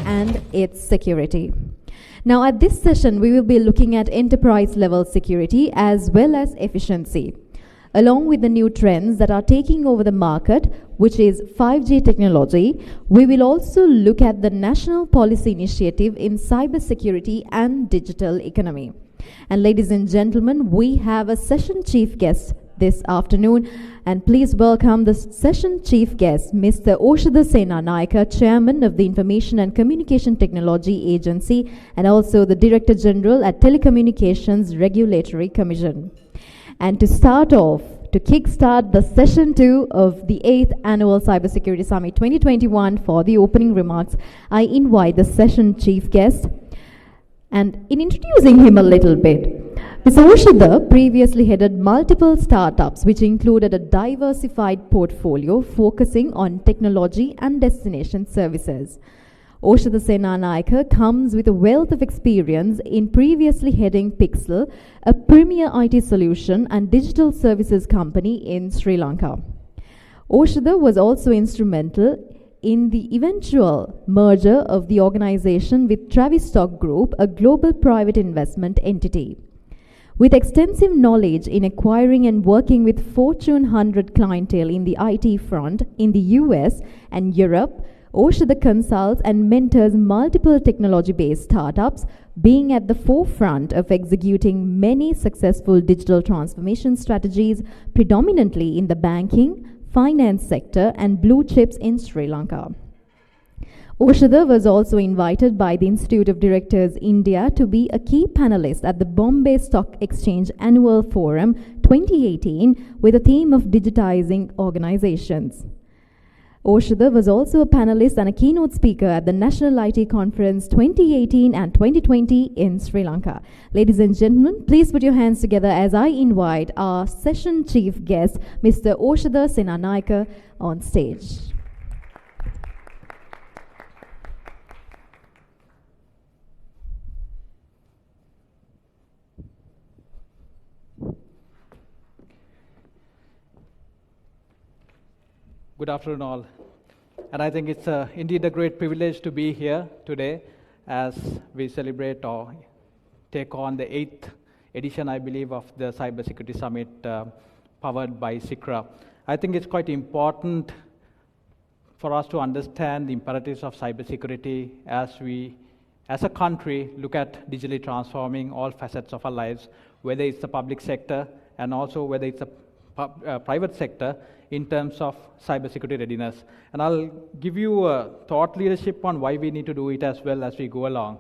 and its security. Now, at this session, we will be looking at enterprise-level security as well as efficiency, along with the new trends that are taking over the market, which is 5G technology. We will also look at the national policy initiative in cybersecurity and digital economy. And ladies and gentlemen, we have a session chief guest this afternoon, and please welcome the session chief guest, Mr. Orchestration Senanayaka, Chairman of the Information and Communication Technology Agency and also the Director General at Telecommunications Regulatory Commission. And to start off, to kickstart the session 2 of the 8th Annual Cybersecurity Summit 2021, for the opening remarks, I invite the session chief guest. And in introducing him a little bit, Mr. Orchestration previously headed multiple startups, which included a diversified portfolio focusing on technology and destination services. Orchestration Senanayaka comes with a wealth of experience in previously heading Pixel, a premier IT solution and digital services company in Sri Lanka. Orchestration was also instrumental in the eventual merger of the organization with Travistock Group, a global private investment entity. With extensive knowledge in acquiring and working with Fortune 100 clientele in the IT front in the US and Europe, Orchestration consults and mentors multiple technology-based startups, being at the forefront of executing many successful digital transformation strategies, predominantly in the banking, finance sector and blue chips in Sri Lanka. Orchestration was also invited by the Institute of Directors India to be a key panelist at the Bombay Stock Exchange Annual Forum 2018 with a theme of digitizing organizations. Orchestration was also a panelist and a keynote speaker at the National IT Conference 2018 and 2020 in Sri Lanka. Ladies and gentlemen, please put your hands together as I invite our session chief guest, Mr. Orchestration Senanayaka, on stage. Good afternoon, all. And I think it's indeed a great privilege to be here today as we celebrate or take on the 8th edition, I believe, of the Cybersecurity Summit powered by CICRA. I think it's quite important for us to understand the imperatives of cybersecurity as we, as a country, look at digitally transforming all facets of our lives, whether it's the public sector and also whether it's the private sector in terms of cybersecurity readiness. And I'll give you a thought leadership on why we need to do it as well as we go along.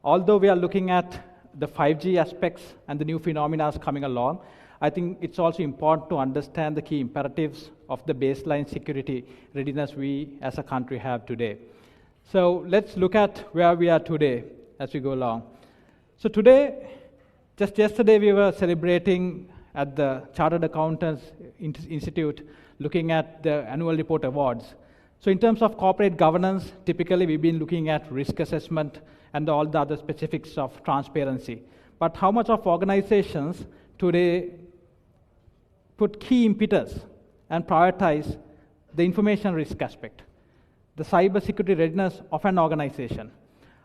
Although we are looking at the 5G aspects and the new phenomena coming along, I think it's also important to understand the key imperatives of the baseline security readiness we as a country have today. So let's look at where we are today as we go along. So today, just yesterday, we were celebrating at the Chartered Accountants Institute, looking at the annual report awards. So in terms of corporate governance, typically we've been looking at risk assessment and all the other specifics of transparency. But how much of organizations today put key impetus and prioritize the information risk aspect, the cybersecurity readiness of an organization?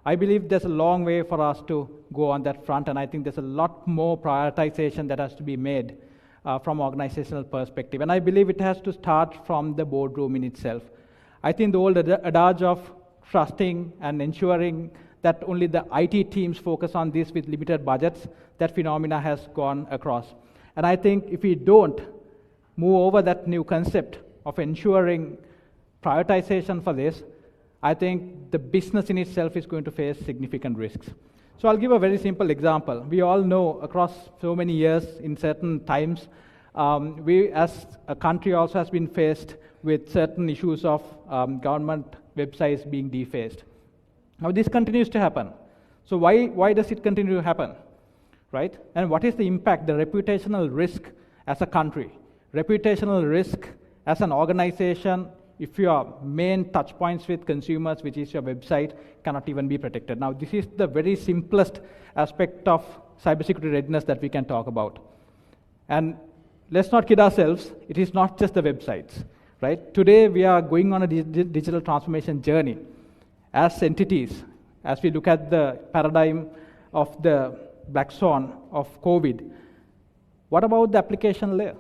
I believe there's a long way for us to go on that front, and I think there's a lot more prioritization that has to be made from organizational perspective. And I believe it has to start from the boardroom in itself. I think the old adage of trusting and ensuring that only the IT teams focus on this with limited budgets, that phenomena has gone across. And I think if we don't move over that new concept of ensuring prioritization for this, I think the business in itself is going to face significant risks. So I'll give a very simple example. We all know across so many years, in certain times, we as a country also has been faced with certain issues of government websites being defaced. Now this continues to happen. So why does it continue to happen, right? And what is the impact, the reputational risk as a country, reputational risk as an organization, if your main touch points with consumers, which is your website, cannot even be protected. Now, this is the very simplest aspect of cybersecurity readiness that we can talk about. And let's not kid ourselves, it is not just the websites, right? Today, we are going on a digital transformation journey. as entities, as we look at the paradigm of the black swan of COVID, what about the application layer?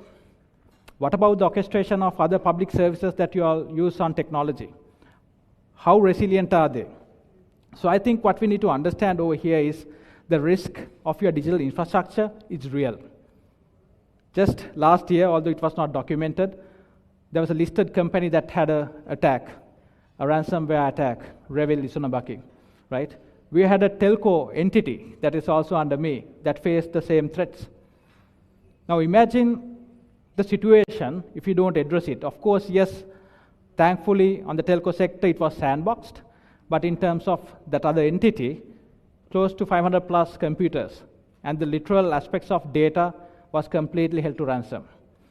What about the orchestration of other public services that you all use on technology? How resilient are they? So I think what we need to understand over here is the risk of your digital infrastructure is real. Just last year, although it was not documented, there was a listed company that had an attack, a ransomware attack, Revil Isunabaki, right? We had a telco entity that is also under me that faced the same threats. Now imagine the situation if you don't address it. Of course, yes, thankfully on the telco sector it was sandboxed, but in terms of that other entity, close to 500 plus computers, and the literal aspects of data was completely held to ransom.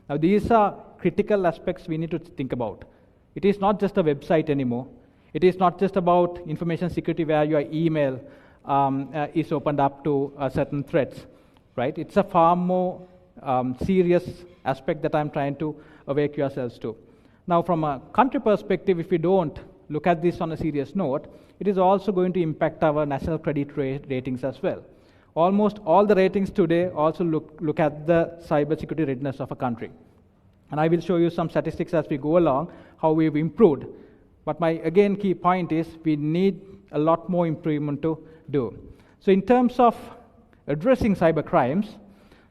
Now these are critical aspects we need to think about. It is not just a website anymore. It is not just about information security where your email is opened up to certain threats, right? It's a far more serious aspect that I'm trying to awake yourselves to. Now from a country perspective, if we don't look at this on a serious note, it is also going to impact our national credit ratings as well. Almost all the ratings today also look at the cybersecurity readiness of a country. And I will show you some statistics as we go along, how we've improved. But my, again, key point is we need a lot more improvement to do. So in terms of addressing cyber crimes,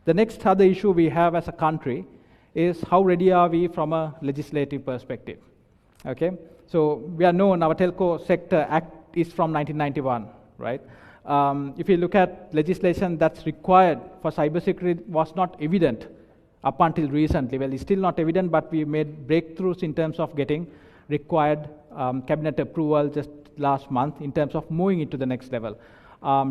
the next other issue we have as a country is how ready are we from a legislative perspective, okay? So we are known, our Telco Sector Act is from 1991, right? If you look at legislation that's required for cybersecurity was not evident up until recently. Well, it's still not evident, but we made breakthroughs in terms of getting required cabinet approval just last month in terms of moving it to the next level.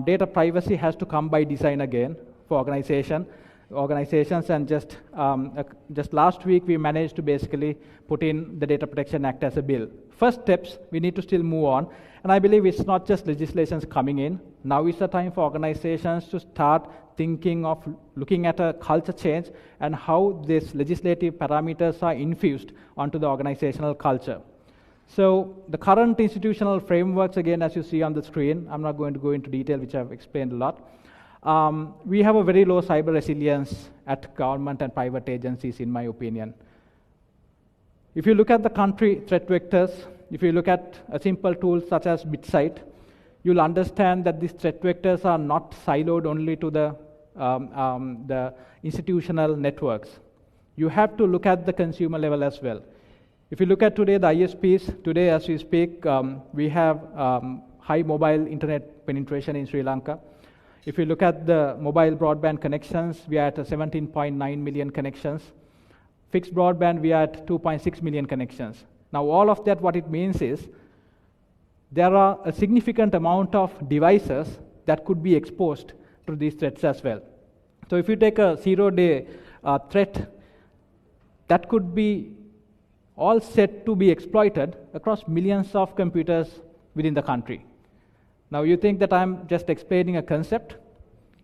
Data privacy has to come by design again for organizations, and just last week we managed to basically put in the Data Protection Act as a bill. First steps, we need to still move on, and I believe it's not just legislations coming in. Now is the time for organizations to start thinking of looking at a culture change and how these legislative parameters are infused onto the organizational culture. So the current institutional frameworks, again, as you see on the screen, I'm not going to go into detail, which I've explained a lot. We have a very low cyber resilience at government and private agencies, in my opinion. If you look at the country threat vectors, if you look at a simple tool such as BitSight, you'll understand that these threat vectors are not siloed only to the institutional networks. You have to look at the consumer level as well. If you look at today, the ISPs, today as we speak, we have high mobile internet penetration in Sri Lanka. If you look at the mobile broadband connections, we are at 17.9 million connections. Fixed broadband, we are at 2.6 million connections. Now all of that, what it means is, there are a significant amount of devices that could be exposed to these threats as well. So if you take a 0-day threat, that could be all set to be exploited across millions of computers within the country. Now you think that I'm just explaining a concept.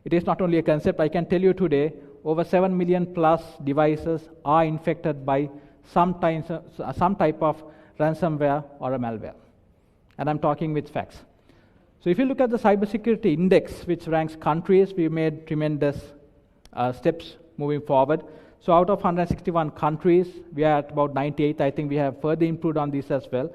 It is not only a concept. I can tell you today, over 7 million plus devices are infected by some type of ransomware or a malware. And I'm talking with facts. So if you look at the cybersecurity index, which ranks countries, we made tremendous steps moving forward. So out of 161 countries, we are at about 98. I think we have further improved on this as well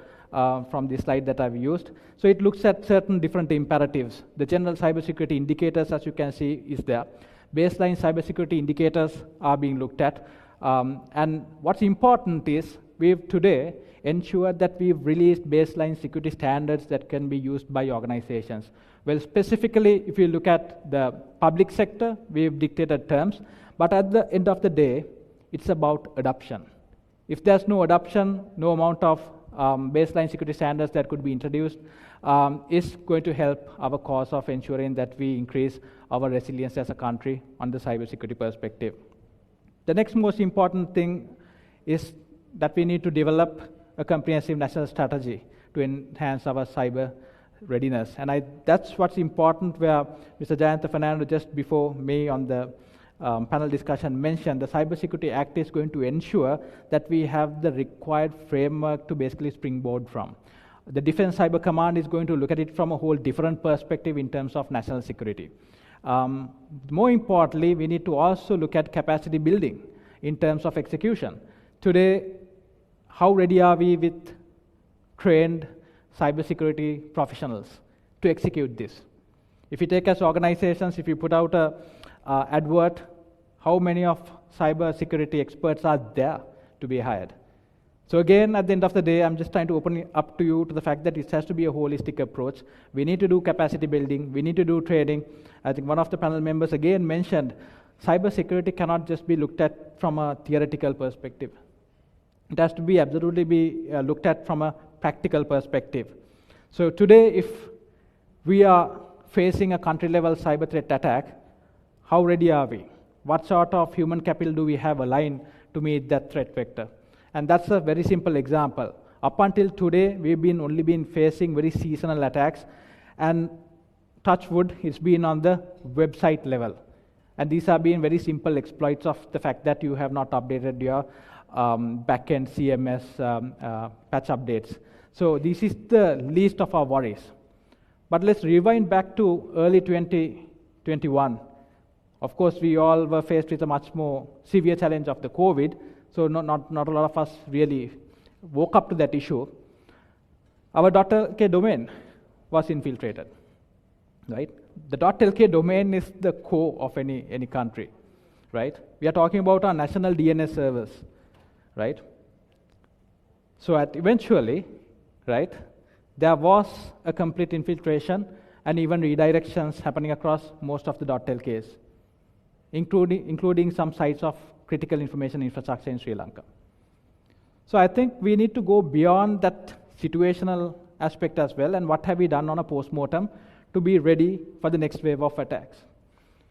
from the slide that I've used. So it looks at certain different imperatives. The general cybersecurity indicators, as you can see, is there. Baseline cybersecurity indicators are being looked at. And what's important is we've today ensured that we've released baseline security standards that can be used by organizations. Well, specifically, if you look at the public sector, we've dictated terms. But at the end of the day, it's about adoption. If there's no adoption, no amount of baseline security standards that could be introduced is going to help our cause of ensuring that we increase our resilience as a country on the cybersecurity perspective. The next most important thing is that we need to develop a comprehensive national strategy to enhance our cyber readiness. And that's what's important, where Mr. Jayantha Fernando just before me on the panel discussion mentioned the Cybersecurity Act is going to ensure that we have the required framework to basically springboard from. The Defense Cyber Command is going to look at it from a whole different perspective in terms of national security. More importantly, we need to also look at capacity building in terms of execution. Today, how ready are we with trained cybersecurity professionals to execute this? If you take as organizations, if you put out a advert, how many of cybersecurity experts are there to be hired? So again, at the end of the day, I'm just trying to open it up to you to the fact that it has to be a holistic approach. We need to do capacity building. We need to do training. I think one of the panel members again mentioned cybersecurity cannot just be looked at from a theoretical perspective. It has to be absolutely be looked at from a practical perspective. So today, if we are facing a country-level cyber threat attack, how ready are we? What sort of human capital do we have aligned to meet that threat vector? And that's a very simple example. Up until today, we've only been facing very seasonal attacks, and touch wood, it's been on the website level. And these have been very simple exploits of the fact that you have not updated your backend CMS patch updates. So this is the least of our worries. But let's rewind back to early 2021. Of course, we all were faced with a much more severe challenge of the COVID, so not a lot of us really woke up to that issue. Our .lk domain was infiltrated, right? The .lk domain is the core of any country, right? We are talking about our national DNS servers, right? So eventually, right, there was a complete infiltration and even redirections happening across most of the .lks, including some sites of critical information infrastructure in Sri Lanka. So I think we need to go beyond that situational aspect as well, and what have we done on a post-mortem to be ready for the next wave of attacks.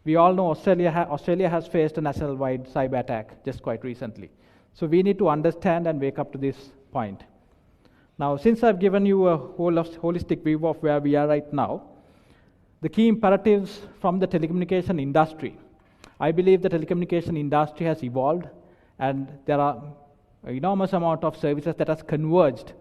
We all know Australia has faced a national-wide cyber attack just quite recently. So we need to understand and wake up to this point. Now, since I've given you a holistic view of where we are right now, the key imperatives from the telecommunication industry. I believe the telecommunication industry has evolved, and there are an enormous amount of services that has converged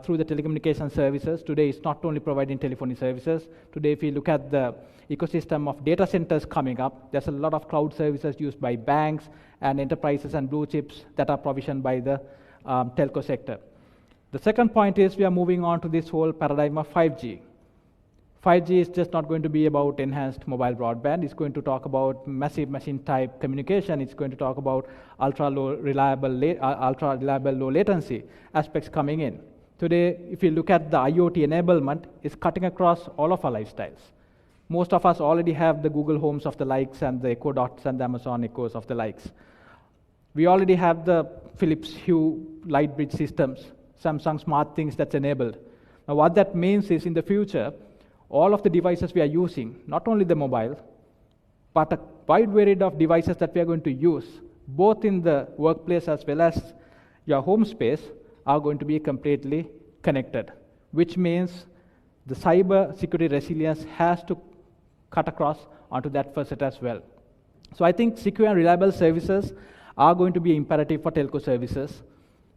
through the telecommunication services. Today, it's not only providing telephony services. Today, if you look at the ecosystem of data centers coming up, there's a lot of cloud services used by banks and enterprises and blue chips that are provisioned by the telco sector. The second point is we are moving on to this whole paradigm of 5G. 5G is just not going to be about enhanced mobile broadband. It's going to talk about massive machine-type communication. It's going to talk about ultra-reliable low latency aspects coming in. Today, if you look at the IoT enablement, it's cutting across all of our lifestyles. Most of us already have the Google Homes of the likes and the Echo Dots and the Amazon Echoes of the likes. We already have the Philips Hue light bridge systems, Samsung Smart Things that's enabled. Now, what that means is in the future, all of the devices we are using, not only the mobile, but a wide variety of devices that we are going to use, both in the workplace as well as your home space, are going to be completely connected, which means the cyber security resilience has to cut across onto that facet as well. So I think secure and reliable services are going to be imperative for telco services.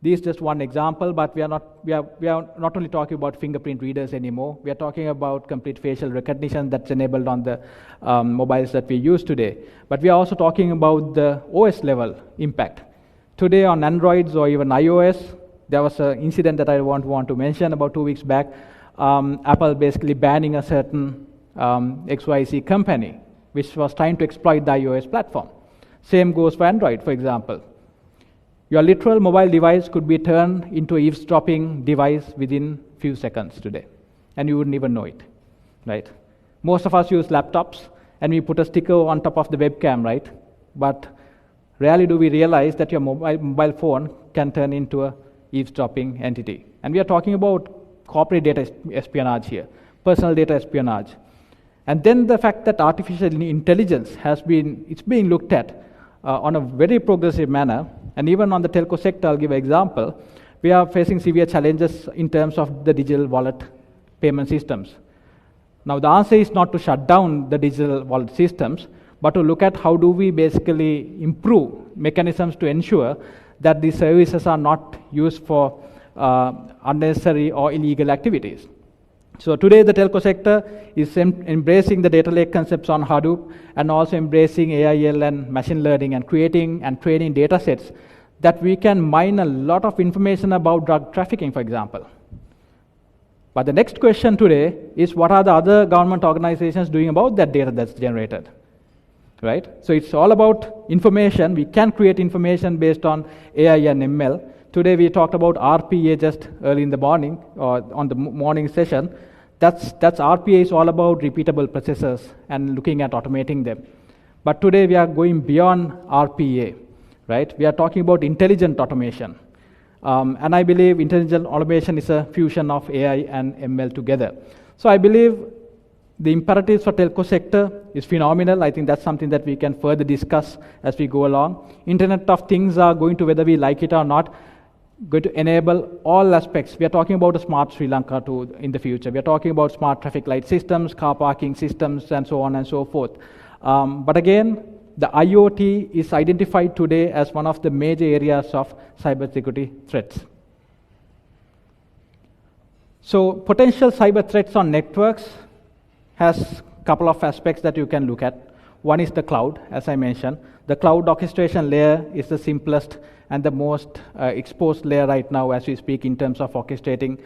This is just one example, but we are not only talking about fingerprint readers anymore. We are talking about complete facial recognition that's enabled on the mobiles that we use today. But we are also talking about the OS level impact. Today on Androids or even iOS, there was an incident that I want to mention about 2 weeks back. Apple basically banning a certain XYZ company, which was trying to exploit the iOS platform. Same goes for Android, for example. Your literal mobile device could be turned into an eavesdropping device within few seconds today, and you wouldn't even know it, right? Most of us use laptops, and we put a sticker on top of the webcam, right? But rarely do we realize that your mobile phone can turn into a eavesdropping entity. And we are talking about corporate data espionage here, personal data espionage. And then the fact that artificial intelligence it's being looked at on a very progressive manner. And even on the telco sector, I'll give an example. We are facing severe challenges in terms of the digital wallet payment systems. Now, the answer is not to shut down the digital wallet systems, but to look at how do we basically improve mechanisms to ensure that these services are not used for unnecessary or illegal activities. So today the telco sector is embracing the data lake concepts on Hadoop and also embracing AIL and machine learning and creating and training data sets that we can mine a lot of information about drug trafficking, for example. But the next question today is, what are the other government organizations doing about that data that's generated, right? So it's all about information. We can create information based on AI and ML. Today we talked about RPA just early in the morning, or on the morning session. That's RPA is all about repeatable processes and looking at automating them. But today we are going beyond RPA, right? We are talking about intelligent automation. And I believe intelligent automation is a fusion of AI and ML together. So I believe the imperatives for telco sector is phenomenal. I think that's something that we can further discuss as we go along. Internet of Things are going to, whether we like it or not, going to enable all aspects. We are talking about a smart Sri Lanka too in the future. We are talking about smart traffic light systems, car parking systems, and so on and so forth. But again, the IoT is identified today as one of the major areas of cybersecurity threats. So potential cyber threats on networks has a couple of aspects that you can look at. One is the cloud, as I mentioned. The cloud orchestration layer is the simplest and the most exposed layer right now as we speak in terms of orchestrating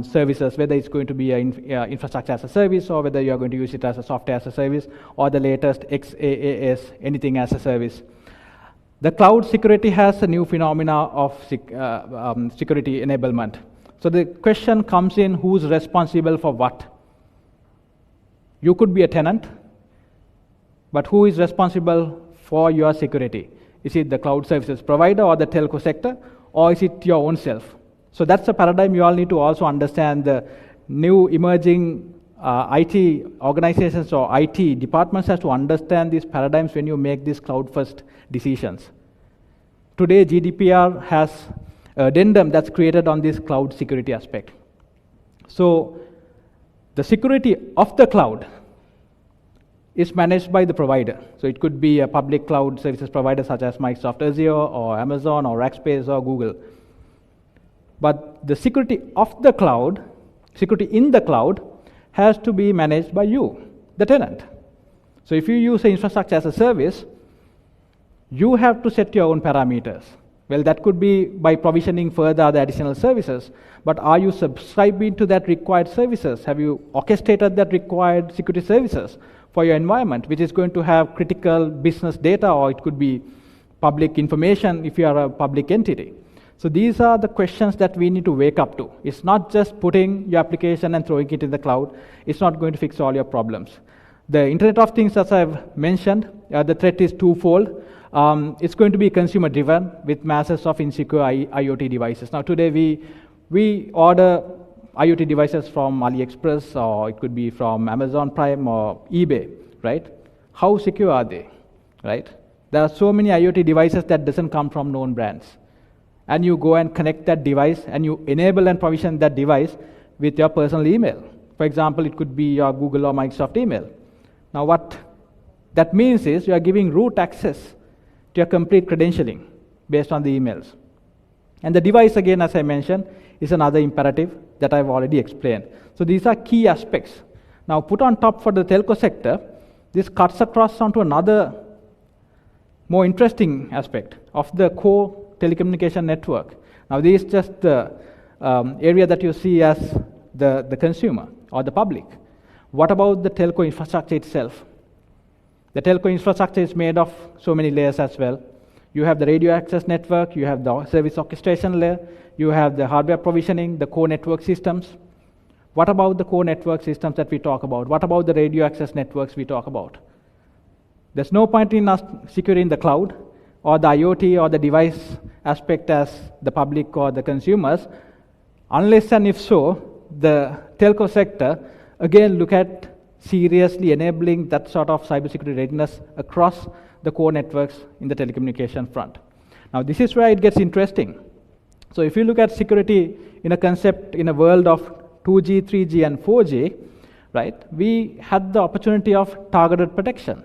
services, whether it's going to be an infrastructure as a service or whether you're going to use it as a software as a service or the latest XaaS, anything as a service. The cloud security has a new phenomena of security enablement. So the question comes in, who's responsible for what? You could be a tenant, but who is responsible for your security? Is it the cloud services provider or the telco sector, or is it your own self? So that's a paradigm you all need to also understand. The new emerging IT organizations or IT departments have to understand these paradigms when you make these cloud-first decisions. Today, GDPR has an addendum that's created on this cloud security aspect. So the security of the cloud is managed by the provider. So it could be a public cloud services provider such as Microsoft Azure or Amazon or Rackspace or Google. But the security of the cloud, security in the cloud, has to be managed by you, the tenant. So if you use an infrastructure as a service, you have to set your own parameters. Well, that could be by provisioning further other additional services, but are you subscribing to that required services? Have you orchestrated that required security services for your environment, which is going to have critical business data, or it could be public information if you are a public entity? So these are the questions that we need to wake up to. It's not just putting your application and throwing it in the cloud. It's not going to fix all your problems. The Internet of Things, as I've mentioned, the threat is twofold. It's going to be consumer driven with masses of insecure IoT devices. Now today we order IoT devices from AliExpress, or it could be from Amazon Prime or eBay, right? How secure are they, right? There are so many IoT devices that doesn't come from known brands. And you go and connect that device and you enable and provision that device with your personal email. For example, it could be your Google or Microsoft email. Now what that means is you are giving root access to your complete credentialing based on the emails. And the device, again, as I mentioned, is another imperative that I've already explained. So these are key aspects. Now put on top for the telco sector, this cuts across onto another more interesting aspect of the core telecommunication network. Now this is just the area that you see as the consumer or the public. What about the telco infrastructure itself? The telco infrastructure is made of so many layers as well. You have the radio access network, you have the service orchestration layer, you have the hardware provisioning, the core network systems. What about the core network systems that we talk about? What about the radio access networks we talk about? There's no point in us securing the cloud or the IoT or the device aspect as the public or the consumers, unless and if so, the telco sector, again, look at seriously enabling that sort of cybersecurity readiness across the core networks in the telecommunication front. Now, this is where it gets interesting. So if you look at security in a concept in a world of 2G, 3G, and 4G, right, we had the opportunity of targeted protection,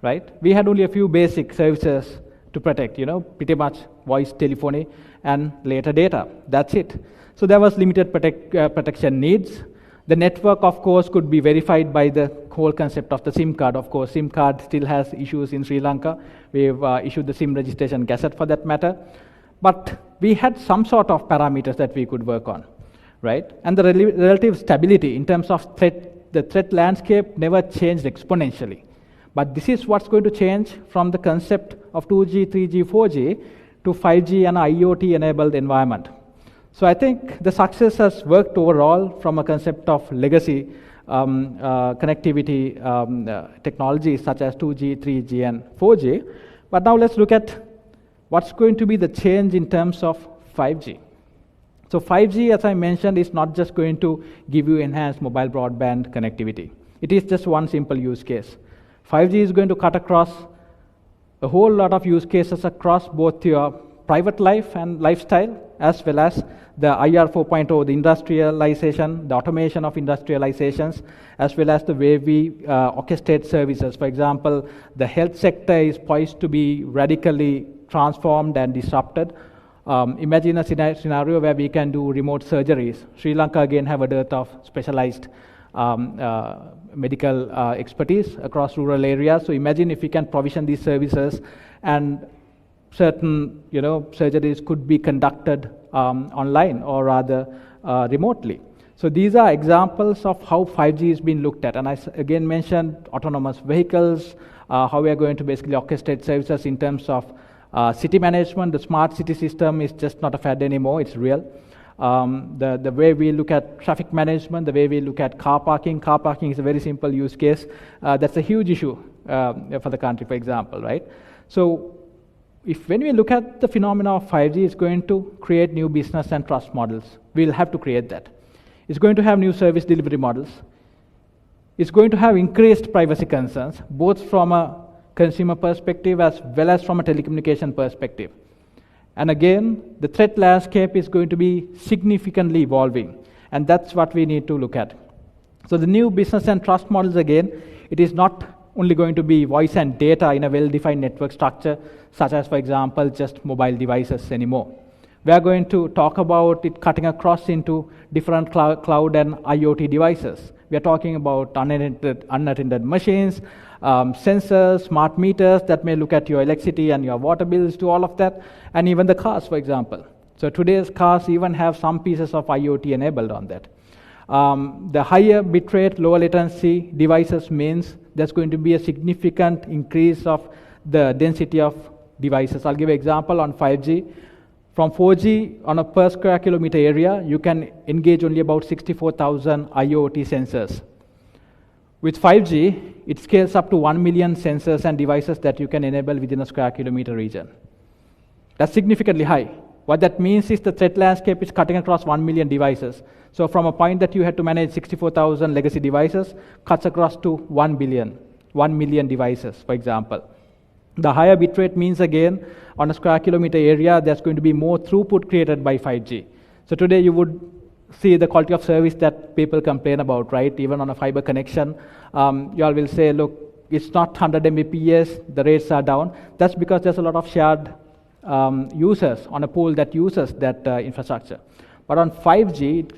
right? We had only a few basic services to protect, pretty much voice telephony and later data. That's it. So there was limited protection needs. The network, of course, could be verified by the whole concept of the SIM card. Of course, SIM card still has issues in Sri Lanka. We've issued the SIM registration gazette for that matter. But we had some sort of parameters that we could work on, right? And the relative stability in terms of the threat landscape never changed exponentially. But this is what's going to change from the concept of 2G, 3G, 4G to 5G and IoT-enabled environment. So I think the success has worked overall from a concept of legacy connectivity technologies such as 2G, 3G, and 4G. But now let's look at what's going to be the change in terms of 5G. So 5G, as I mentioned, is not just going to give you enhanced mobile broadband connectivity. It is just one simple use case. 5G is going to cut across a whole lot of use cases across both your private life and lifestyle, as well as the IR 4.0, the industrialization, the automation of industrializations, as well as the way we orchestrate services. For example, the health sector is poised to be radically transformed and disrupted. Imagine a scenario where we can do remote surgeries. Sri Lanka again have a dearth of specialized medical expertise across rural areas. So imagine if we can provision these services, and certain surgeries could be conducted online or rather remotely. So these are examples of how 5G is being looked at. And I again mentioned autonomous vehicles, how we are going to basically orchestrate services in terms of city management. The smart city system is just not a fad anymore, it's real. The way we look at traffic management, the way we look at car parking is a very simple use case. That's a huge issue for the country, for example, right? So when we look at the phenomena of 5G, it's going to create new business and trust models. We'll have to create that. It's going to have new service delivery models. It's going to have increased privacy concerns, both from a consumer perspective as well as from a telecommunication perspective. And again, the threat landscape is going to be significantly evolving, and that's what we need to look at. So the new business and trust models, again, it is not only going to be voice and data in a well-defined network structure, such as, for example, just mobile devices anymore. We are going to talk about it cutting across into different cloud and IoT devices. We are talking about unattended machines, sensors, smart meters that may look at your electricity and your water bills, to all of that, and even the cars, for example. So today's cars even have some pieces of IoT enabled on that. The higher bitrate, lower latency devices means there's going to be a significant increase of the density of devices. I'll give an example on 5G. From 4G on a per square kilometer area, you can engage only about 64,000 IoT sensors. With 5G, it scales up to 1 million sensors and devices that you can enable within a square kilometer region. That's significantly high. What that means is the threat landscape is cutting across 1 million devices. So from a point that you had to manage 64,000 legacy devices, cuts across to 1 million devices, for example. The higher bitrate means, again, on a square kilometer area, there's going to be more throughput created by 5G. So today you would see the quality of service that people complain about, right? Even on a fiber connection, you all will say, look, it's not 100 Mbps, the rates are down. That's because there's a lot of shared users on a pool that uses that infrastructure. But on 5G,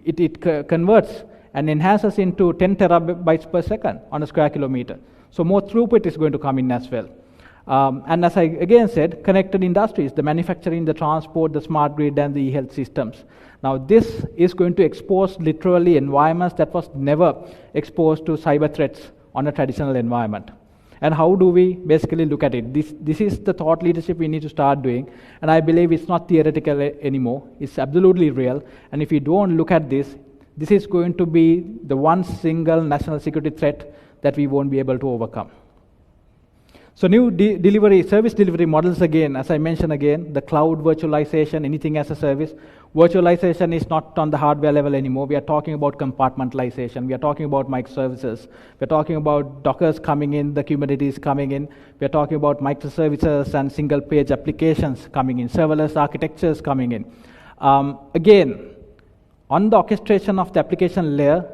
it converts and enhances into 10 terabytes per second on a square kilometer. So more throughput is going to come in as well. And as I again said, connected industries, the manufacturing, the transport, the smart grid, and the e-health systems. Now this is going to expose literally environments that was never exposed to cyber threats on a traditional environment. And how do we basically look at it? This is the thought leadership we need to start doing. And I believe it's not theoretical anymore. It's absolutely real. And if we don't look at this, this is going to be the one single national security threat that we won't be able to overcome. So new service delivery models, again, as I mentioned again, the cloud virtualization, anything as a service. Virtualization is not on the hardware level anymore. We are talking about compartmentalization. We are talking about microservices. We are talking about Dockers coming in, the Kubernetes coming in. We are talking about microservices and single page applications coming in, serverless architectures coming in. Again, on the orchestration of the application layer,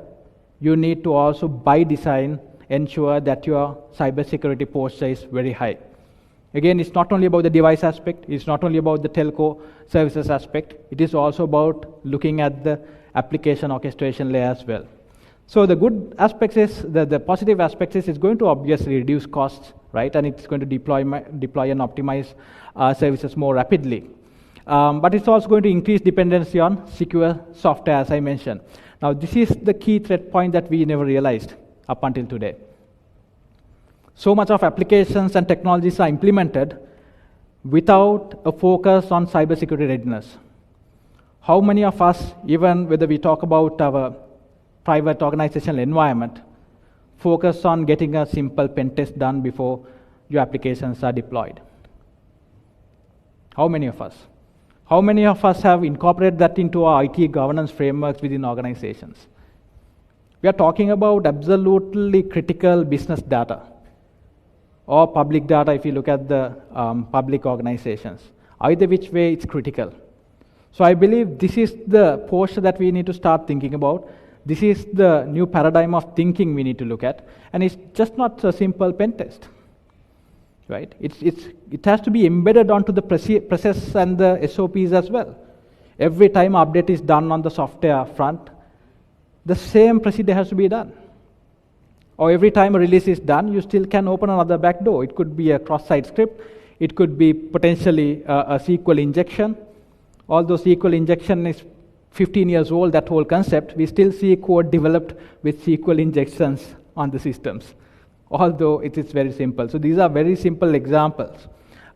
you need to also, by design, ensure that your cybersecurity posture is very high. Again, it's not only about the device aspect, it's not only about the telco services aspect, it is also about looking at the application orchestration layer as well. So the good aspects is, the positive aspects is it's going to obviously reduce costs, right? And it's going to deploy and optimize services more rapidly. But it's also going to increase dependency on secure software, as I mentioned. Now, this is the key threat point that we never realized up until today. So much of applications and technologies are implemented without a focus on cybersecurity readiness. How many of us, even whether we talk about our private organizational environment, focus on getting a simple pen test done before your applications are deployed? How many of us? How many of us have incorporated that into our IT governance frameworks within organizations? We are talking about absolutely critical business data or public data if you look at the public organizations. Either which way, it's critical. So I believe this is the portion that we need to start thinking about. This is the new paradigm of thinking we need to look at. And it's just not a simple pen test. Right? It has to be embedded onto the process and the SOPs as well. Every time update is done on the software front, the same procedure has to be done. Or every time a release is done, you still can open another backdoor. It could be a cross-site script. It could be potentially a SQL injection. Although SQL injection is 15 years old, that whole concept, we still see code developed with SQL injections on the systems, although it is very simple. So these are very simple examples.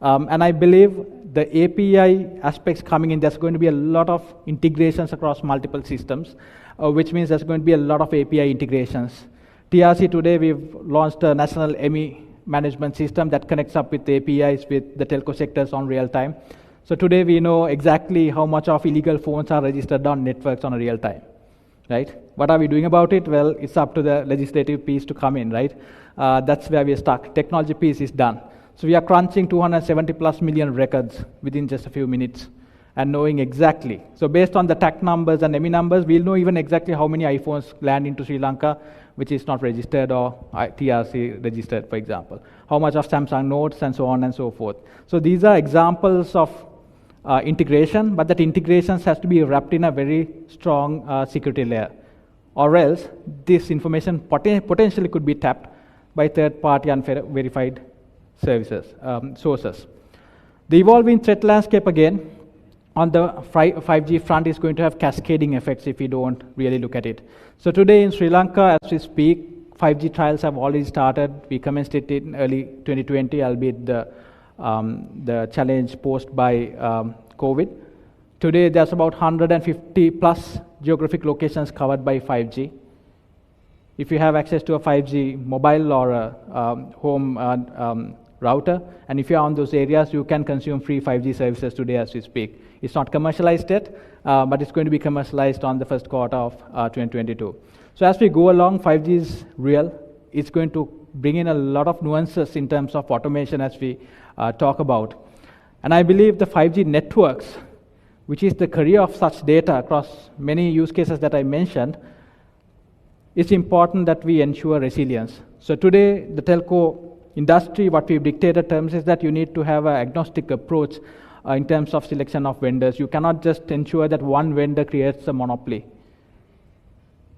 And I believe the API aspects coming in, there's going to be a lot of integrations across multiple systems, which means there's going to be a lot of API integrations. TRC today, we've launched a national ME management system that connects up with APIs with the telco sectors on real time. So today we know exactly how much of illegal phones are registered on networks on a real time, right? What are we doing about it? Well, it's up to the legislative piece to come in, right? That's where we're stuck. Technology piece is done. So we are crunching 270 plus million records within just a few minutes and knowing exactly. So based on the TAC numbers and ME numbers, we'll know even exactly how many iPhones land into Sri Lanka, which is not registered or TRC registered, for example. How much of Samsung Notes and so on and so forth. So these are examples of integration, but that integration has to be wrapped in a very strong security layer. Or else, this information potentially could be tapped by third-party unverified services, sources. The evolving threat landscape, again, on the 5G front is going to have cascading effects if we don't really look at it. So today in Sri Lanka, as we speak, 5G trials have already started. We commenced it in early 2020, albeit the challenge posed by COVID. Today, there's about 150 plus geographic locations covered by 5G. If you have access to a 5G mobile or a home router, and if you're on those areas, you can consume free 5G services today as we speak. It's not commercialized yet, but it's going to be commercialized on the first quarter of 2022. So as we go along, 5G is real. It's going to bring in a lot of nuances in terms of automation as we talk about. And I believe the 5G networks, which is the carrier of such data across many use cases that I mentioned, it's important that we ensure resilience. So today, the telco industry, what we've dictated terms is that you need to have an agnostic approach in terms of selection of vendors. You cannot just ensure that one vendor creates a monopoly.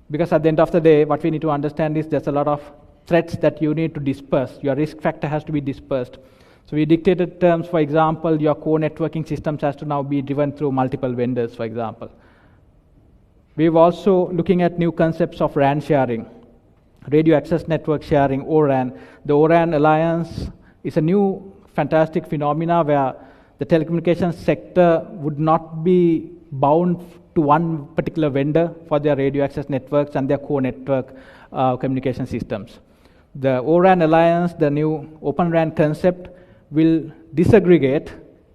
Because at the end of the day, what we need to understand is there's a lot of threats that you need to disperse. Your risk factor has to be dispersed. So we dictated terms, for example, your core networking systems has to now be driven through multiple vendors, for example. We're also looking at new concepts of RAN sharing, radio access network sharing, ORAN. The ORAN Alliance is a new fantastic phenomena where the telecommunications sector would not be bound to one particular vendor for their radio access networks and their core network communication systems. The ORAN Alliance, the new Open RAN concept, will disaggregate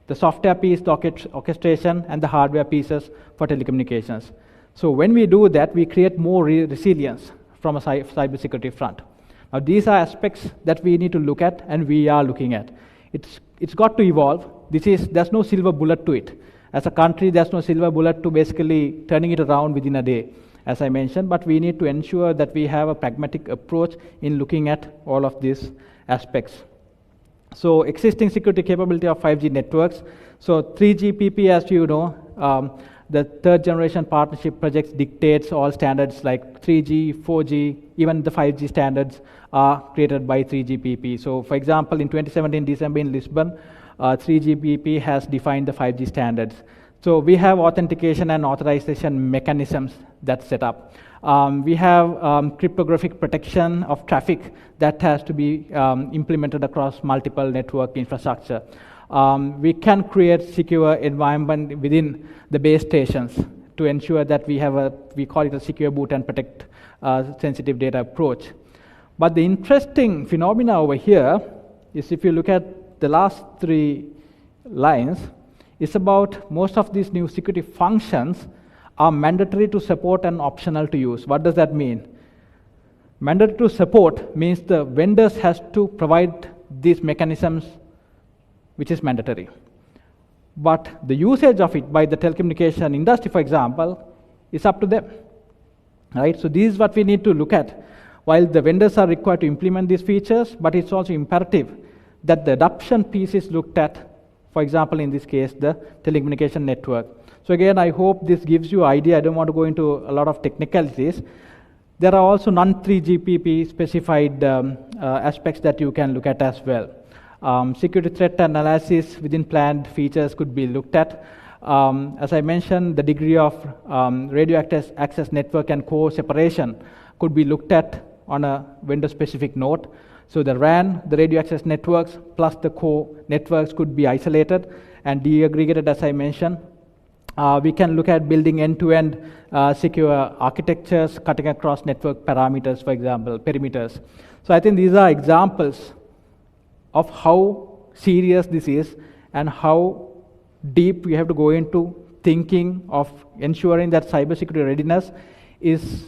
the software piece, the orchestration, and the hardware pieces for telecommunications. So when we do that, we create more resilience from a cybersecurity front. Now these are aspects that we need to look at, and we are looking at. It's got to evolve. There's no silver bullet to it. As a country, there's no silver bullet to basically turning it around within a day, as I mentioned, but we need to ensure that we have a pragmatic approach in looking at all of these aspects. So existing security capability of 5G networks. So 3GPP, as you know, the third generation partnership projects dictates all standards like 3G, 4G, even the 5G standards are created by 3GPP. So for example, in 2017 December in Lisbon, 3GPP has defined the 5G standards. So we have authentication and authorization mechanisms that's set up. We have cryptographic protection of traffic that has to be implemented across multiple network infrastructure. We can create secure environment within the base stations to ensure that we call it a secure boot and protect sensitive data approach. But the interesting phenomena over here is if you look at the last 3 lines, it's about most of these new security functions are mandatory to support and optional to use. What does that mean? Mandatory to support means the vendors has to provide these mechanisms which is mandatory. But the usage of it by the telecommunication industry, for example, is up to them. Right? So this is what we need to look at. While the vendors are required to implement these features, but it's also imperative that the adoption piece is looked at, for example, in this case, the telecommunication network. So again, I hope this gives you an idea. I don't want to go into a lot of technicalities. There are also non-3GPP specified aspects that you can look at as well. Security threat analysis within planned features could be looked at. As I mentioned, the degree of radio access network and core separation could be looked at on a vendor-specific note. So the RAN, the radio access networks, plus the core networks could be isolated and deaggregated, as I mentioned. We can look at building end-to-end secure architectures, cutting across network parameters, for example, perimeters. So I think these are examples of how serious this is and how deep we have to go into thinking of ensuring that cybersecurity readiness is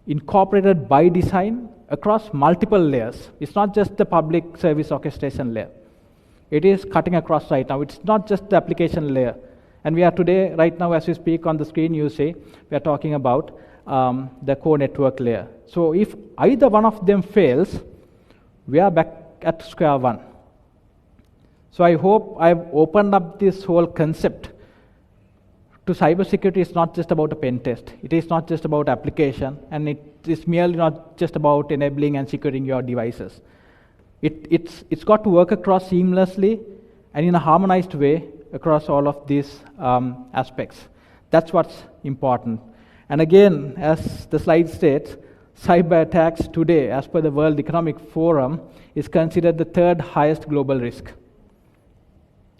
incorporated by design across multiple layers. It's not just the public service orchestration layer. It is cutting across right now. It's not just the application layer. And we are today, right now, as we speak on the screen, you see, we are talking about the core network layer. So if either one of them fails, we are back at square one. So I hope I've opened up this whole concept to cybersecurity. Is not just about a pen test. It is not just about application, and it is merely not just about enabling and securing your devices. It's got to work across seamlessly and in a harmonized way across all of these aspects. That's what's important. And again, as the slide states, cyber attacks today, as per the World Economic Forum, is considered the 3rd highest global risk.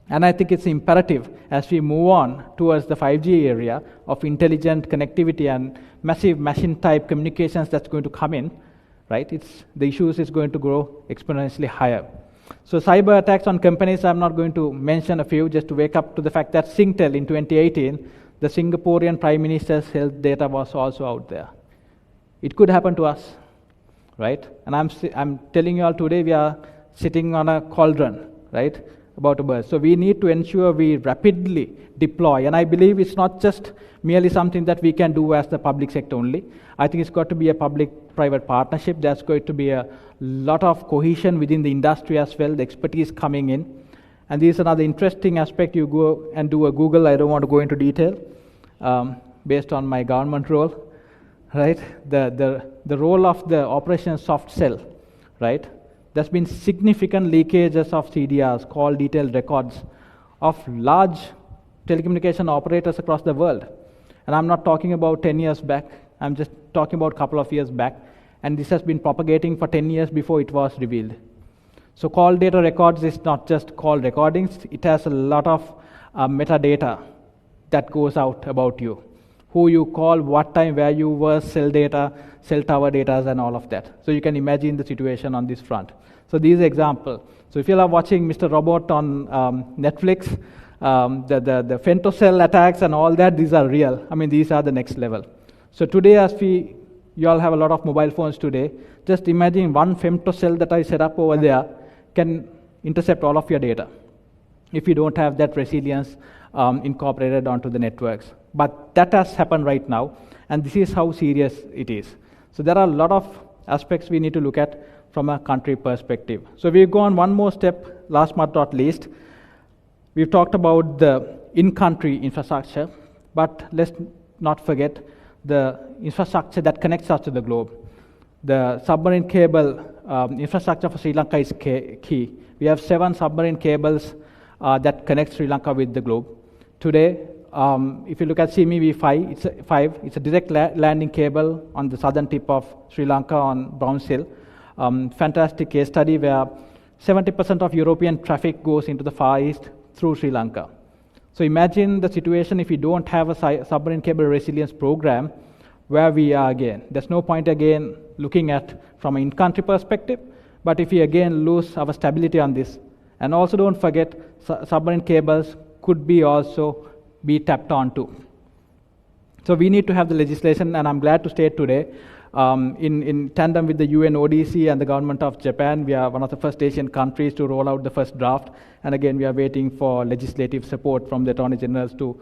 And I think it's imperative as we move on towards the 5G area of intelligent connectivity and massive machine-type communications that's going to come in, right? The issues is going to grow exponentially higher. So cyber attacks on companies, I'm not going to mention a few, just to wake up to the fact that Singtel in 2018, the Singaporean Prime Minister's health data was also out there. It could happen to us, right? And I'm telling you all today, we are sitting on a cauldron, right, about a burst. So we need to ensure we rapidly deploy. And I believe it's not just merely something that we can do as the public sector only. I think it's got to be a public-private partnership. There's going to be a lot of cohesion within the industry as well, the expertise coming in. And this is another interesting aspect. You go and do a Google. I don't want to go into detail based on my government role, right? The role of the Operation Soft Cell, right? There's been significant leakages of CDRs, call detailed records, of large telecommunication operators across the world. And I'm not talking about 10 years back. I'm just talking about a couple of years back. And this has been propagating for 10 years before it was revealed. So call data records is not just call recordings. It has a lot of metadata that goes out about you. Who you call, what time, where you were, cell data, cell tower data, and all of that. So you can imagine the situation on this front. So these are examples. So if you are watching Mr. Robot on Netflix, the femtocell attacks and all that, these are real. I mean, these are the next level. So today, as you all have a lot of mobile phones today, just imagine one femtocell that I set up over there can intercept all of your data if you don't have that resilience incorporated onto the networks. But that has happened right now, and this is how serious it is. So there are a lot of aspects we need to look at from a country perspective. So we've gone one more step, last but not least. We've talked about the in-country infrastructure, but let's not forget the infrastructure that connects us to the globe. The submarine cable infrastructure for Sri Lanka is key. We have 7 submarine cables that connect Sri Lanka with the globe. Today, if you look at CMV5, it's a direct landing cable on the southern tip of Sri Lanka on Browns Hill. Fantastic case study where 70% of European traffic goes into the Far East through Sri Lanka. So imagine the situation if we don't have a submarine cable resilience program, where we are again. There's no point again looking at from an in-country perspective, but if we again lose our stability on this. And also don't forget, submarine cables could be also be tapped onto. So we need to have the legislation, and I'm glad to state today, in tandem with the UN ODC and the government of Japan, we are one of the first Asian countries to roll out the first draft. And again, we are waiting for legislative support from the Attorney Generals to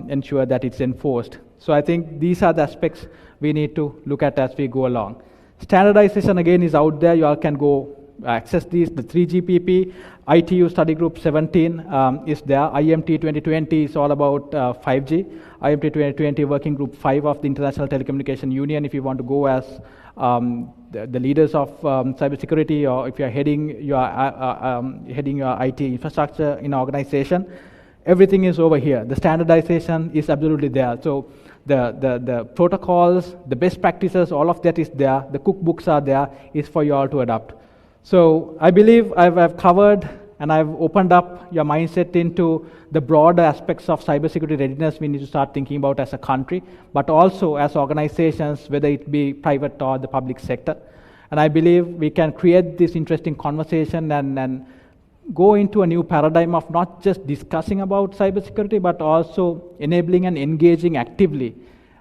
ensure that it's enforced. So I think these are the aspects we need to look at as we go along. Standardization again is out there. You all can go access these. The 3GPP, ITU Study Group 17 is there. IMT 2020 is all about 5G. IMT 2020 Working Group 5 of the International Telecommunication Union, if you want to go as the leaders of cybersecurity, or if you're heading your IT infrastructure in an organization, everything is over here. The standardization is absolutely there. So the protocols, the best practices, all of that is there. The cookbooks are there, is for you all to adopt. So I believe I've covered and I've opened up your mindset into the broader aspects of cybersecurity readiness we need to start thinking about as a country, but also as organizations, whether it be private or the public sector. And I believe we can create this interesting conversation and go into a new paradigm of not just discussing about cybersecurity, but also enabling and engaging actively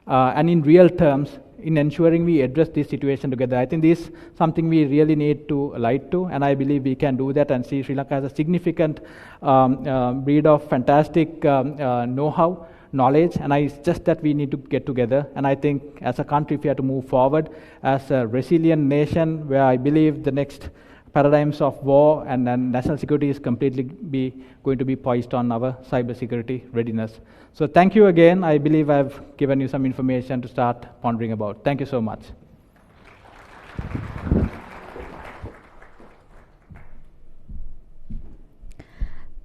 and in real terms in ensuring we address this situation together. I think this is something we really need to alight to, and I believe we can do that and see Sri Lanka has a significant breed of fantastic know-how, knowledge, and it's just that we need to get together. And I think as a country, if we have to move forward as a resilient nation, where I believe the next paradigms of war and national security is completely going to be poised on our cybersecurity readiness. So thank you again. I believe I've given you some information to start pondering about. Thank you so much.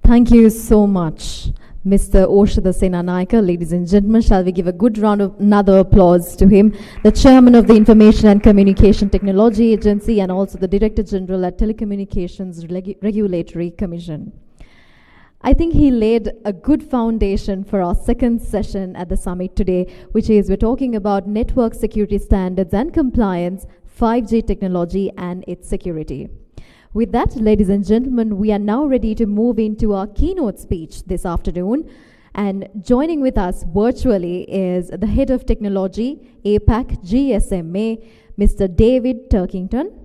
Thank you so much, Mr. Orchestration Senanayake. Ladies and gentlemen, shall we give a good round of another applause to him, the Chairman of the Information and Communication Technology Agency and also the Director General at Telecommunications Regulatory Commission. I think he laid a good foundation for our second session at the summit today, which is we're talking about network security standards and compliance, 5G technology and its security. With that, ladies and gentlemen, we are now ready to move into our keynote speech this afternoon. And joining with us virtually is the Head of Technology, APAC GSMA, Mr. David Turkington.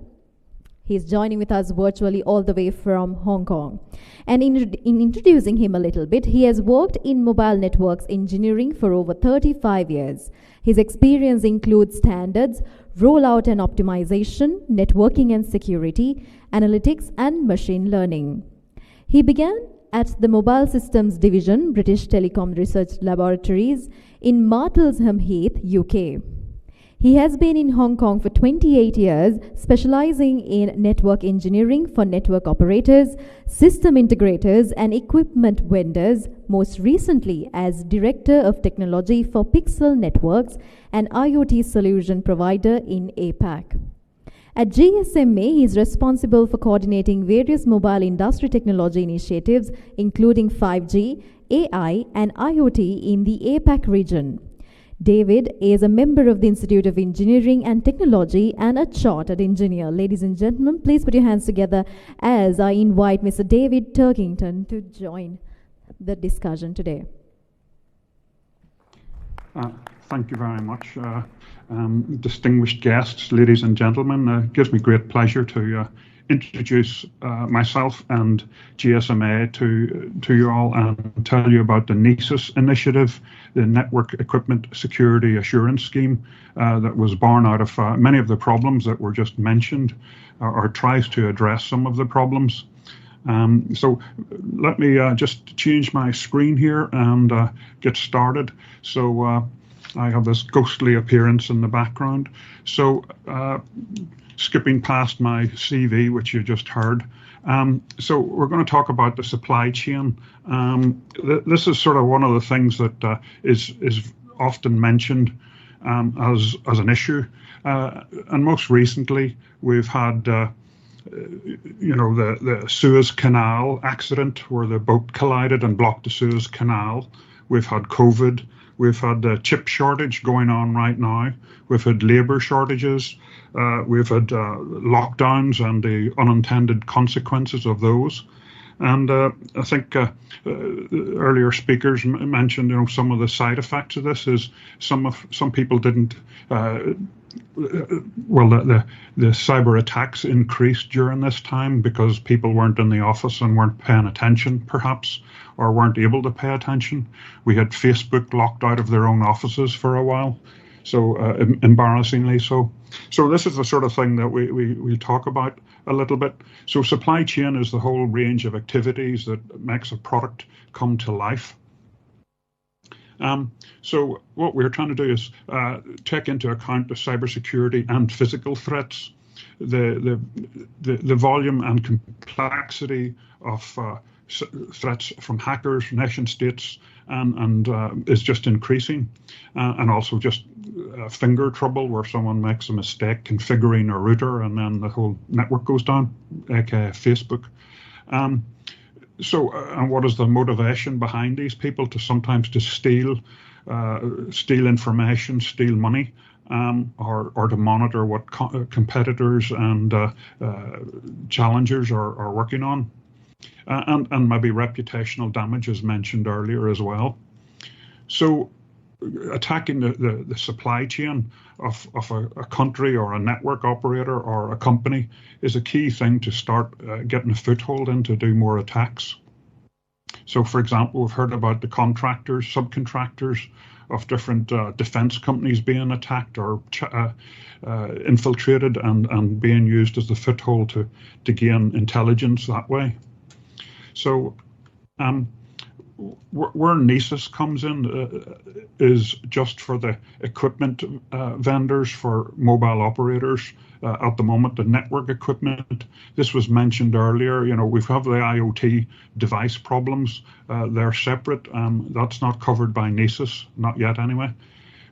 He's joining with us virtually all the way from Hong Kong. And in introducing him a little bit, he has worked in mobile networks engineering for over 35 years. His experience includes standards, rollout and optimization, networking and security, analytics and machine learning. He began at the Mobile Systems Division, British Telecom Research Laboratories in Martlesham Heath, UK. He has been in Hong Kong for 28 years, specializing in network engineering for network operators, system integrators, and equipment vendors, most recently as Director of Technology for Pixel Networks, an IoT solution provider in APAC. At GSMA, he is responsible for coordinating various mobile industry technology initiatives, including 5G, AI, and IoT in the APAC region. David is a member of the Institute of Engineering and Technology and a chartered engineer. Ladies and gentlemen, please put your hands together as I invite Mr. David Turkington to join the discussion today. Thank you very much. distinguished guests, ladies and gentlemen. It gives me great pleasure to introduce myself and GSMA to you all and tell you about the NESIS initiative, the Network Equipment Security Assurance Scheme that was born out of many of the problems that were just mentioned, or tries to address some of the problems. So let me just change my screen here and get started. So I have this ghostly appearance in the background. So skipping past my CV, which you just heard. So we're going to talk about the supply chain. This is sort of one of the things that is often mentioned as an issue. And most recently, we've had the Suez Canal accident where the boat collided and blocked the Suez Canal. We've had COVID. We've had the chip shortage going on right now. We've had labour shortages. We've had lockdowns and the unintended consequences of those. And I think earlier speakers mentioned, some of the side effects of this is some people didn't. The cyber attacks increased during this time because people weren't in the office and weren't paying attention, perhaps, or weren't able to pay attention. We had Facebook locked out of their own offices for a while, so embarrassingly so. So this is the sort of thing that we talk about a little bit. So supply chain is the whole range of activities that makes a product come to life. So what we're trying to do is take into account the cybersecurity and physical threats, the volume and complexity of threats from hackers, nation states, and is just increasing, and also just finger trouble where someone makes a mistake configuring a router and then the whole network goes down, aka Facebook. So, and what is the motivation behind these people to sometimes to steal information, steal money, or to monitor what competitors and challengers are working on, and maybe reputational damage as mentioned earlier as well. So, attacking the supply chain of a country or a network operator or a company is a key thing to start getting a foothold in to do more attacks. So, for example, we've heard about the contractors, subcontractors of different defense companies being attacked or infiltrated and being used as the foothold to gain intelligence that way. So, where NESIS comes in is just for the equipment vendors for mobile operators. At the moment, the network equipment, this was mentioned earlier, we have the IoT device problems. They're separate. That's not covered by NESIS, not yet anyway.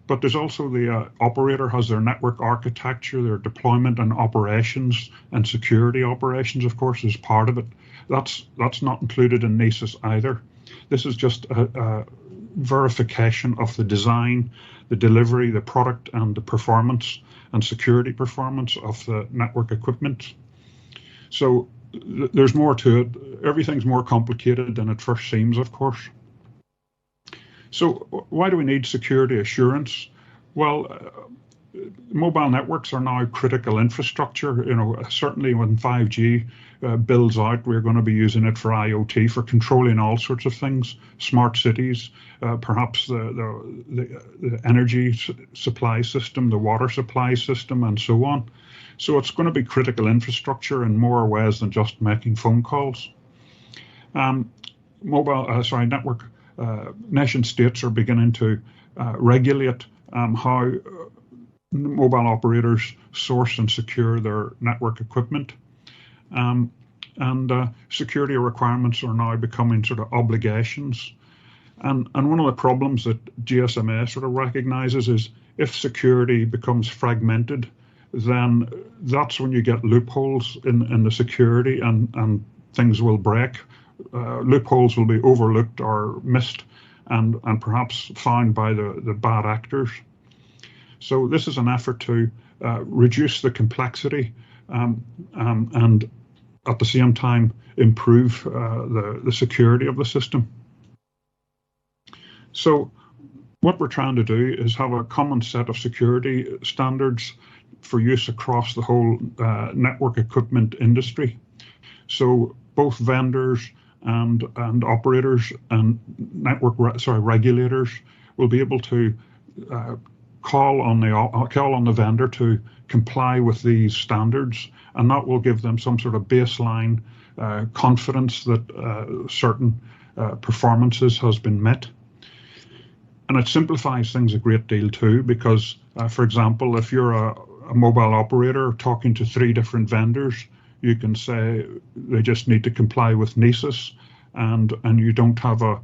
But there's also the operator has their network architecture, their deployment and operations, and security operations, of course, is part of it. That's not included in NESIS either. This is just a verification of the design, the delivery, the product, and the performance and security performance of the network equipment. So there's more to it. Everything's more complicated than it first seems, of course. So why do we need security assurance? Well, mobile networks are now critical infrastructure. Certainly when 5G builds out, we're going to be using it for IoT, for controlling all sorts of things, smart cities, perhaps the energy supply system, the water supply system, and so on. So it's going to be critical infrastructure in more ways than just making phone calls. Network nation states are beginning to regulate how mobile operators source and secure their network equipment. And security requirements are now becoming sort of obligations. And one of the problems that GSMA sort of recognizes is if security becomes fragmented, then that's when you get loopholes in the security and things will break. Loopholes will be overlooked or missed and perhaps found by the bad actors. So this is an effort to reduce the complexity and at the same time improve the security of the system. So what we're trying to do is have a common set of security standards for use across the whole network equipment industry. So both vendors and operators and regulators will be able to call on the vendor to comply with these standards, and that will give them some sort of baseline confidence that certain performances has been met. And it simplifies things a great deal too, because, for example, if you're a mobile operator talking to 3 different vendors, you can say they just need to comply with NESIS, and you don't have a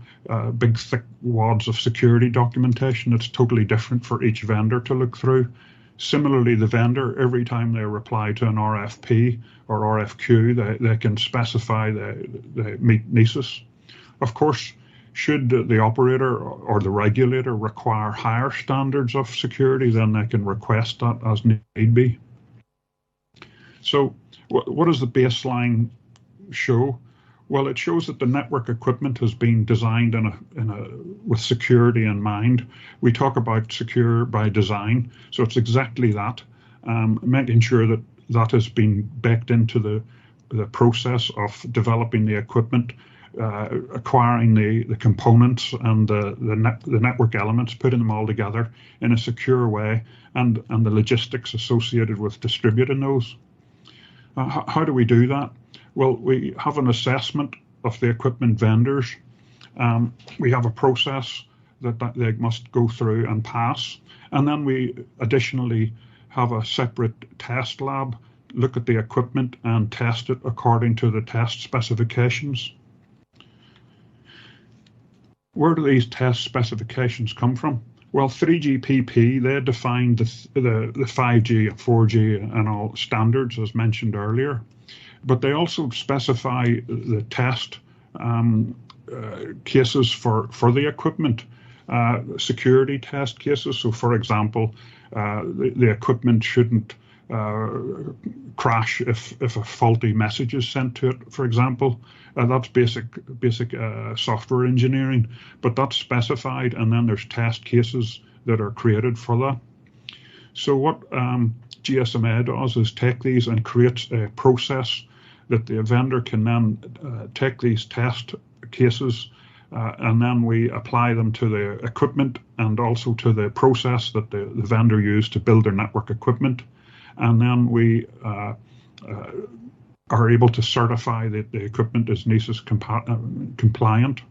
big thick wads of security documentation. It's totally different for each vendor to look through. Similarly, the vendor, every time they reply to an RFP or RFQ, they can specify they meet NESIS. Of course, should the operator or the regulator require higher standards of security, then they can request that as need be. So what does the baseline show? Well, it shows that the network equipment has been designed with security in mind. We talk about secure by design, so it's exactly that, making sure that that has been baked into the process of developing the equipment, acquiring the components and the network elements, putting them all together in a secure way, and the logistics associated with distributing those. How do we do that? Well, we have an assessment of the equipment vendors. We have a process that they must go through and pass. And then we additionally have a separate test lab, look at the equipment and test it according to the test specifications. Where do these test specifications come from? Well, 3GPP, they defined the 5G and 4G and all standards as mentioned earlier, but they also specify the test cases for the equipment, security test cases. So, for example, the equipment shouldn't crash if a faulty message is sent to it, for example. That's basic software engineering, but that's specified, and then there's test cases that are created for that. So what GSMA does is take these and creates a process that the vendor can then take these test cases and then we apply them to the equipment and also to the process that the vendor used to build their network equipment. And then we are able to certify that the equipment is NESIS compliant.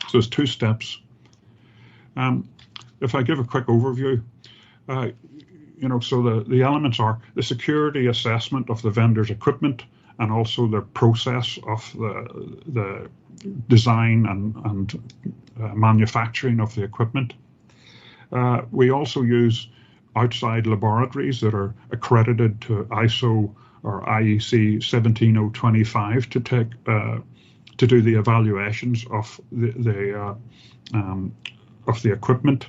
So there's 2 steps. If I give a quick overview, so the elements are the security assessment of the vendor's equipment and also the process of the design and manufacturing of the equipment. We also use outside laboratories that are accredited to ISO or IEC 17025 to do the evaluations of the equipment,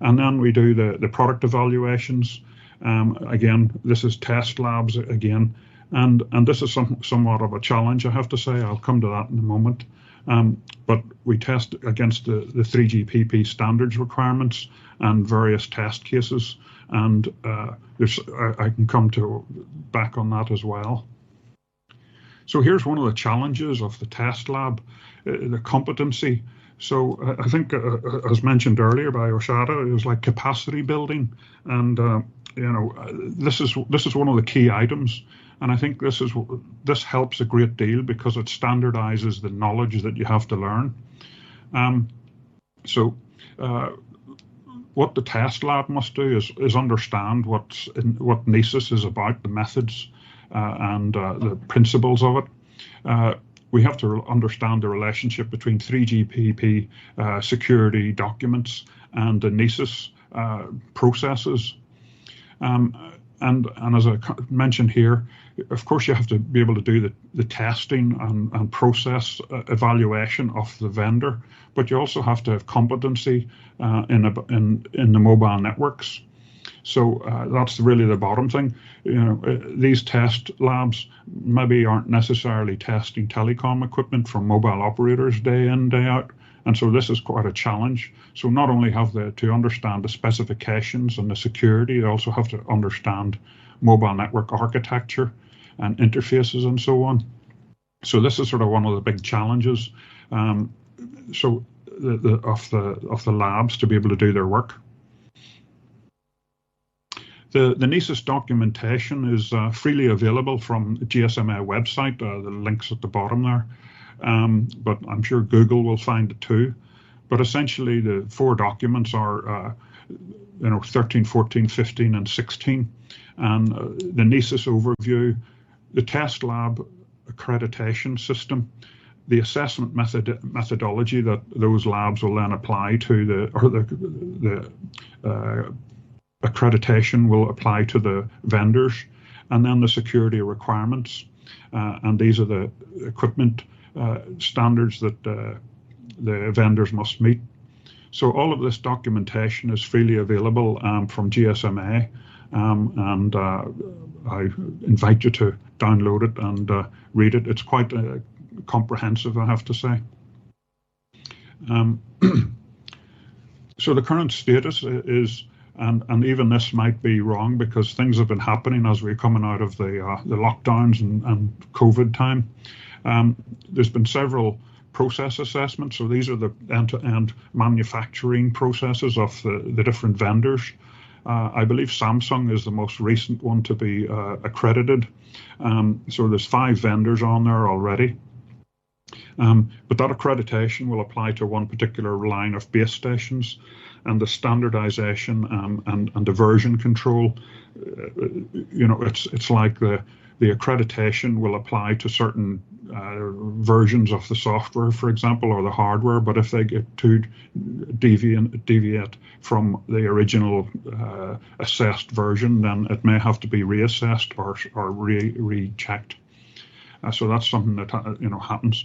and then we do the product evaluations. Again, this is test labs again, and this is somewhat of a challenge, I have to say. I'll come to that in a moment. But we test against the 3GPP standards requirements and various test cases, and I can come back on that as well. So here's one of the challenges of the test lab, the competency. So I think, as mentioned earlier by Oshada, it was like capacity building, and this is one of the key items. And I think this helps a great deal because it standardizes the knowledge that you have to learn. What the test lab must do is understand what NESIS is about, the methods and the principles of it. We have to understand the relationship between 3GPP security documents and the NESIS processes. And as I mentioned here, of course, you have to be able to do the testing and process evaluation of the vendor, but you also have to have competency in the mobile networks. So that's really the bottom thing. These test labs maybe aren't necessarily testing telecom equipment from mobile operators day in, day out, And so this is quite a challenge. So not only have they to understand the specifications and the security, they also have to understand mobile network architecture and interfaces and so on. So this is sort of one of the big challenges of the labs to be able to do their work. The NESIS documentation is freely available from the GSMA website. The link's at the bottom there, but I'm sure Google will find it too. But essentially, the 4 documents are 13, 14, 15, and 16, and the NESIS overview, the test lab accreditation system, the assessment methodology that those labs will then apply to the accreditation will apply to the vendors, and then the security requirements, and these are the equipment standards that the vendors must meet. So all of this documentation is freely available from GSMA, and I invite you to download it and read it. It's quite comprehensive, I have to say. So the current status is, and even this might be wrong because things have been happening as we're coming out of the lockdowns and COVID time. There's been several process assessments. So these are the end-to-end manufacturing processes of the different vendors. I believe Samsung is the most recent one to be accredited. So there's 5 vendors on there already. But that accreditation will apply to one particular line of base stations, and the standardization and the version control. It's like the accreditation will apply to certain versions of the software, for example, or the hardware. But if they get too deviate from the original assessed version, then it may have to be reassessed or rechecked. So that's something that happens.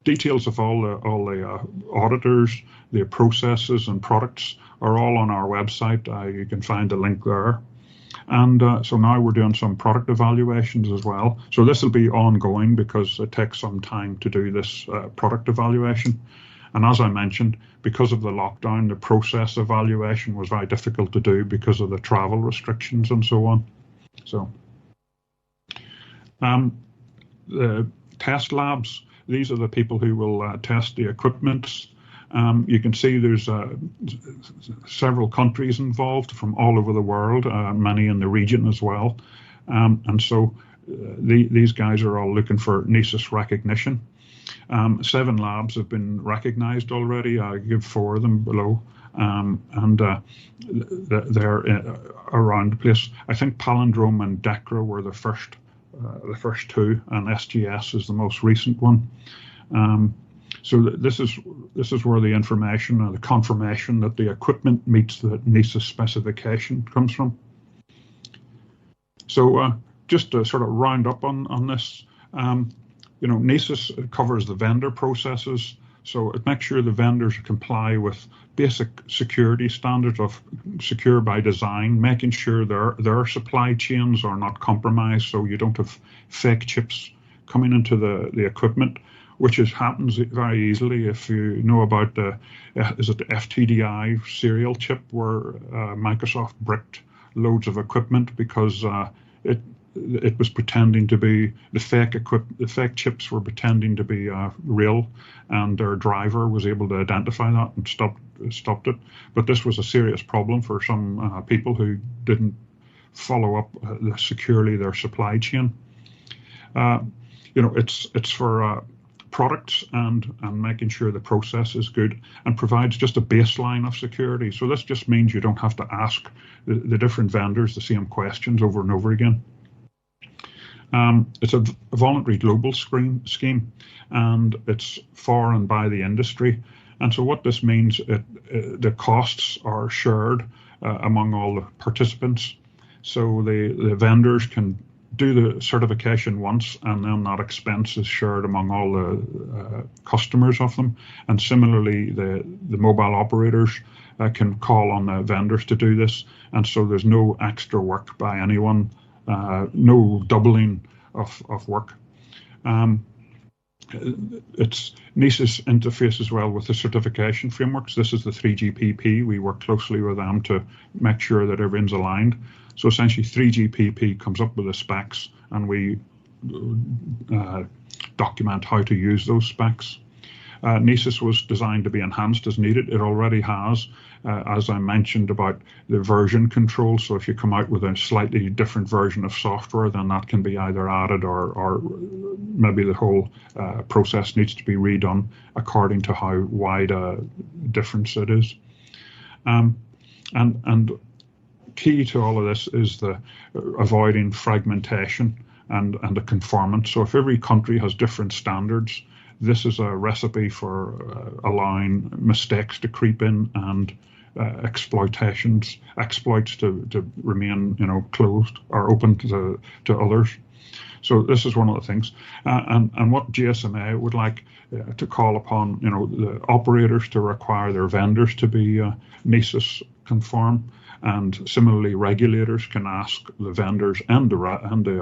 Details of all the auditors, the processes and products are all on our website. You can find a link there. And so now we're doing some product evaluations as well. So this will be ongoing because it takes some time to do this product evaluation. And as I mentioned, because of the lockdown, the process evaluation was very difficult to do because of the travel restrictions and so on. So the test labs, these are the people who will test the equipment. You can see there's several countries involved from all over the world, many in the region as well. And so these guys are all looking for NESIS recognition. 7 labs have been recognized already. I give 4 of them below. And they're around the place. I think Palindrome and DECRA were the first 2, and SGS is the most recent one. So this is where the information or the confirmation that the equipment meets the NESIS specification comes from. So just to sort of round up on this, NESIS covers the vendor processes. So it makes sure the vendors comply with basic security standards of secure by design, making sure their supply chains are not compromised, so you don't have fake chips coming into the equipment, which happens very easily if you know about the FTDI serial chip, where Microsoft bricked loads of equipment because it was pretending to be the fake chips were pretending to be real, and their driver was able to identify that and stopped it. But this was a serious problem for some people who didn't follow up securely their supply chain. It's for products and making sure the process is good, and provides just a baseline of security. So this just means you don't have to ask the different vendors the same questions over and over again. It's a voluntary global scheme, and it's for and by the industry. And so what this means, the costs are shared among all the participants. So the vendors can do the certification once, and then that expense is shared among all the customers of them. And similarly, the mobile operators can call on the vendors to do this. And so there's no extra work by anyone. No doubling of work. NISIS interfaces well with the certification frameworks. This is the 3GPP. We work closely with them to make sure that everyone's aligned. So essentially 3GPP comes up with the specs, and we document how to use those specs. NISIS was designed to be enhanced as needed. It already has, as I mentioned about the version control. So if you come out with a slightly different version of software, then that can be either added or maybe the whole process needs to be redone according to how wide a difference it is. And key to all of this is the avoiding fragmentation and the conformance. So if every country has different standards, this is a recipe for allowing mistakes to creep in and exploits to remain, closed or open to others. So this is one of the things. And what GSMA would like to call upon, the operators to require their vendors to be NISIS conform. And similarly, regulators can ask the vendors and the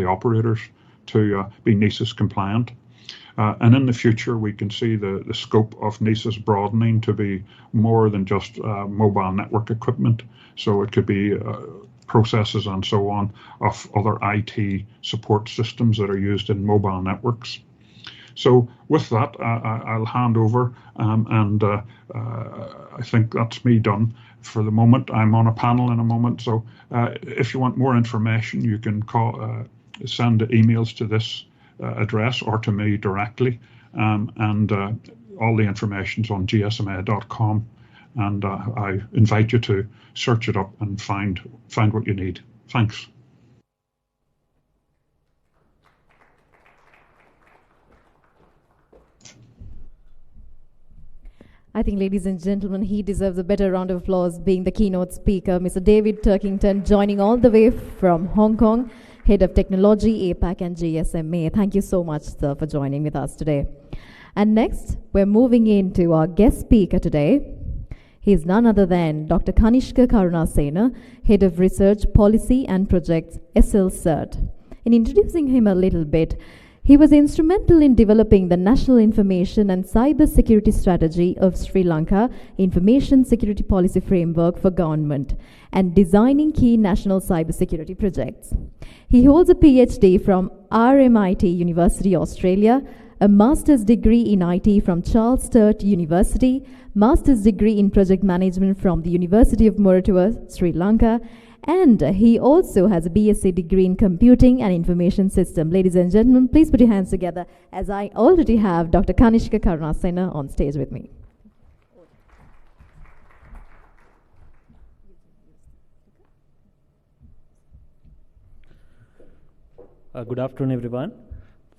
operators to be NISIS compliant. And in the future, we can see the scope of NISIS broadening to be more than just mobile network equipment. So it could be processes and so on of other IT support systems that are used in mobile networks. So with that, I'll hand over, and I think that's me done for the moment. I'm on a panel in a moment, so if you want more information, you can send emails to this address or to me directly, and all the information's on gsma.com, and I invite you to search it up and find what you need. Thanks. I think, ladies and gentlemen, he deserves a better round of applause, being the keynote speaker, Mr. David Turkington, joining all the way from Hong Kong, Head of Technology, APAC and GSMA. Thank you so much, sir, for joining with us today. And next, we're moving into our guest speaker today. He is none other than Dr. Kanishka Karanasana, Head of Research, Policy and Projects, SL CERT. In introducing him a little bit, he was instrumental in developing the National Information and Cybersecurity Strategy of Sri Lanka Information Security Policy Framework for Government and designing key national cybersecurity projects. He holds a PhD from RMIT University, Australia, a master's degree in IT from Charles Sturt University, master's degree in project management from the University of Moratuwa, Sri Lanka, and he also has a BSc degree in Computing and Information System. Ladies and gentlemen, please put your hands together as I already have Dr. Kanishka Karanasana on stage with me. Good afternoon, everyone.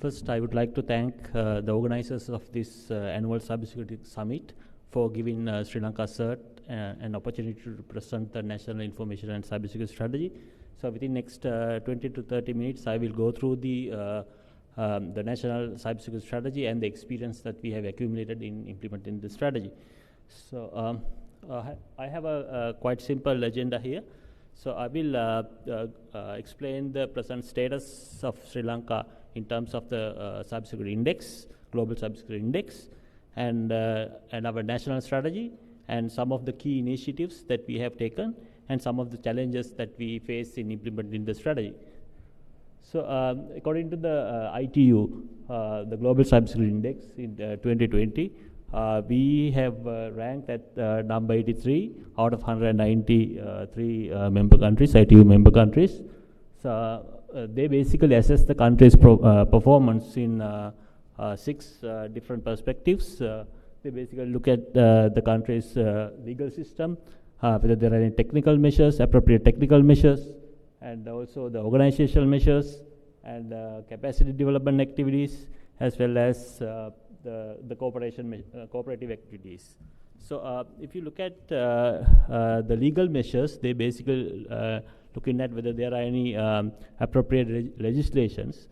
First, I would like to thank the organizers of this annual Cybersecurity Summit for giving Sri Lanka CERT an opportunity to present the National Information and Cybersecurity Strategy. So within next 20 to 30 minutes, I will go through the National Cybersecurity Strategy and the experience that we have accumulated in implementing the strategy. So I have a quite simple agenda here. So I will explain the present status of Sri Lanka in terms of the cybersecurity index, global cybersecurity index, and our national strategy, and some of the key initiatives that we have taken, and some of the challenges that we face in implementing the strategy. So according to the ITU, the Global Cybersecurity Index in 2020, we have ranked at number 83 out of 193 member countries, ITU member countries. So they basically assess the country's performance in 6 different perspectives. They basically look at the country's legal system, whether there are any technical measures, appropriate technical measures, and also the organizational measures and capacity development activities, as well as the cooperative activities. So if you look at the legal measures, they basically looking at whether there are any appropriate legislations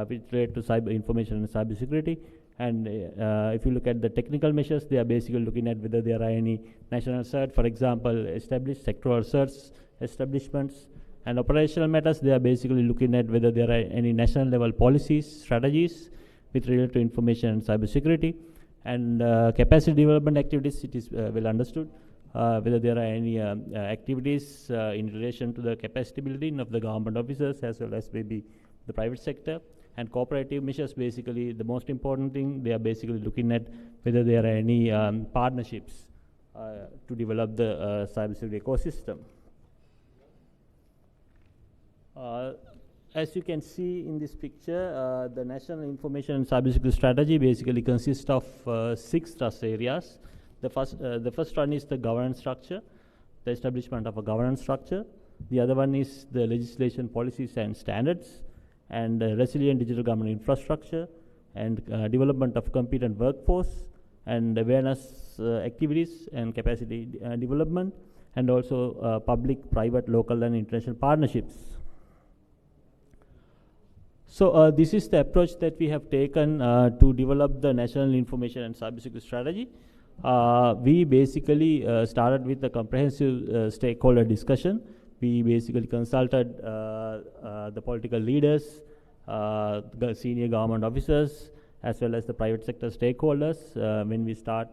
which relate to cyber information and cybersecurity. And if you look at the technical measures, they are basically looking at whether there are any national CERT, for example, established sectoral CERTs establishments, And operational matters, they are basically looking at whether there are any national level policies, strategies with regard to information and cybersecurity. And capacity development activities, it is well understood whether there are any activities in relation to the capacity building of the government officers as well as maybe the private sector. And cooperative measures, basically the most important thing, they are basically looking at whether there are any partnerships to develop the cybersecurity ecosystem. As you can see in this picture, the National Information and Cybersecurity Strategy basically consists of 6 thrust areas. The first one is the governance structure, the establishment of a governance structure. The other one is the legislation, policies and standards, and resilient digital government infrastructure, and development of competent workforce, and awareness activities and capacity development, and also public, private, local and international partnerships. So this is the approach that we have taken to develop the National Information and Cybersecurity Strategy. We basically started with a comprehensive stakeholder discussion. We basically consulted the political leaders, the senior government officers, as well as the private sector stakeholders when we start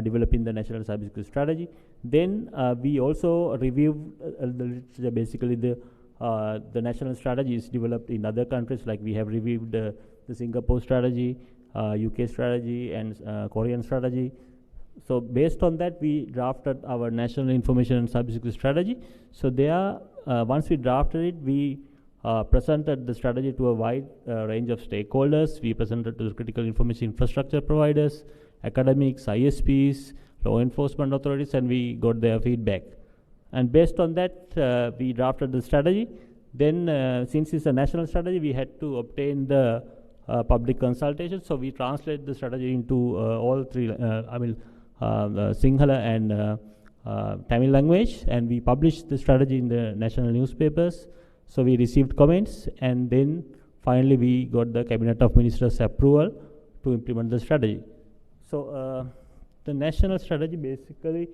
developing the National Cybersecurity Strategy. Then we also reviewed the literature, basically the national strategy is developed in other countries, like we have reviewed the Singapore strategy, UK strategy, and Korean strategy. So based on that, we drafted our National Information and Cybersecurity Strategy. So there, once we drafted it, we presented the strategy to a wide range of stakeholders. We presented to the critical information infrastructure providers, academics, ISPs, law enforcement authorities, and we got their feedback. And based on that, we drafted the strategy. Then, since it's a national strategy, we had to obtain the public consultation. So we translate the strategy into all 3, Sinhala and Tamil language, and we published the strategy in the national newspapers. So we received comments, and then finally we got the Cabinet of Ministers approval to implement the strategy. So the national strategy, basically,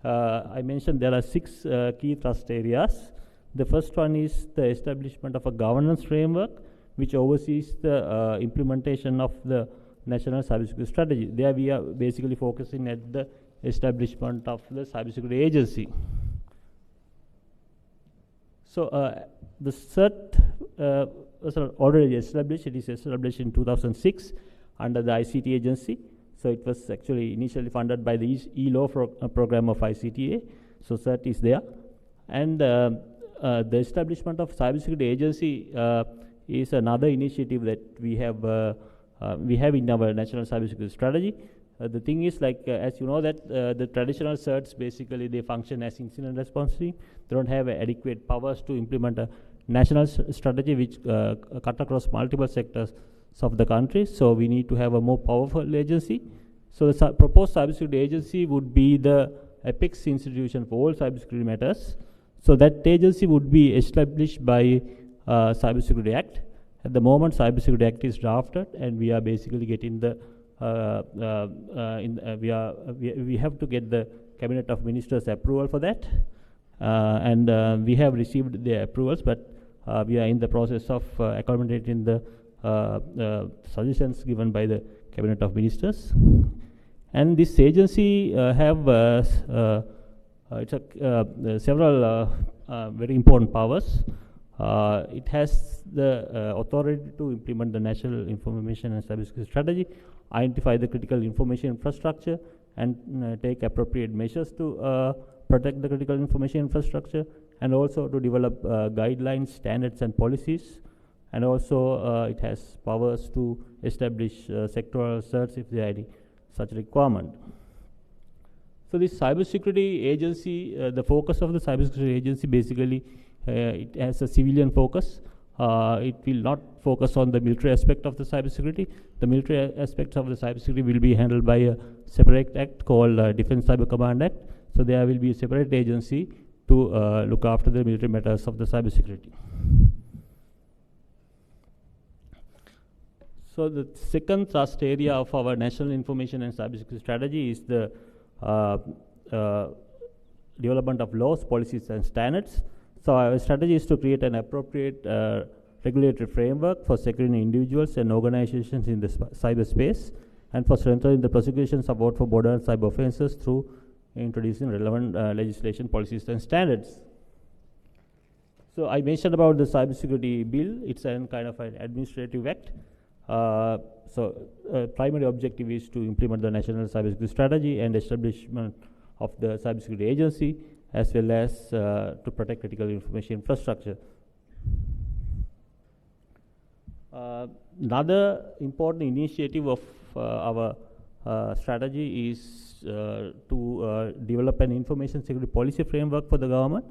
I mentioned there are 6 key thrust areas. The first one is the establishment of a governance framework which oversees the implementation of the National Cybersecurity Strategy. There we are basically focusing at the establishment of the Cybersecurity Agency. So the CERT was already established. It is established in 2006 under the ICT agency. So it was actually initially funded by the e-law program of ICTA. So CERT is there. And the establishment of Cybersecurity Agency is another initiative that we have in our National Cybersecurity Strategy. The thing is, like, as you know, that the traditional CERTs, basically, they function as incident response team. They don't have adequate powers to implement a national strategy which cut across multiple sectors of the country. So we need to have a more powerful agency. So the proposed cybersecurity agency would be the apex institution for all cybersecurity matters. So that agency would be established by Cybersecurity Act. At the moment, Cybersecurity Act is drafted, and we are basically getting the we have to get the Cabinet of Ministers approval for that, and we have received the approvals, but we are in the process of accommodating the suggestions given by the Cabinet of Ministers. And this agency have several very important powers. It has the authority to implement the National Information and Cybersecurity Strategy, identify the critical information infrastructure, and take appropriate measures to protect the critical information infrastructure, and also to develop guidelines, standards, and policies. And also it has powers to establish sectoral certs if there are any such requirement. So this cybersecurity agency, the focus of the cybersecurity agency, basically it has a civilian focus. It will not focus on the military aspect of the cybersecurity. The military aspects of the cybersecurity will be handled by a separate act called Defense Cyber Command Act. So there will be a separate agency to look after the military matters of the cybersecurity. So the second thrust area of our National Information and Cybersecurity Strategy is the development of laws, policies, and standards. So our strategy is to create an appropriate regulatory framework for securing individuals and organizations in the cyberspace, and for strengthening the prosecution support for border and cyber offences through introducing relevant legislation, policies, and standards. So I mentioned about the cybersecurity bill. It's a kind of an administrative act. Primary objective is to implement the national cybersecurity strategy and establishment of the cybersecurity agency, as well as to protect critical information infrastructure. Another important initiative of our strategy is to develop an information security policy framework for the government.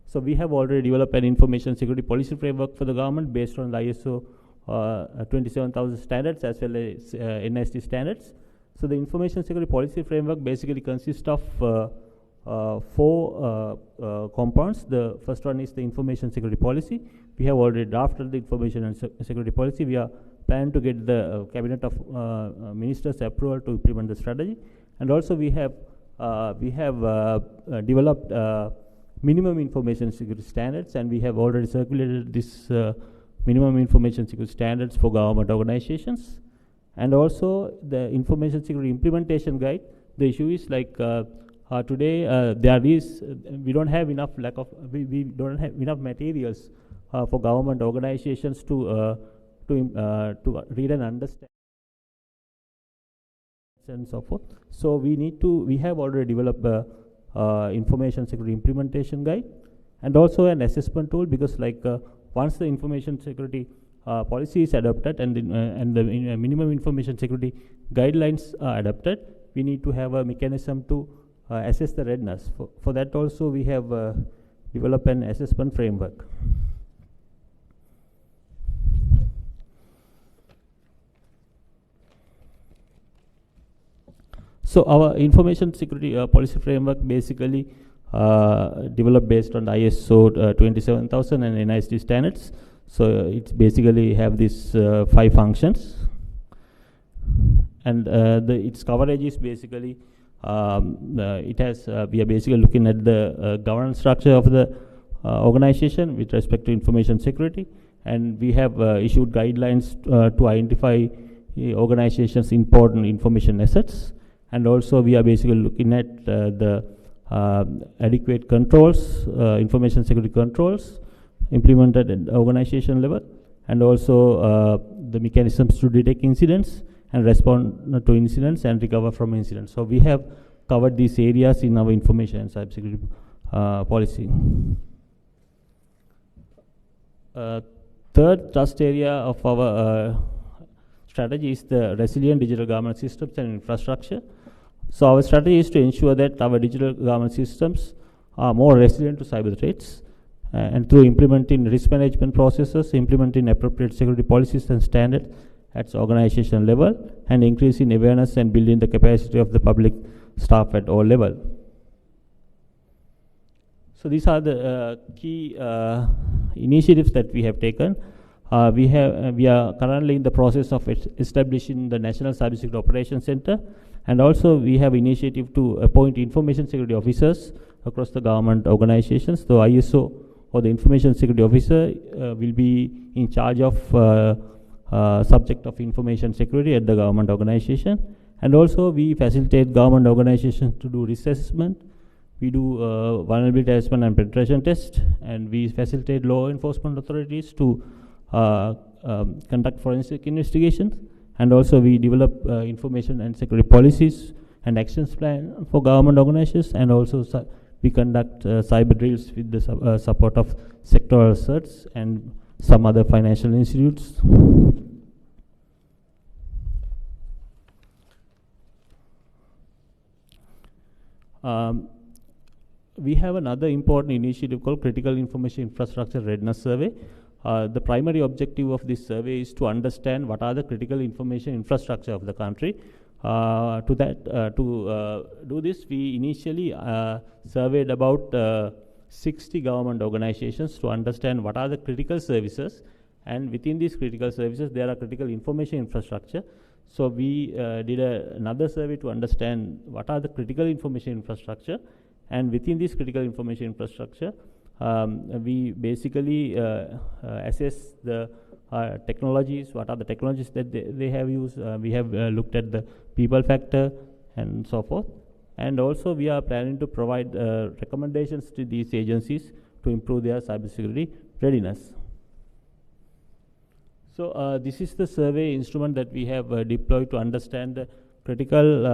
So we have already developed an information security policy framework for the government based on the ISO 27000 standards as well as NIST standards. So the information security policy framework basically consists of 4 components. The first one is the information security policy. We have already drafted the information and security policy. We are planning to get the cabinet of ministers approval to implement the strategy. And also we have developed minimum information security standards, and we have already circulated this minimum information security standards for government organizations. And also the information security implementation guide. The issue is like today we don't have enough we don't have enough materials for government organizations to read and understand and so forth. So we have already developed information security implementation guide, and also an assessment tool, because once the information security policy is adopted and the minimum information security guidelines are adopted, we need to have a mechanism to assess the readiness. For that also we have developed an assessment framework. So our information security policy framework basically developed based on the ISO 27000 and NIST standards. So it's basically have these 5 functions, and its coverage is basically we are basically looking at the governance structure of the organization with respect to information security, and we have issued guidelines to identify organizations' important information assets. And also we are basically looking at the adequate controls, information security controls implemented at the organization level, and also the mechanisms to detect incidents and respond to incidents and recover from incidents. So we have covered these areas in our information and cybersecurity policy. Third thrust area of our strategy is the resilient digital government systems and infrastructure. So our strategy is to ensure that our digital government systems are more resilient to cyber threats, and through implementing risk management processes, implementing appropriate security policies and standards at organization level, and increasing awareness and building the capacity of the public staff at all levels. So these are the key initiatives that we have taken. We are currently in the process of establishing the National Cybersecurity Operations Center, and also we have initiative to appoint information security officers across the government organizations. The ISO, or the information security officer, will be in charge of subject of information security at the government organization. And also we facilitate government organizations to do risk assessment. We do vulnerability assessment and penetration test, and we facilitate law enforcement authorities to conduct forensic investigations. And also we develop information and security policies and actions plan for government organizations, and also we conduct cyber drills with the support of sectoral certs and some other financial institutes. We have another important initiative called Critical Information Infrastructure Readiness Survey. The primary objective of this survey is to understand what are the critical information infrastructure of the country. To do this, we initially surveyed about 60 government organizations to understand what are the critical services, and within these critical services there are critical information infrastructure. So we did another survey to understand what are the critical information infrastructure, and within this critical information infrastructure we basically assess the technologies, what are the technologies that they have used. We have looked at the people factor and so forth. And also we are planning to provide recommendations to these agencies to improve their cybersecurity readiness. So this is the survey instrument that we have deployed to understand the critical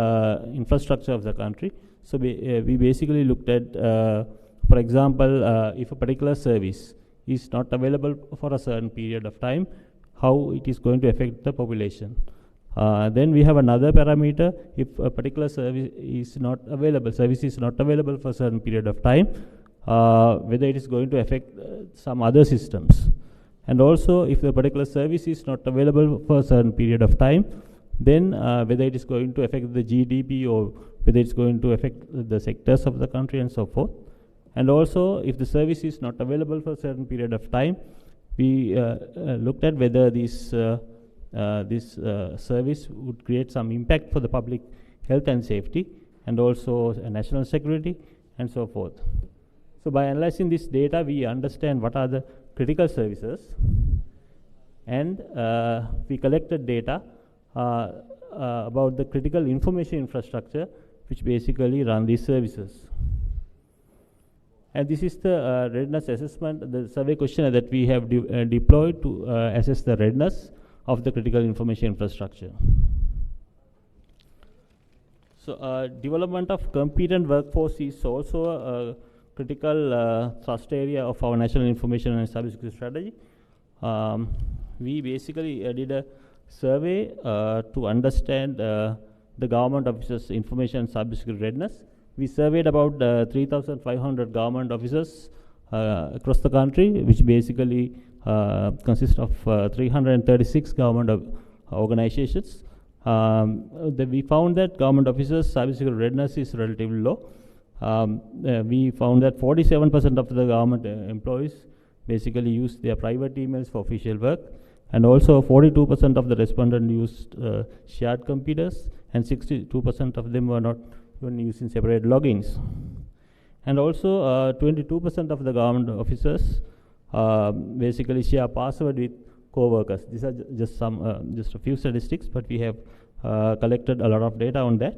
infrastructure of the country. So we basically looked at, for example, if a particular service is not available for a certain period of time, how it is going to affect the population. Then we have another parameter, if a particular service is not available for a certain period of time, whether it is going to affect some other systems. And also, if the particular service is not available for a certain period of time, then whether it is going to affect the GDP or whether it's going to affect the sectors of the country and so forth. And also, if the service is not available for a certain period of time, we looked at whether this service would create some impact for the public health and safety, and also national security, and so forth. So by analyzing this data, we understand what are the critical services, and we collected data about the critical information infrastructure, which basically run these services. And this is the readiness assessment, the survey questionnaire that we have deployed to assess the readiness of the critical information infrastructure. So development of competent workforce is also a critical thrust area of our national information and cybersecurity strategy. We basically did a survey to understand the government officers' information and cybersecurity readiness. We surveyed about 3,500 government officers across the country, which basically consists of 336 government organizations. We found that government officers' cybersecurity readiness is relatively low. We found that 47% of the government employees basically use their private emails for official work, and also 42% of the respondents used shared computers, and 62% of them were not even using separate logins. And also 22% of the government officers basically share password with co-workers. These are just a few statistics, but we have collected a lot of data on that.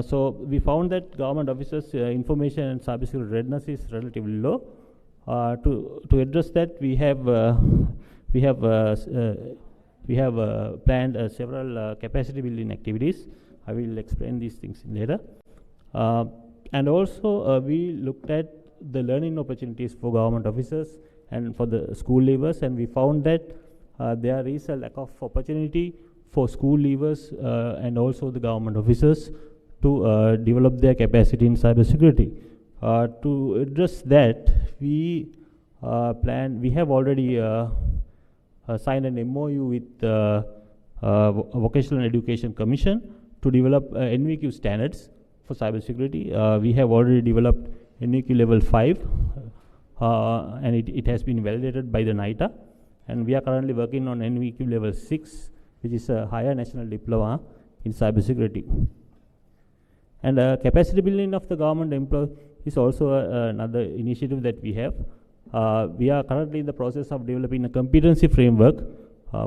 So we found that government officers' information and cybersecurity readiness is relatively low. To address that, we have planned several capacity building activities. I will explain these things later. And also we looked at the learning opportunities for government officers and for the school leavers, and we found that there is a lack of opportunity for school leavers and also the government officers to develop their capacity in cybersecurity. To address that, we have already signed an MOU with the Vocational Education Commission to develop NVQ standards for cybersecurity. We have already developed NVQ level 5, and it has been validated by the NITA, and we are currently working on NVQ level 6, which is a higher national diploma in cybersecurity. And capacity building of the government employee is also another initiative that we have. We are currently in the process of developing a competency framework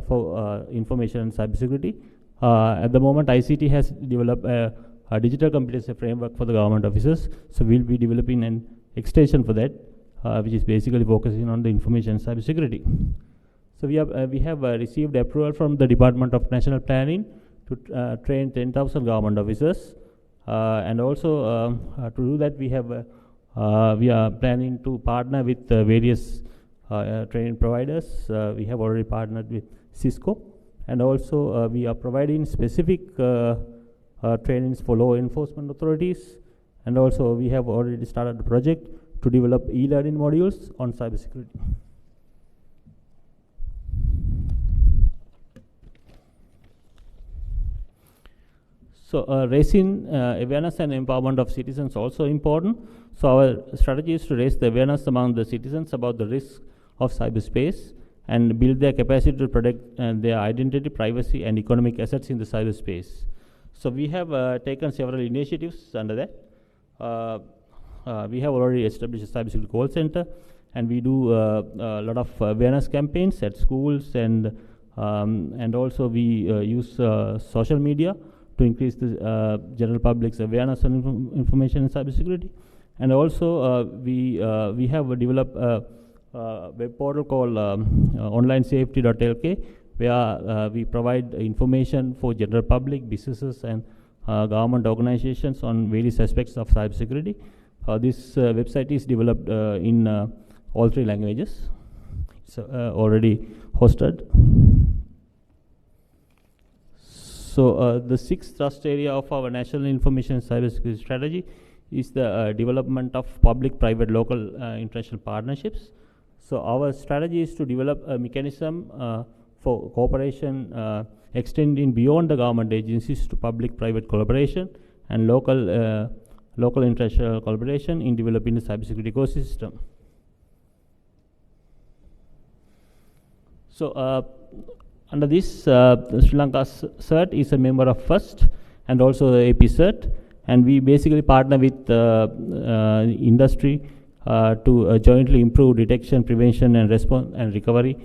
for information and cybersecurity. At the moment, ICT has developed a digital competency framework for the government officers, so we'll be developing an extension for that, which is basically focusing on the information and cybersecurity. So we have received approval from the Department of National Planning to train 10,000 government officers. And also to do that, we are planning to partner with various training providers. We have already partnered with Cisco, and also we are providing specific trainings for law enforcement authorities, and also we have already started a project to develop e-learning modules on cybersecurity. So raising awareness and empowerment of citizens also important. So our strategy is to raise the awareness among the citizens about the risks of cyberspace and build their capacity to protect their identity, privacy, and economic assets in the cyberspace. So we have taken several initiatives under that. we have already established a cybersecurity call center, and we do a lot of awareness campaigns at schools, and also we use social media to increase the general public's awareness on information in cybersecurity. And also we have developed a web portal called onlinesafety.lk, where we provide information for general public, businesses, and government organizations on various aspects of cybersecurity. This website is developed in all 3 languages. It's already hosted. So the 6th thrust area of our national information cybersecurity strategy is the development of public, private, local, international partnerships. So our strategy is to develop a mechanism for cooperation extending beyond the government agencies to public-private collaboration and local international collaboration in developing the cybersecurity ecosystem. So under this, Sri Lanka's CERT is a member of FIRST and also the AP CERT, and we basically partner with industry to jointly improve detection, prevention, and response and recovery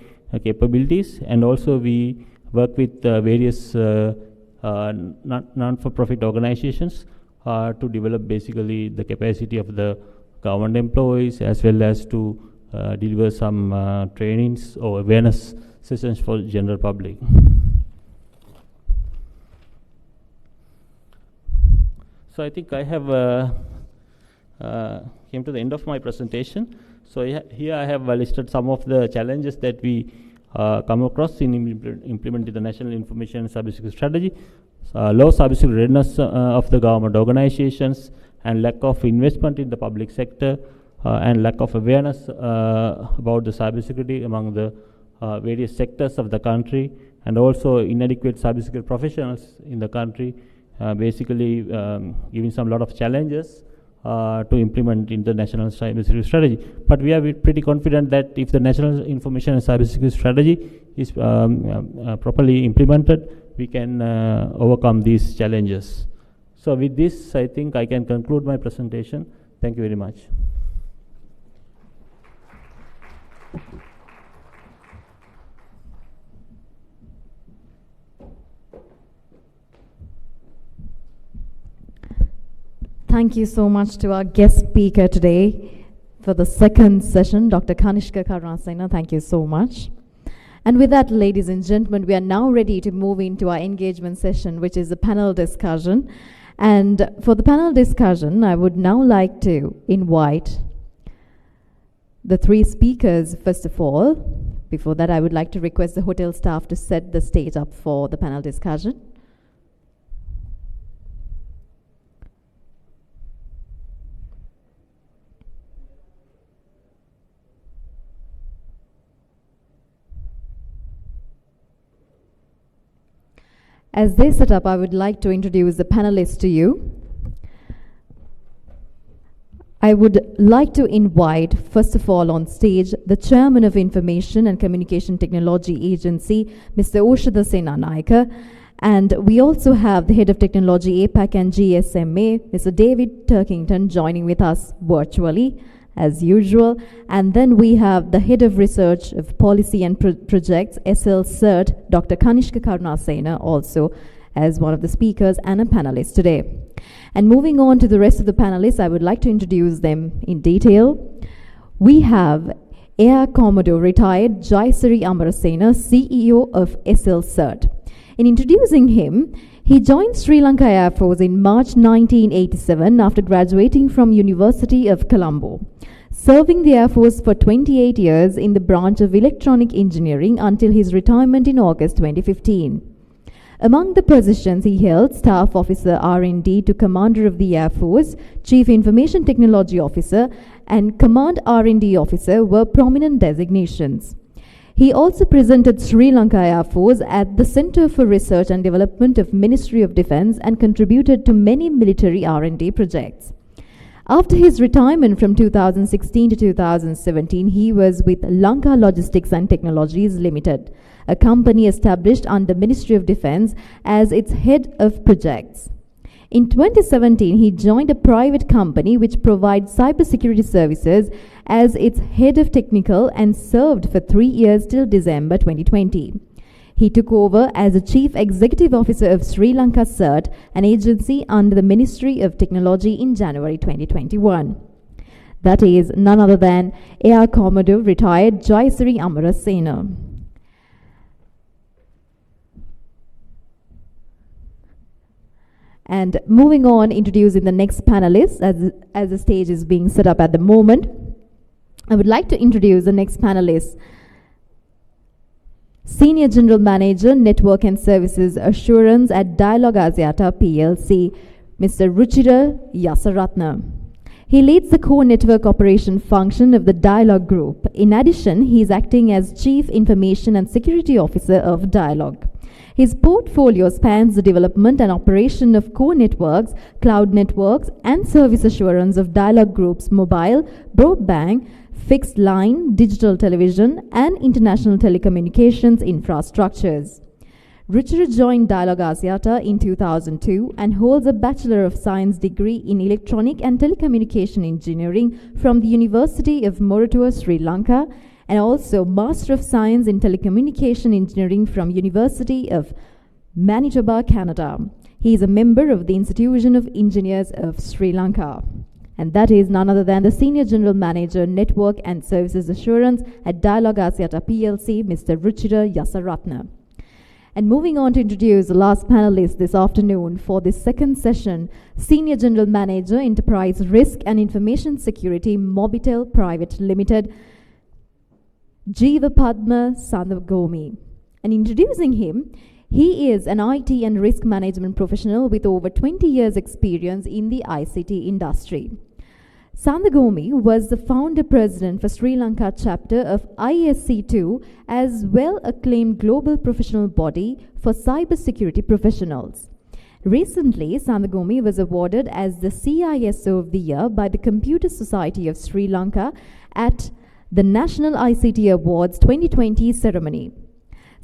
capabilities. And also we work with various non-for-profit organizations to develop basically the capacity of the government employees, as well as to deliver some trainings or awareness sessions for general public. So I think I have came to the end of my presentation. So here I have listed some of the challenges that we come across in implementing the National Information and Cybersecurity Strategy. Low cybersecurity readiness of the government organizations, and lack of investment in the public sector, and lack of awareness about the cybersecurity among the various sectors of the country, and also inadequate cybersecurity professionals in the country, basically giving some lot of challenges to implement in the national cybersecurity strategy. But we are pretty confident that if the national information and cybersecurity strategy is properly implemented, we can overcome these challenges. So with this, I think I can conclude my presentation. Thank you very much. Thank you so much to our guest speaker today for the second session, Dr. Kanishka Karanasana. Thank you so much. And with that, ladies and gentlemen, we are now ready to move into our engagement session, which is a panel discussion. And for the panel discussion, I would now like to invite the 3 speakers, first of all. Before that, I would like to request the hotel staff to set the stage up for the panel discussion. As they set up, I would like to introduce the panelists to you. I would like to invite, first of all, on stage, the Chairman of Information and Communication Technology Agency, Mr. Oshada Senanayaka, and we also have the Head of Technology APAC and GSMA, Mr. David Turkington, joining with us virtually, as usual. And then we have the Head of Research of Policy and Projects, SL CERT, Dr. Kanishka Karanasana, also as one of the speakers and a panelist today. And moving on to the rest of the panelists, I would like to introduce them in detail. We have Air Commodore retired Jaisari Amarasena, CEO of SL CERT. In introducing him, he joined Sri Lanka Air Force in March 1987 after graduating from University of Colombo, serving the Air Force for 28 years in the branch of electronic engineering until his retirement in August 2015. Among the positions he held, Staff Officer R&D to Commander of the Air Force, Chief Information Technology Officer, and Command R&D Officer were prominent designations. He also presented Sri Lanka Air Force at the Center for Research and Development of Ministry of Defence and contributed to many military R&D projects. After his retirement from 2016 to 2017, he was with Lanka Logistics and Technologies Limited, a company established under Ministry of Defence as its head of projects. In 2017, he joined a private company which provides cybersecurity services as its head of technical and served for 3 years till December 2020. He took over as the Chief Executive Officer of Sri Lanka CERT, an agency under the Ministry of Technology, in January 2021. That is none other than Air Commodore retired Jayasri Amarasena. And moving on, introducing the next panelist as the stage is being set up at the moment. I would like to introduce the next panelist, Senior General Manager, Network and Services Assurance at Dialog Axiata PLC, Mr. Ruchira Yasaratna. He leads the core network operation function of the Dialog Group. In addition, he is acting as Chief Information and Security Officer of Dialog. His portfolio spans the development and operation of core networks, cloud networks, and service assurance of Dialog Group's mobile, broadband, fixed line, digital television, and international telecommunications infrastructures. Ruchira joined Dialog Axiata in 2002 and holds a Bachelor of Science degree in Electronic and Telecommunication Engineering from the University of Moratuwa, Sri Lanka, and also Master of Science in Telecommunication Engineering from University of Manitoba, Canada. He is a member of the Institution of Engineers of Sri Lanka. And that is none other than the Senior General Manager, Network and Services Assurance at Dialog Axiata PLC, Mr. Ruchira Yasaratna. And moving on to introduce the last panelist this afternoon for this second session, Senior General Manager, Enterprise Risk and Information Security, Mobitel Private Limited, Jeeva Padma Sandagomi. And introducing him, he is an IT and risk management professional with over 20 years experience in the ICT industry. Sandagomi was the founder president for Sri Lanka chapter of ISC2, as well acclaimed global professional body for cybersecurity professionals. Recently, Sandagomi was awarded as the CISO of the Year by the Computer Society of Sri Lanka at the National ICT Awards 2020 ceremony.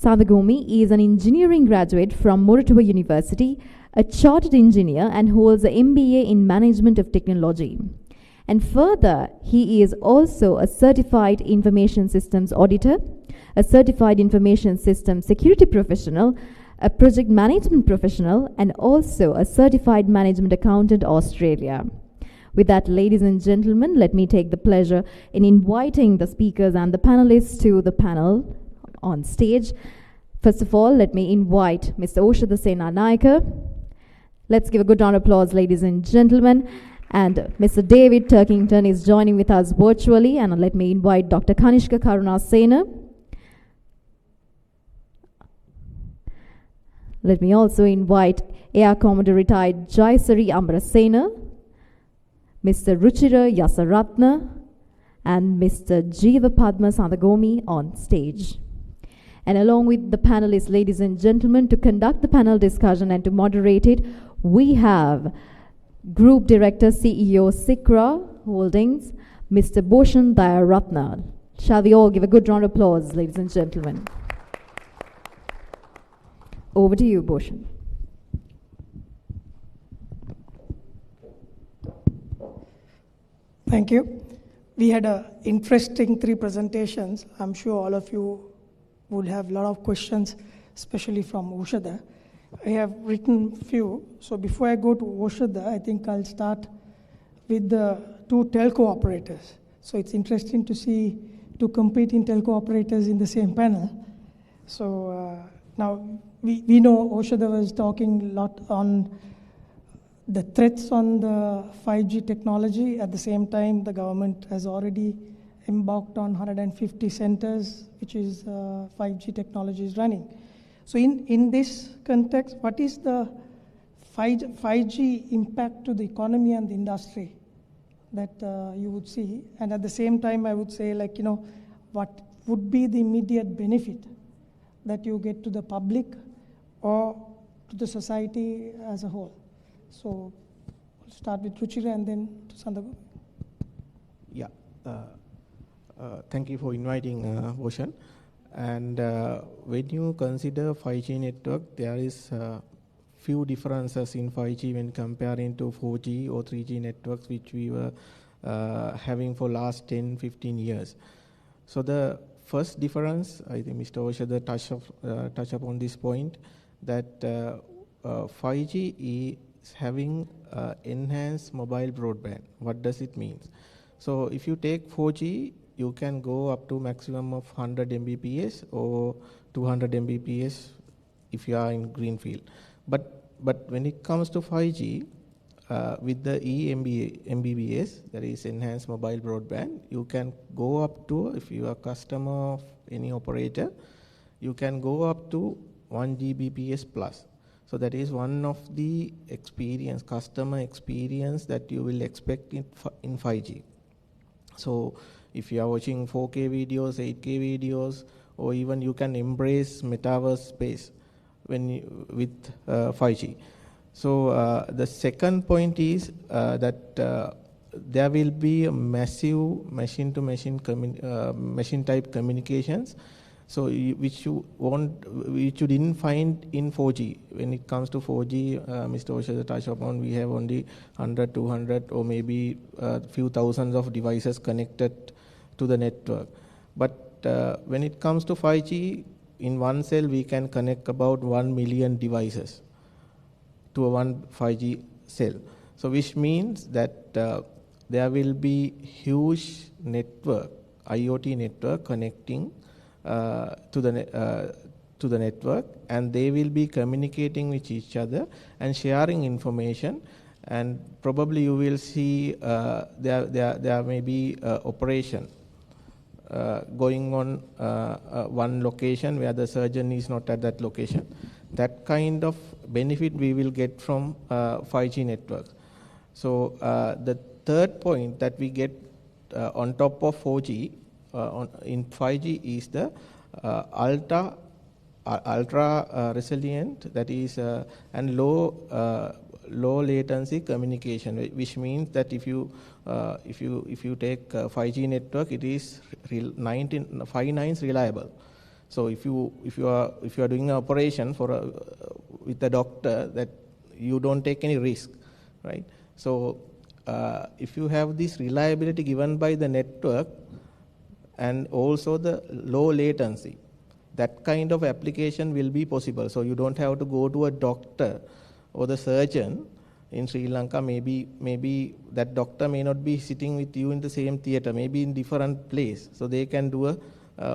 Sandagomi is an engineering graduate from Moratuwa University, a chartered engineer, and holds an MBA in Management of Technology. And further, he is also a certified information systems auditor, a certified information systems security professional, a project management professional, and also a certified management accountant Australia. With that, ladies and gentlemen, let me take the pleasure in inviting the speakers and the panelists to the panel on stage. First of all, let me invite Mr. Oshada Sena Naika. Let's give a good round of applause, ladies and gentlemen. And Mr. David Turkington is joining with us virtually. And let me invite Dr. Kanishka Karanasana. Let me also invite Air Commodore retired Jayasri Amarasena, Mr. Ruchira Yasaratna, and Mr. Jeeva Padma Sandagomi on stage. And along with the panelists, ladies and gentlemen, to conduct the panel discussion and to moderate it, we have Group Director, CEO, CICRA Holdings, Mr. Bhushan Dayaratna. Shall we all give a good round of applause, ladies and gentlemen? Over to you, Bhushan. Thank you. We had an interesting 3 presentations. I'm sure all of you will have a lot of questions, especially from Oshada. I have written few. So before I go to Oshada, I think I'll start with the 2 telco operators. So it's interesting to see 2 competing telco operators in the same panel. So now we know Oshada was talking a lot on the threats on the 5G technology. At the same time, the government has already embarked on 150 centers, which is 5G technology is running. So in this context, what is the 5G impact to the economy and the industry that you would see? And at the same time, I would say, like, what would be the immediate benefit that you get to the public or to the society as a whole? So we'll start with Ruchira and then to Sandagomi. Yeah, thank you for inviting And when you consider 5G network, there is few differences in 5G when comparing to 4G or 3G networks, which we were having for last 10, 15 years. So the first difference, I think Mr. Oshada touched upon this point, that 5G is having enhanced mobile broadband. What does it mean? So if you take 4G, you can go up to maximum of 100 Mbps or 200 Mbps if you are in greenfield. But when it comes to 5G, with the eMBBS, that is enhanced mobile broadband, you can go up to, if you are a customer of any operator, you can go up to 1 Gbps plus. So that is one of the customer experience that you will expect in 5G. So if you are watching 4K videos, 8K videos, or even you can embrace metaverse space with 5G. So the second point is that there will be a massive machine-to-machine machine type communications. So which you didn't find in 4G. When it comes to 4G, Mr. Oshada touched upon, we have only 100, 200, or maybe a few thousands of devices connected to the network. But when it comes to 5G, in one cell we can connect about 1 million devices to a one 5G cell. So which means that there will be huge network, IoT network connecting to the network, and they will be communicating with each other and sharing information, and probably you will see there may be operation going on one location where the surgeon is not at that location. That kind of benefit we will get from 5G networks. So the third point that we get on top of 4G in 5G is the ultra resilient, that is and low latency communication, which means that if you take 5G network, it is 5 nines reliable. So if you are doing an operation with a doctor, that you don't take any risk, right? So if you have this reliability given by the network and also the low latency, that kind of application will be possible. So you don't have to go to a doctor or the surgeon in Sri Lanka. Maybe that doctor may not be sitting with you in the same theater, maybe in different place. So they can do a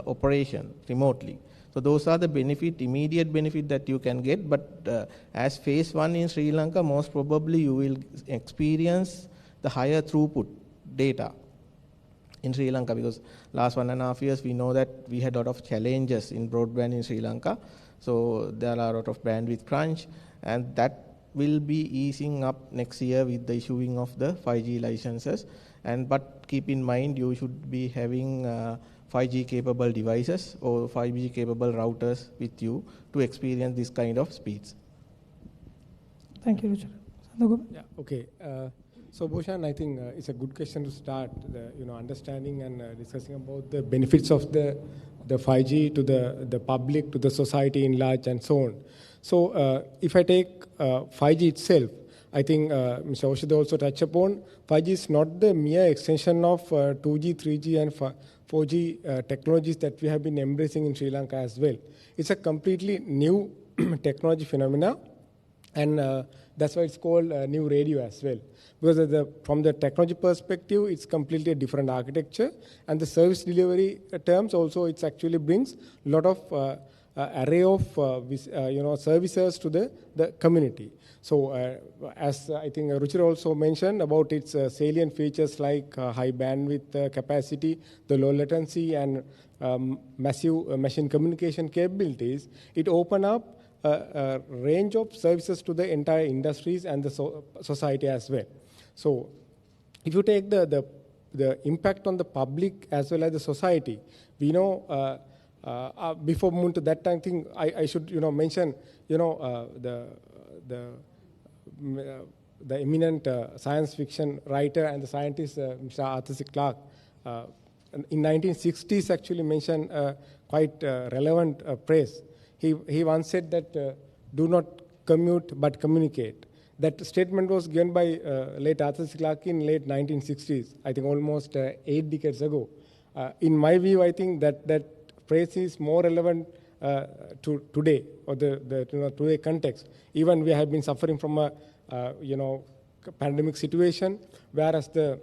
operation remotely. So those are the immediate benefit that you can get. But as phase 1 in Sri Lanka, most probably you will experience the higher throughput data in Sri Lanka, because last 1.5 years we know that we had a lot of challenges in broadband in Sri Lanka. So there are a lot of bandwidth crunch, and that will be easing up next year with the issuing of the 5G licenses. But keep in mind, you should be having 5G capable devices or 5G capable routers with you to experience this kind of speeds. Thank you, Richard. Yeah, okay. So Bhushan, I think it's a good question to start, understanding and discussing about the benefits of the 5G to the public, to the society in large, and so on. So if I take 5G itself, I think Mr. Oshada also touched upon, 5G is not the mere extension of 2G, 3G, and 4G technologies that we have been embracing in Sri Lanka as well. It's a completely new technology phenomena, and that's why it's called new radio as well. Because from the technology perspective, it's completely a different architecture, and the service delivery terms also, it actually brings a lot of array of services to the community. So as I think Ruchir also mentioned about its salient features like high bandwidth capacity, the low latency, and massive machine communication capabilities, it open up a range of services to the entire industries and the society as well. So if you take the impact on the public as well as the society, we know before moving to that time, I think I should mention the eminent science fiction writer and the scientist Mr. Arthur C. Clarke in 1960s actually mentioned quite relevant phrase. He once said that do not commute but communicate. That statement was given by late Arthur C. Clarke in late 1960s, I think almost 8 decades ago. In my view, I think that phrase is more relevant to today, or today context. Even we have been suffering from a pandemic situation, whereas the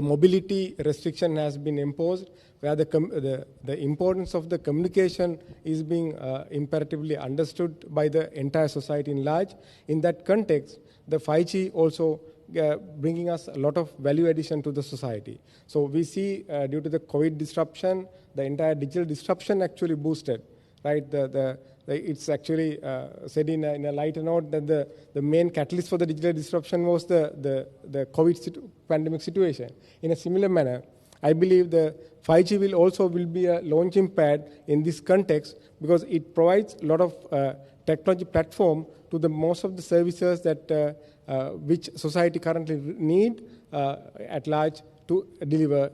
mobility restriction has been imposed, where the importance of the communication is being imperatively understood by the entire society in large. In that context, the 5G also bringing us a lot of value addition to the society. So we see due to the COVID disruption, the entire digital disruption actually boosted, right? It's actually said in a lighter note that the main catalyst for the digital disruption was the COVID pandemic situation. In a similar manner, I believe the 5G will be a launching pad in this context, because it provides a lot of technology platform to the most of the services that which society currently need at large to deliver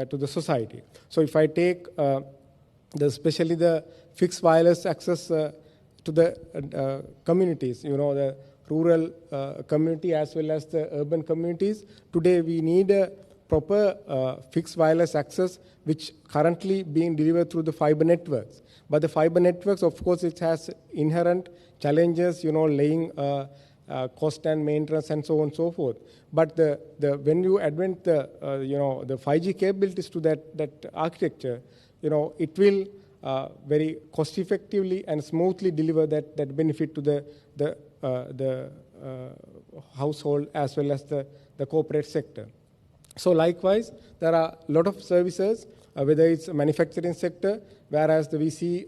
to the society. So if I take especially the fixed wireless access to the communities, the rural community as well as the urban communities, today we need a proper fixed wireless access, which currently being delivered through the fiber networks. But the fiber networks, of course, it has inherent challenges, laying cost and maintenance and so on and so forth. But when you advent the 5G capabilities to that architecture, it will very cost effectively and smoothly deliver that benefit to the household as well as the corporate sector. So likewise, there are a lot of services, whether it's manufacturing sector, whereas we see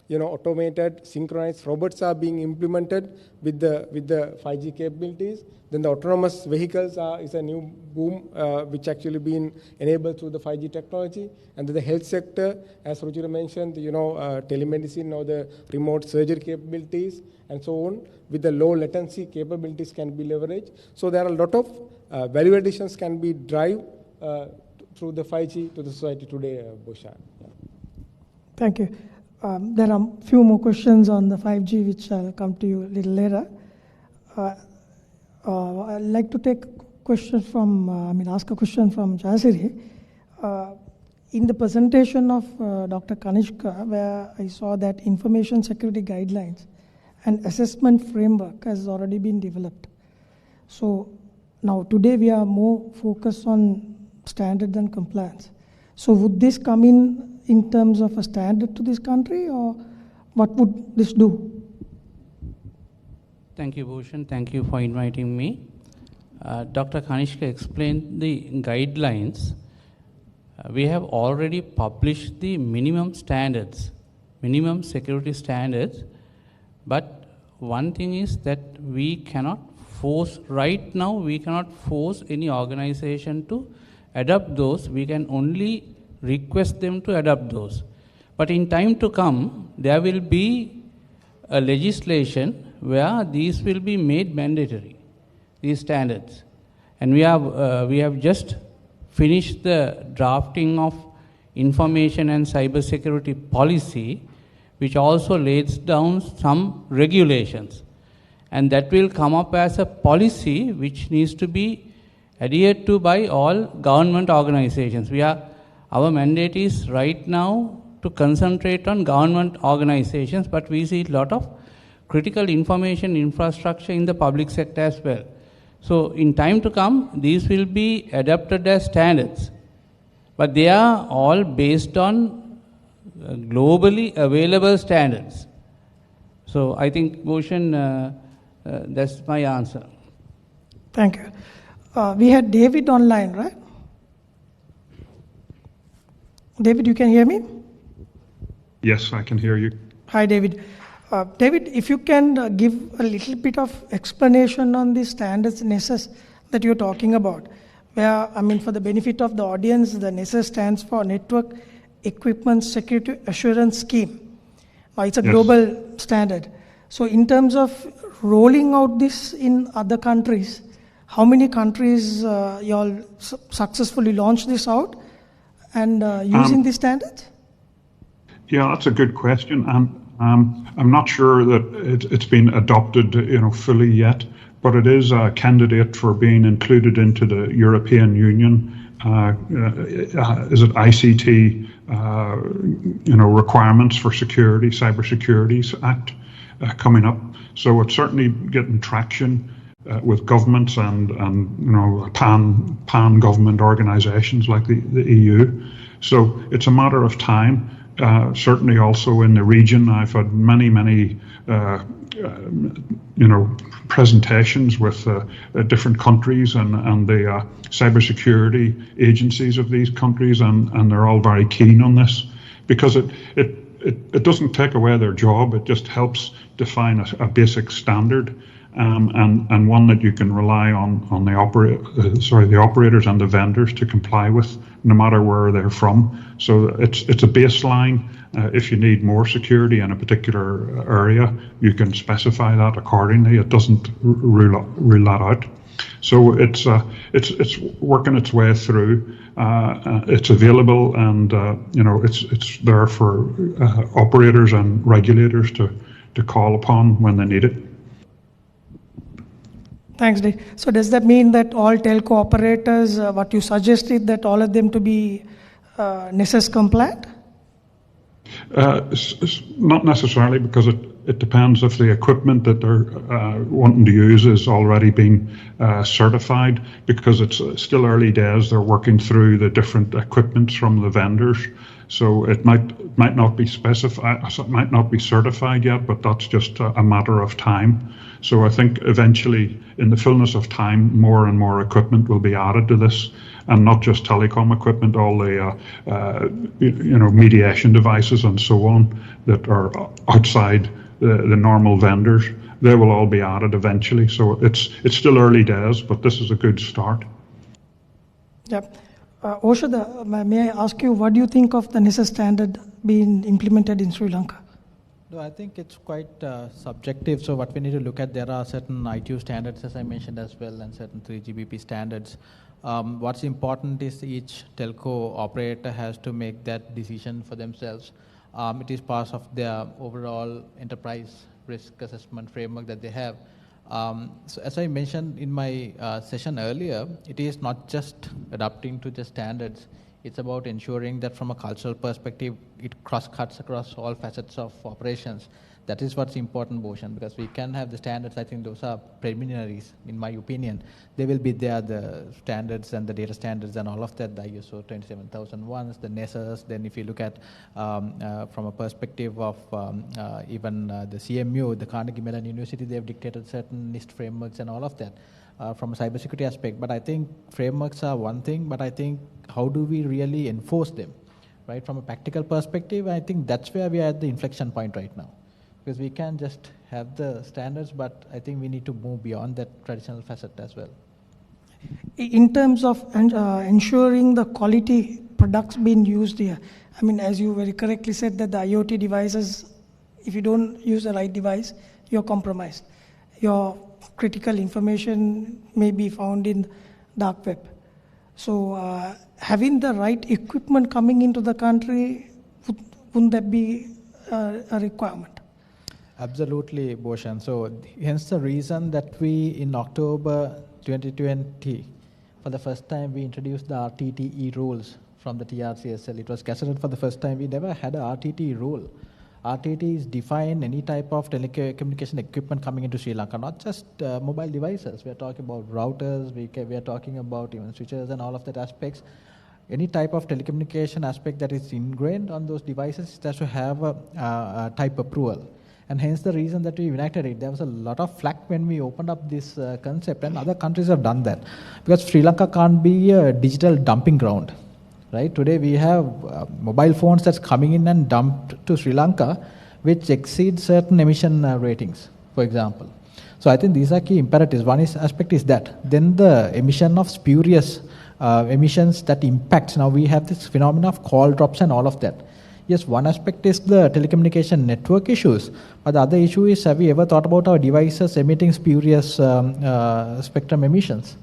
automated synchronized robots are being implemented with the 5G capabilities. Then the autonomous vehicles is a new boom which actually been enabled through the 5G technology. And then the health sector, as Ruchira mentioned, telemedicine or the remote surgery capabilities and so on, with the low latency capabilities can be leveraged. So there are a lot of value additions can be driven through the 5G to the society today, Bhushan. Yeah. Thank you. There are a few more questions on the 5G, which I'll come to you a little later. I'd like to take questions ask a question from Jayasiri. In the presentation of Dr. Kanishka, where I saw that information security guidelines and assessment framework has already been developed. So now today we are more focused on standard and compliance. So would this come in terms of a standard to this country, or what would this do? Thank you, Bhushan. Thank you for inviting me. Dr. Kanishka explained the guidelines. We have already published the minimum standards, minimum security standards. But one thing is that we cannot force, right now, we cannot force any organization to adopt those. We can only request them to adopt those. But in time to come, there will be a legislation where these will be made mandatory, these standards. And we have just finished the drafting of information and cybersecurity policy, which also lays down some regulations. And that will come up as a policy which needs to be adhered to by all government organizations. Our mandate is right now to concentrate on government organizations, but we see a lot of critical information infrastructure in the public sector as well. So in time to come, these will be adopted as standards, but they are all based on globally available standards. So I think, Bhushan, that's my answer. Thank you. We had David online, right? David, you can hear me? Yes, I can hear you. Hi, David. David, if you can give a little bit of explanation on the standards NESES that you're talking about, where, for the benefit of the audience, the NESES stands for Network Equipment Security Assurance Scheme. It's a global standard. So in terms of rolling out this in other countries, how many countries you all successfully launched this out and using these standards? Yeah, that's a good question. And I'm not sure that it's been adopted, fully yet, but it is a candidate for being included into the European Union. Is it ICT, requirements for security, Cybersecurity Act coming up. So it's certainly getting traction with governments and pan-government organizations like the EU. So it's a matter of time. Certainly also in the region, I've had many presentations with different countries and the cybersecurity agencies of these countries, and they're all very keen on this because it doesn't take away their job. It just helps define a basic standard. And one that you can rely on the operators and the vendors to comply with, no matter where they're from. So it's a baseline. If you need more security in a particular area, you can specify that accordingly. It doesn't rule that out. So it's working its way through. It's available, and it's there for operators and regulators to call upon when they need it. Thanks, Dave. So does that mean that all telco operators, what you suggested, that all of them to be NISS compliant? Not necessarily, because it depends if the equipment that they're wanting to use is already being certified, because it's still early days. They're working through the different equipments from the vendors. So it might not be specified, it might not be certified yet, but that's just a matter of time. So I think eventually, in the fullness of time, more and more equipment will be added to this, and not just telecom equipment, all the mediation devices and so on that are outside the normal vendors. They will all be added eventually. So it's still early days, but this is a good start. Yep. Oshada, may I ask you, what do you think of the NISS standard being implemented in Sri Lanka? No, I think it's quite subjective. So what we need to look at, there are certain ITU standards, as I mentioned as well, and certain 3GPP standards. What's important is each telco operator has to make that decision for themselves. It is part of their overall enterprise risk assessment framework that they have. So as I mentioned in my session earlier, it is not just adapting to the standards. It's about ensuring that from a cultural perspective, it cuts across all facets of operations. That is what's important, Bhushan, because we can have the standards. I think those are preliminaries, in my opinion. They will be there, the standards and the data standards and all of that, the ISO 27001, the NESAs. Then if you look at from a perspective of even the CMU, the Carnegie Mellon University, they have dictated certain NIST frameworks and all of that. From a cybersecurity aspect. But I think frameworks are one thing, but I think how do we really enforce them, right? From a practical perspective, I think that's where we are at the inflection point right now. Because we can just have the standards, but I think we need to move beyond that traditional facet as well. In terms of ensuring the quality products being used here, I mean, as you very correctly said that the IoT devices, if you don't use the right device, you're compromised. Your critical information may be found in dark web. So having the right equipment coming into the country, wouldn't that be a requirement? Absolutely, Bhushan. So hence the reason that we, in October 2020, for the first time, we introduced the RTTE rules from the TRCSL. It was gazetted for the first time. We never had a RTTE rule. RTTs define any type of telecommunication equipment coming into Sri Lanka, not just mobile devices. We are talking about routers, we are talking about even switches and all of that aspects. Any type of telecommunication aspect that is ingrained on those devices has to have a type approval. And hence the reason that we enacted it. There was a lot of flack when we opened up this concept, and other countries have done that. Because Sri Lanka can't be a digital dumping ground. Right? Today we have mobile phones that's coming in and dumped to Sri Lanka, which exceeds certain emission ratings, for example. So I think these are key imperatives. One aspect is that. Then the emission of spurious emissions that impacts. Now we have this phenomenon of call drops and all of that. Yes, one aspect is the telecommunication network issues, but the other issue is, have we ever thought about our devices emitting spurious spectrum emissions?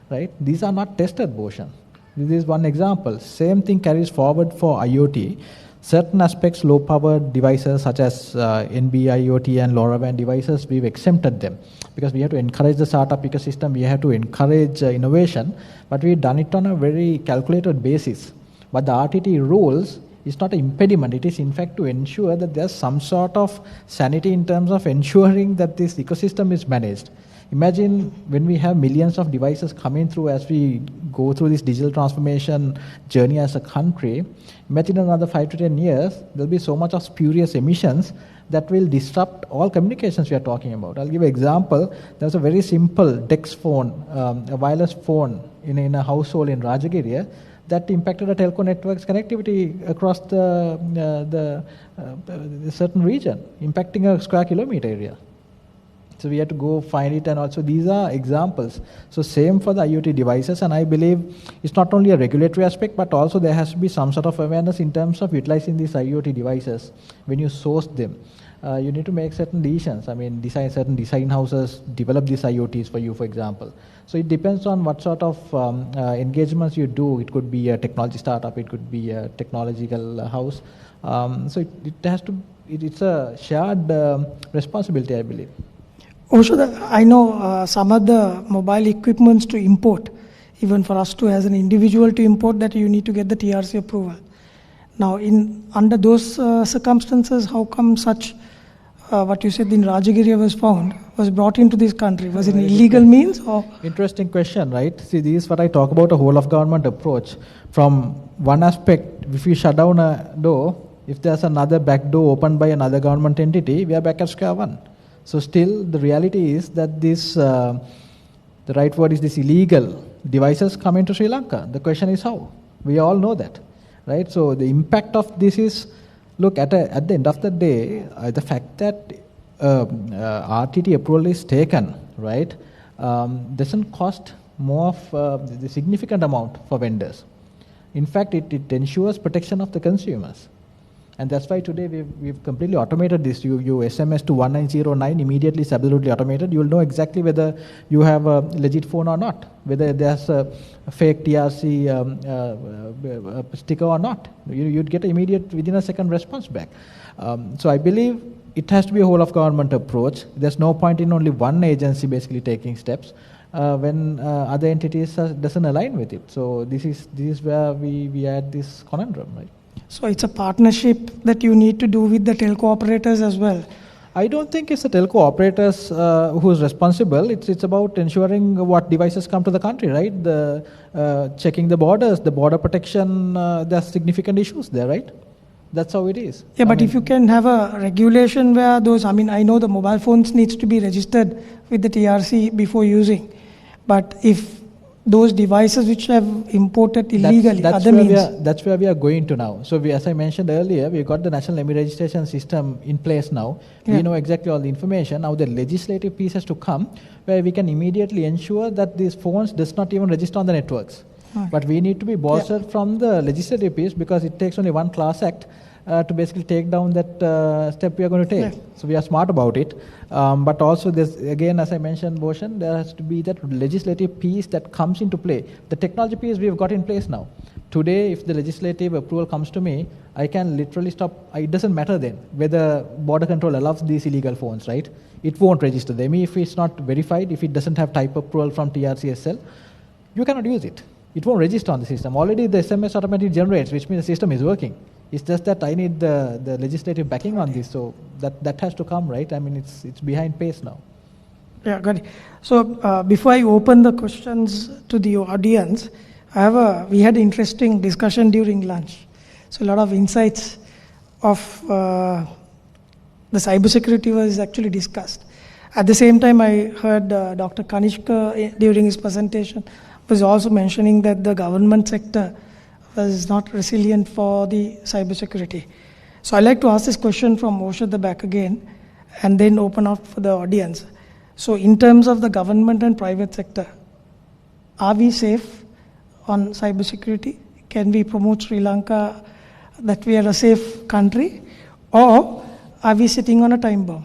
Right? These are not tested, Bhushan. This is one example. Same thing carries forward for IoT. Certain aspects, low power devices such as NB, IoT and LoRaWAN devices, we've exempted them because we have to encourage the startup ecosystem, we have to encourage innovation, but we've done it on a very calculated basis. But the RTT rules is not an impediment, it is in fact to ensure that there's some sort of sanity in terms of ensuring that this ecosystem is managed. Imagine when we have millions of devices coming through as we go through this digital transformation journey as a country, imagine another 5 to 10 years, there'll be so much of spurious emissions that will disrupt all communications we are talking about. I'll give an example. There's a very simple DEX phone, a wireless phone in a household in Rajagiriya that impacted the telco network's connectivity across the certain region, impacting a square kilometer area. So we have to go find it, and also these are examples. So same for the IoT devices, and I believe it's not only a regulatory aspect, but also there has to be some sort of awareness in terms of utilizing these IoT devices. When you source them, you need to make certain decisions. I mean, certain design houses develop these IoTs for you, for example. So it depends on what sort of engagements you do. It could be a technology startup, it could be a technological house. So it's a shared responsibility, I believe. Also, I know some of the mobile equipments to import, even for us to as an individual to import, that you need to get the TRC approval. Now, under those circumstances, how come such, what you said in Rajagiriya was brought into this country? Was it an illegal means? Or? Interesting question, right? See, this is what I talk about, a whole of government approach. From one aspect, if we shut down a door, if there's another back door opened by another government entity, we are back at square one. So still, the reality is that this, the right word is this illegal devices come into Sri Lanka. The question is how? We all know that, right? So the impact of this is, look, at the end of the day, the fact that RTT approval is taken, right, doesn't cost more of the significant amount for vendors. In fact, it ensures protection of the consumers. And that's why today we've completely automated this. You SMS to 1909, immediately it's absolutely automated. You will know exactly whether you have a legit phone or not, whether there's a fake TRC sticker or not. You'd get immediate, within a second response back. So I believe it has to be a whole of government approach. There's no point in only one agency basically taking steps when other entities doesn't align with it. So this is where we add this conundrum, right? So it's a partnership that you need to do with the telco operators as well. I don't think it's the telco operators who's responsible. It's about ensuring what devices come to the country, right? Checking the borders, the border protection. There's significant issues there, right? That's how it is. Yeah, but if you can have a regulation where those, I know the mobile phones needs to be registered with the TRC before using, but if those devices which have imported illegally, that's where we are going to now. So as I mentioned earlier, we've got the national ME registration system in place now. Yeah. We know exactly all the information. Now the legislative piece has to come where we can immediately ensure that these phones does not even register on the networks. Okay. But we need to be bolstered from the legislative piece because it takes only one class act to basically take down that step we are going to take. Yeah. So we are smart about it. But also there's, again, as I mentioned, Bhushan, there has to be that legislative piece that comes into play. The technology piece we've got in place now. Today, if the legislative approval comes to me, I can literally stop. It doesn't matter then whether border control allows these illegal phones, right? It won't register them. If it's not verified, if it doesn't have type approval from TRCSL, you cannot use it. It won't register on the system. Already the SMS automatically generates, which means the system is working. It's just that I need the legislative backing on this, so that has to come, right? It's behind pace now. Yeah, got it. So before I open the questions to the audience, we had an interesting discussion during lunch. So a lot of insights of the cybersecurity was actually discussed. At the same time, I heard Dr. Kanishka during his presentation was also mentioning that the government sector was not resilient for the cybersecurity. So I'd like to ask this question from Moshe at the back again, and then open up for the audience. So in terms of the government and private sector, are we safe on cybersecurity? Can we promote Sri Lanka that we are a safe country? Or are we sitting on a time bomb?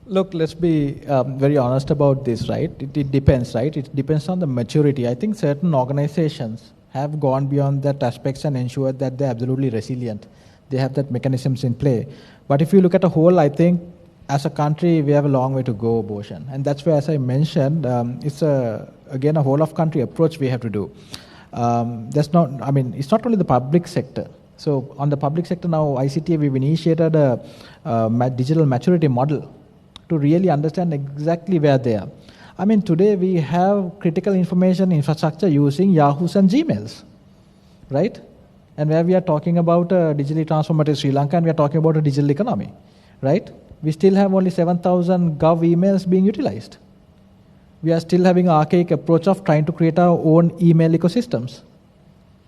Look, let's be very honest about this, right? It depends, right? It depends on the maturity. I think certain organizations have gone beyond that aspects and ensured that they're absolutely resilient. They have that mechanisms in play. But if you look at a whole, I think as a country, we have a long way to go, Bhushan. And that's where, as I mentioned, it's again a whole of country approach we have to do. It's not only the public sector. So on the public sector now, ICT, we've initiated a digital maturity model to really understand exactly where they are. I mean, today we have critical information infrastructure using Yahoos and Gmails, right? And where we are talking about a digitally transformative Sri Lanka, and we are talking about a digital economy, right? We still have only 7,000 gov emails being utilized. We are still having an archaic approach of trying to create our own email ecosystems.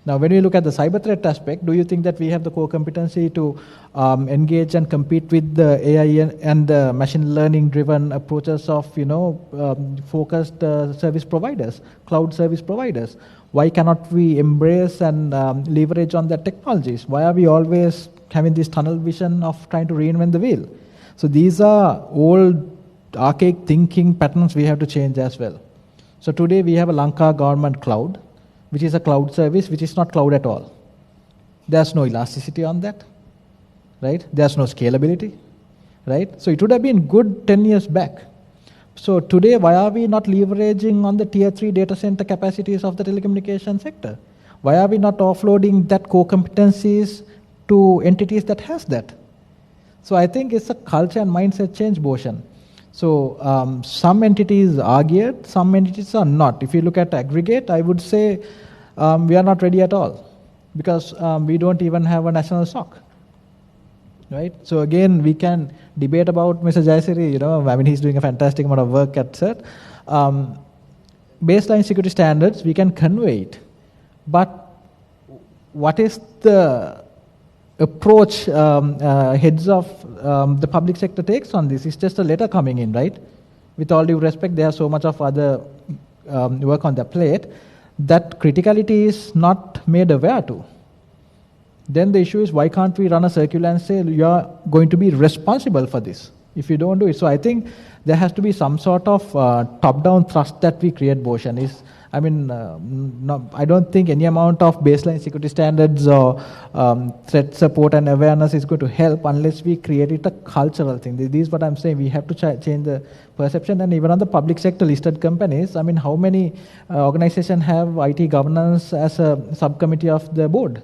Now, when we look at the cyber threat aspect, do you think that we have the core competency to engage and compete with the AI and the machine learning driven approaches of, focused service providers, cloud service providers? Why cannot we embrace and leverage on their technologies? Why are we always having this tunnel vision of trying to reinvent the wheel? So these are old archaic thinking patterns we have to change as well. So today we have a Lanka government cloud, which is a cloud service, which is not cloud at all. There's no elasticity on that, right? There's no scalability, right? So it would have been good 10 years back. So today, why are we not leveraging on the tier 3 data center capacities of the telecommunication sector? Why are we not offloading that core competencies to entities that has that? So I think it's a culture and mindset change, Bhushan. So some entities are geared, some entities are not. If you look at aggregate, I would say we are not ready at all because we don't even have a national SOC, right? So again, we can debate about Mr. Jayasiri, he's doing a fantastic amount of work at CERT. Baseline security standards, we can convey it. But what is the approach heads of the public sector takes on this? It's just a letter coming in, right? With all due respect, they have so much of other work on their plate that criticality is not made aware to. Then the issue is, why can't we run a circular and say, you are going to be responsible for this if you don't do it? So I think there has to be some sort of top-down thrust that we create, Bhushan. I don't think any amount of baseline security standards or threat support and awareness is going to help unless we create it a cultural thing. This is what I'm saying. We have to change the perception. And even on the public sector listed companies, how many organizations have IT governance as a subcommittee of the board?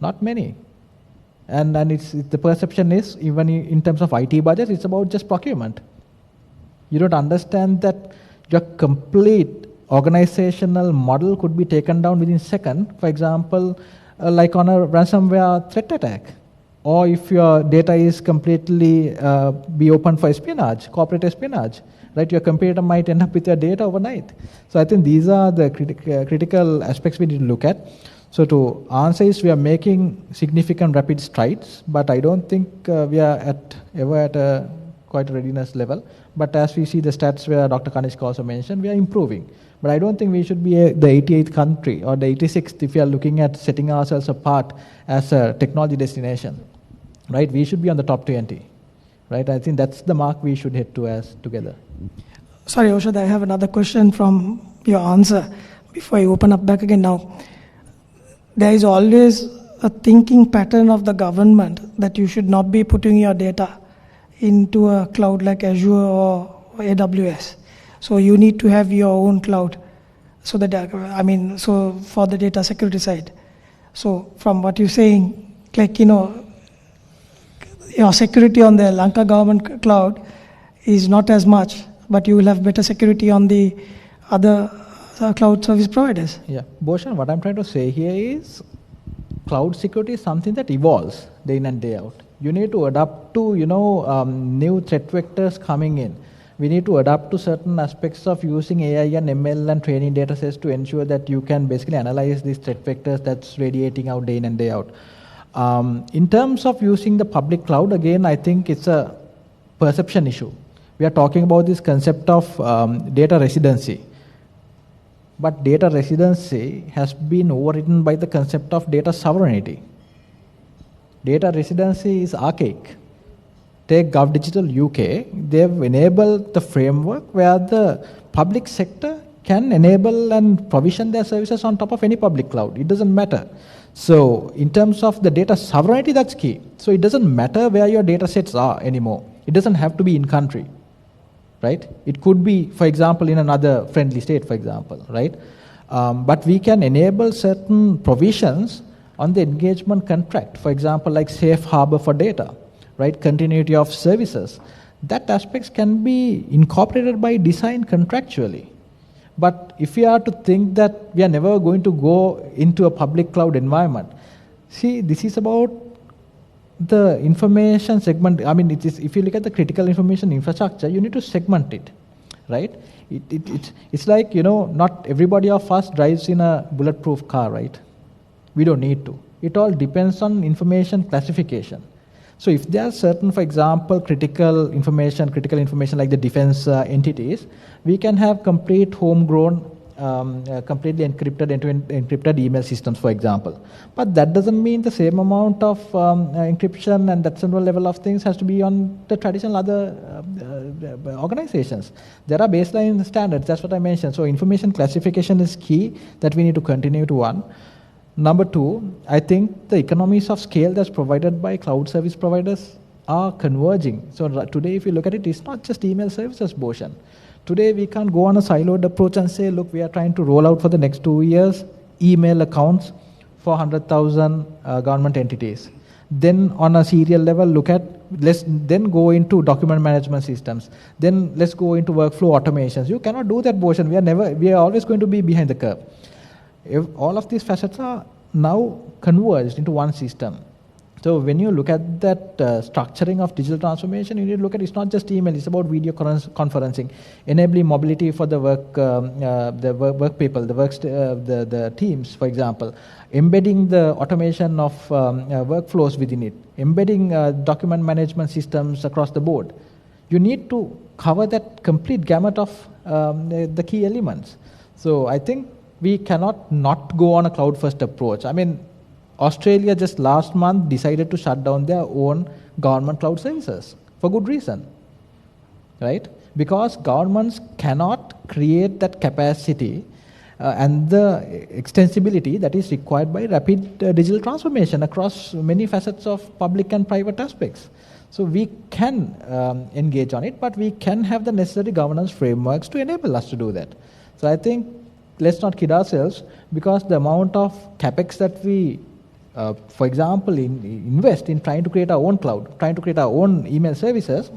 Not many. And the perception is, even in terms of IT budget, it's about just procurement. You don't understand that your complete organizational model could be taken down within a second, for example, like on a ransomware threat attack. Or if your data is completely be open for espionage, corporate espionage, right? Your competitor might end up with your data overnight. So I think these are the critical aspects we need to look at. So to answer is, we are making significant rapid strides, but I don't think we are ever at quite a readiness level. But as we see the stats where Dr. Kanishka also mentioned, we are improving. But I don't think we should be the 88th country or the 86th if we are looking at setting ourselves apart as a technology destination, right? We should be on the top 20, right? I think that's the mark we should head to as together. Sorry, Oshad, I have another question from your answer before I open up back again now. There is always a thinking pattern of the government that you should not be putting your data into a cloud like Azure or AWS. So you need to have your own cloud. So that so for the data security side. So from what you're saying, your security on the Lanka government cloud is not as much, but you will have better security on the other cloud service providers. Yeah, Bhushan, what I'm trying to say here is cloud security is something that evolves day in and day out. You need to adapt to, new threat vectors coming in. We need to adapt to certain aspects of using AI and ML and training data sets to ensure that you can basically analyze these threat vectors that's radiating out day in and day out. In terms of using the public cloud, again, I think it's a perception issue. We are talking about this concept of data residency. But data residency has been overridden by the concept of data sovereignty. Data residency is archaic. Take GovDigital UK, they've enabled the framework where the public sector can enable and provision their services on top of any public cloud. It doesn't matter. So in terms of the data sovereignty, that's key. So it doesn't matter where your data sets are anymore. It doesn't have to be in country, right? It could be, for example, in another friendly state, for example, right? But we can enable certain provisions on the engagement contract, for example, like safe harbor for data, right? Continuity of services. That aspects can be incorporated by design contractually. But if we are to think that we are never going to go into a public cloud environment, see, this is about the information segment. I mean, if you look at the critical information infrastructure, you need to segment it, right? It's like, not everybody of us drives in a bulletproof car, right? We don't need to. It all depends on information classification. So if there are certain, for example, critical information like the defense entities, we can have complete homegrown, completely encrypted, end-to-end encrypted email systems, for example. But that doesn't mean the same amount of encryption and that similar level of things has to be on the traditional other organizations. There are baseline standards, that's what I mentioned. So information classification is key that we need to continue to run. Number two, I think the economies of scale that's provided by cloud service providers are converging. So today, if you look at it, it's not just email services, Bhushan. Today, we can't go on a siloed approach and say, look, we are trying to roll out for the next 2 years email accounts for 100,000 government entities. Then on a serial level, let's then go into document management systems. Then let's go into workflow automations. You cannot do that, Bhushan. We are always going to be behind the curve. If all of these facets are now converged into one system. So when you look at that structuring of digital transformation, you need to look at it's not just email, it's about video conferencing, enabling mobility for the work people, the teams, for example, embedding the automation of workflows within it, embedding document management systems across the board. You need to cover that complete gamut of the key elements. So I think we cannot not go on a cloud-first approach. I mean, Australia just last month decided to shut down their own government cloud services for good reason, right? Because governments cannot create that capacity and the extensibility that is required by rapid digital transformation across many facets of public and private aspects. So we can engage on it, but we can have the necessary governance frameworks to enable us to do that. So I think let's not kid ourselves, because the amount of capex that we, for example, invest in trying to create our own cloud, trying to create our own email services,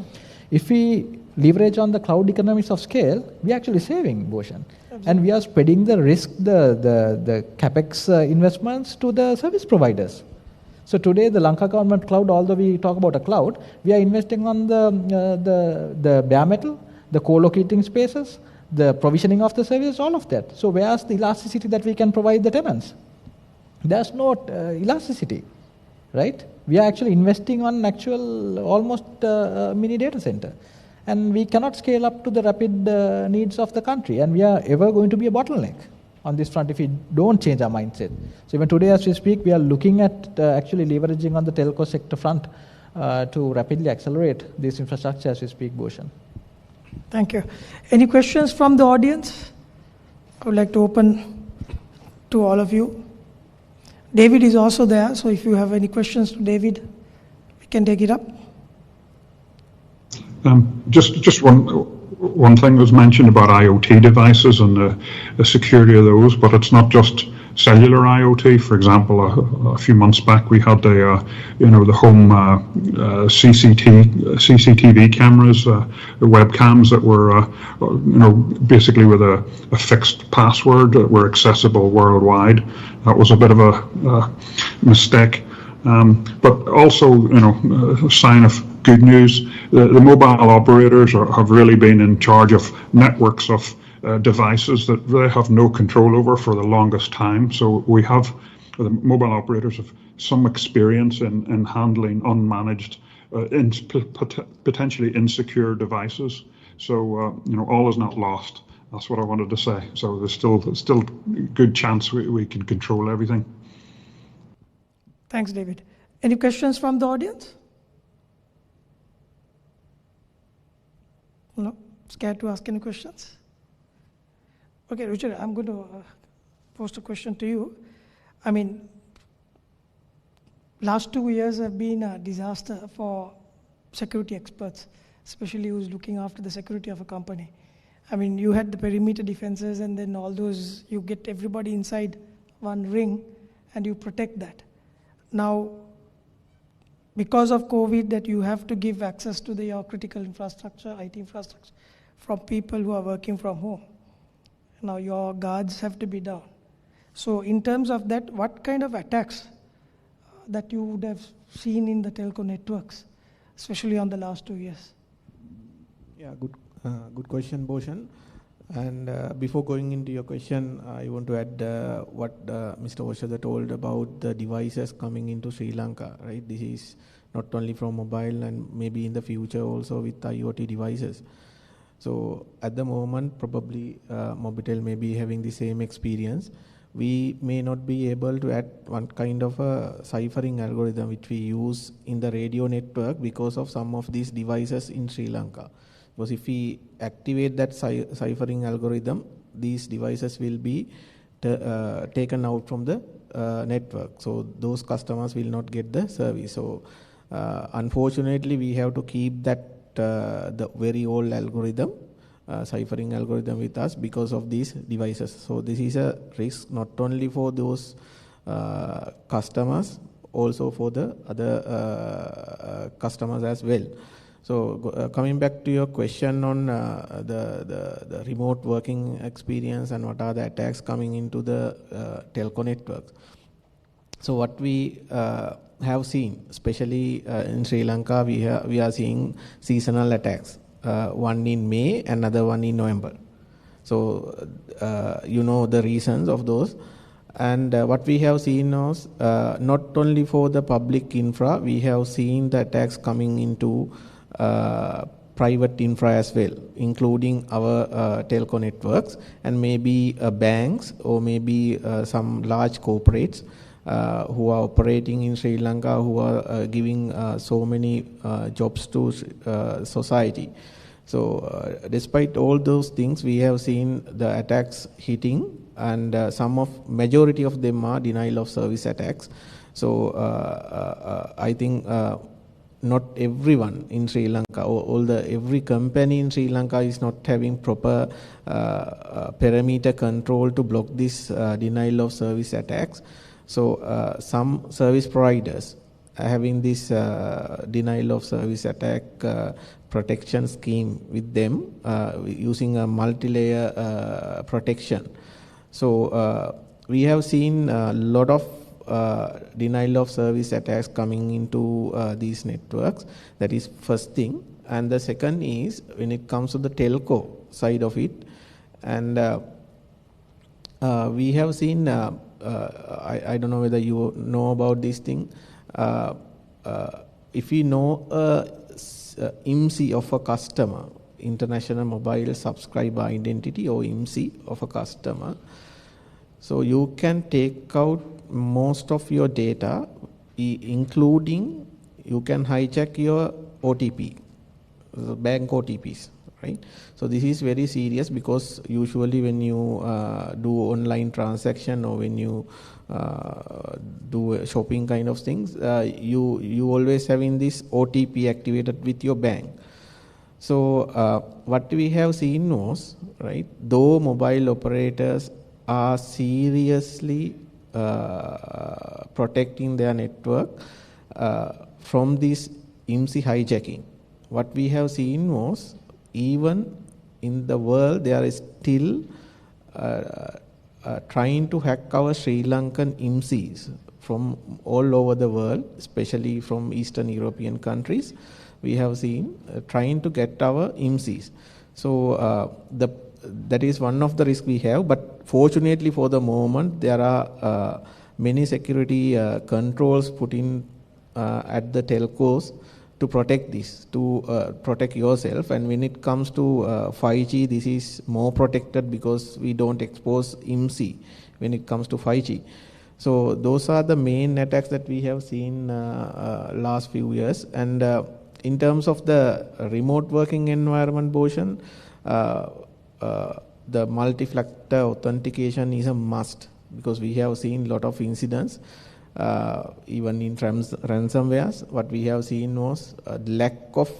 if we leverage on the cloud economies of scale, we're actually saving, Bhushan. And we are spreading the risk, the capex investments to the service providers. So today, the Lanka government cloud, although we talk about a cloud, we are investing on the bare metal, the co-locating spaces, the provisioning of the services, all of that. So where's the elasticity that we can provide the tenants? There's no elasticity, right? We are actually investing on actual almost mini data center. And we cannot scale up to the rapid needs of the country. And we are ever going to be a bottleneck on this front if we don't change our mindset. So even today as we speak, we are looking at actually leveraging on the telco sector front to rapidly accelerate this infrastructure as we speak, Bhushan. Thank you. Any questions from the audience? I would like to open to all of you. David is also there, so if you have any questions to David, we can take it up. Just one thing was mentioned about IoT devices and the security of those, but it's not just cellular IoT. For example, a few months back we had the home CCTV cameras, the webcams that were basically with a fixed password that were accessible worldwide. That was a bit of a mistake, but also a sign of good news. The mobile operators have really been in charge of networks of devices that they have no control over for the longest time. So the mobile operators have some experience in handling unmanaged, potentially insecure devices. So all is not lost. That's what I wanted to say. So there's still good chance we can control everything. Thanks, David. Any questions from the audience? No? Scared to ask any questions? Okay, Richard, I'm going to post a question to you. I mean, last 2 years have been a disaster for security experts, especially who's looking after the security of a company. I mean, you had the perimeter defenses, and then all those, you get everybody inside one ring, and you protect that. Now, because of COVID, that you have to give access to your critical infrastructure, IT infrastructure, from people who are working from home. Now, your guards have to be down. So in terms of that, what kind of attacks that you would have seen in the telco networks, especially on the last 2 years? Yeah, good question, Bhushan. And before going into your question, I want to add what Mr. Oshada told about the devices coming into Sri Lanka, right? This is not only from mobile and maybe in the future also with IoT devices. So at the moment, probably Mobitel may be having the same experience. We may not be able to add one kind of a ciphering algorithm which we use in the radio network because of some of these devices in Sri Lanka. Because if we activate that ciphering algorithm, these devices will be taken out from the network. So those customers will not get the service. So unfortunately, we have to keep that the very old algorithm, ciphering algorithm with us because of these devices. So this is a risk not only for those customers, also for the other customers as well. So coming back to your question on the remote working experience and what are the attacks coming into the telco networks. So what we have seen, especially in Sri Lanka, we are seeing seasonal attacks. One in May, another one in November. So you know the reasons of those. And what we have seen was not only for the public infra, we have seen the attacks coming into private infra as well, including our telco networks and maybe banks or maybe some large corporates who are operating in Sri Lanka, who are giving so many jobs to society. So despite all those things, we have seen the attacks hitting, and majority of them are denial of service attacks. So I think not everyone in Sri Lanka, every company in Sri Lanka is not having proper perimeter control to block this denial of service attacks. So some service providers are having this denial of service attack protection scheme with them using a multi-layer protection. So we have seen a lot of denial of service attacks coming into these networks. That is first thing. And the second is when it comes to the telco side of it. And we have seen, I don't know whether you know about this thing. If you know IMSI of a customer, International Mobile Subscriber Identity, or IMSI of a customer, so you can take out most of your data, including you can hijack your OTP, bank OTPs, right? So this is very serious because usually when you do online transaction or when you do shopping kind of things, you always having this OTP activated with your bank. So what we have seen was, right, though mobile operators are seriously protecting their network from this IMSI hijacking, what we have seen was even in the world there is still trying to hack our Sri Lankan IMSIs from all over the world, especially from Eastern European countries. We have seen trying to get our IMSIs. So that is one of the risks we have, but fortunately for the moment there are many security controls put in at the telcos to protect this, to protect yourself. And when it comes to 5G, this is more protected because we don't expose IMSI when it comes to 5G. So those are the main attacks that we have seen last few years. And in terms of the remote working environment portion, the multi-factor authentication is a must because we have seen a lot of incidents Even in ransomwares, what we have seen was lack of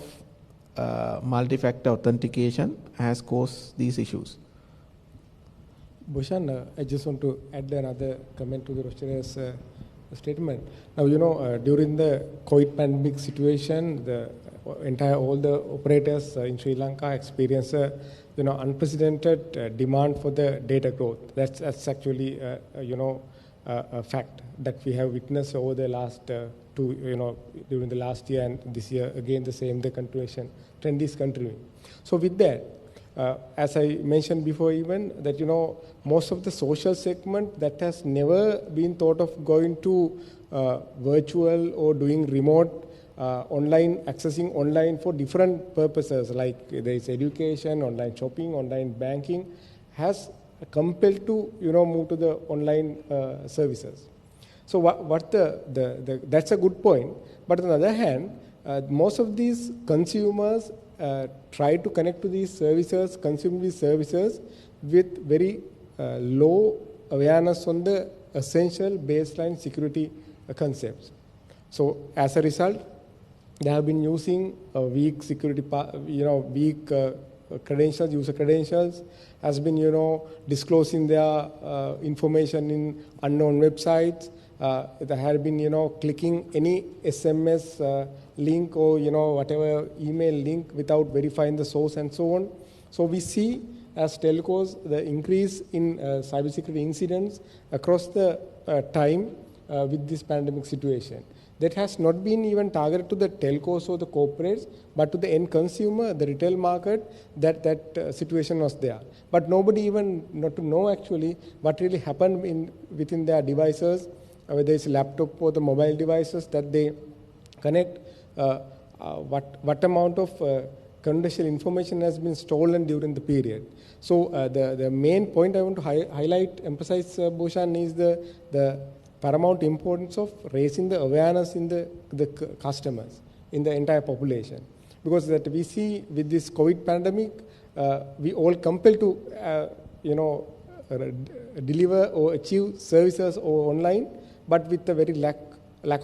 multi-factor authentication has caused these issues. Bhushan, I just want to add another comment to the Rochere's statement. Now, you know, during the COVID pandemic situation, all the operators in Sri Lanka experienced unprecedented demand for the data growth. That's actually a fact that we have witnessed over the last during the last year and this year. Again, the same, the trend is continuing. So with that, as I mentioned before, even that most of the social segment that has never been thought of going to virtual or doing remote online, accessing online for different purposes, like there is education, online shopping, online banking, has compelled to move to the online services. So that's a good point. But on the other hand, most of these consumers try to connect to these services, consume these services with very low awareness on the essential baseline security concepts. So as a result, they have been using weak security, weak credentials, user credentials, has been disclosing their information in unknown websites. They have been clicking any SMS link or whatever email link without verifying the source and so on. So we see as telcos the increase in cybersecurity incidents across the time with this pandemic situation. That has not been even targeted to the telcos or the corporates, but to the end consumer, the retail market, that situation was there. But nobody even not to know actually what really happened within their devices, whether it's laptop or the mobile devices that they connect, what amount of confidential information has been stolen during the period. So the main point I want to highlight, emphasize, Bhushan, is the paramount importance of raising the awareness in the customers, in the entire population. Because that we see with this COVID pandemic, we all compelled to, deliver or achieve services or online, but with a very lack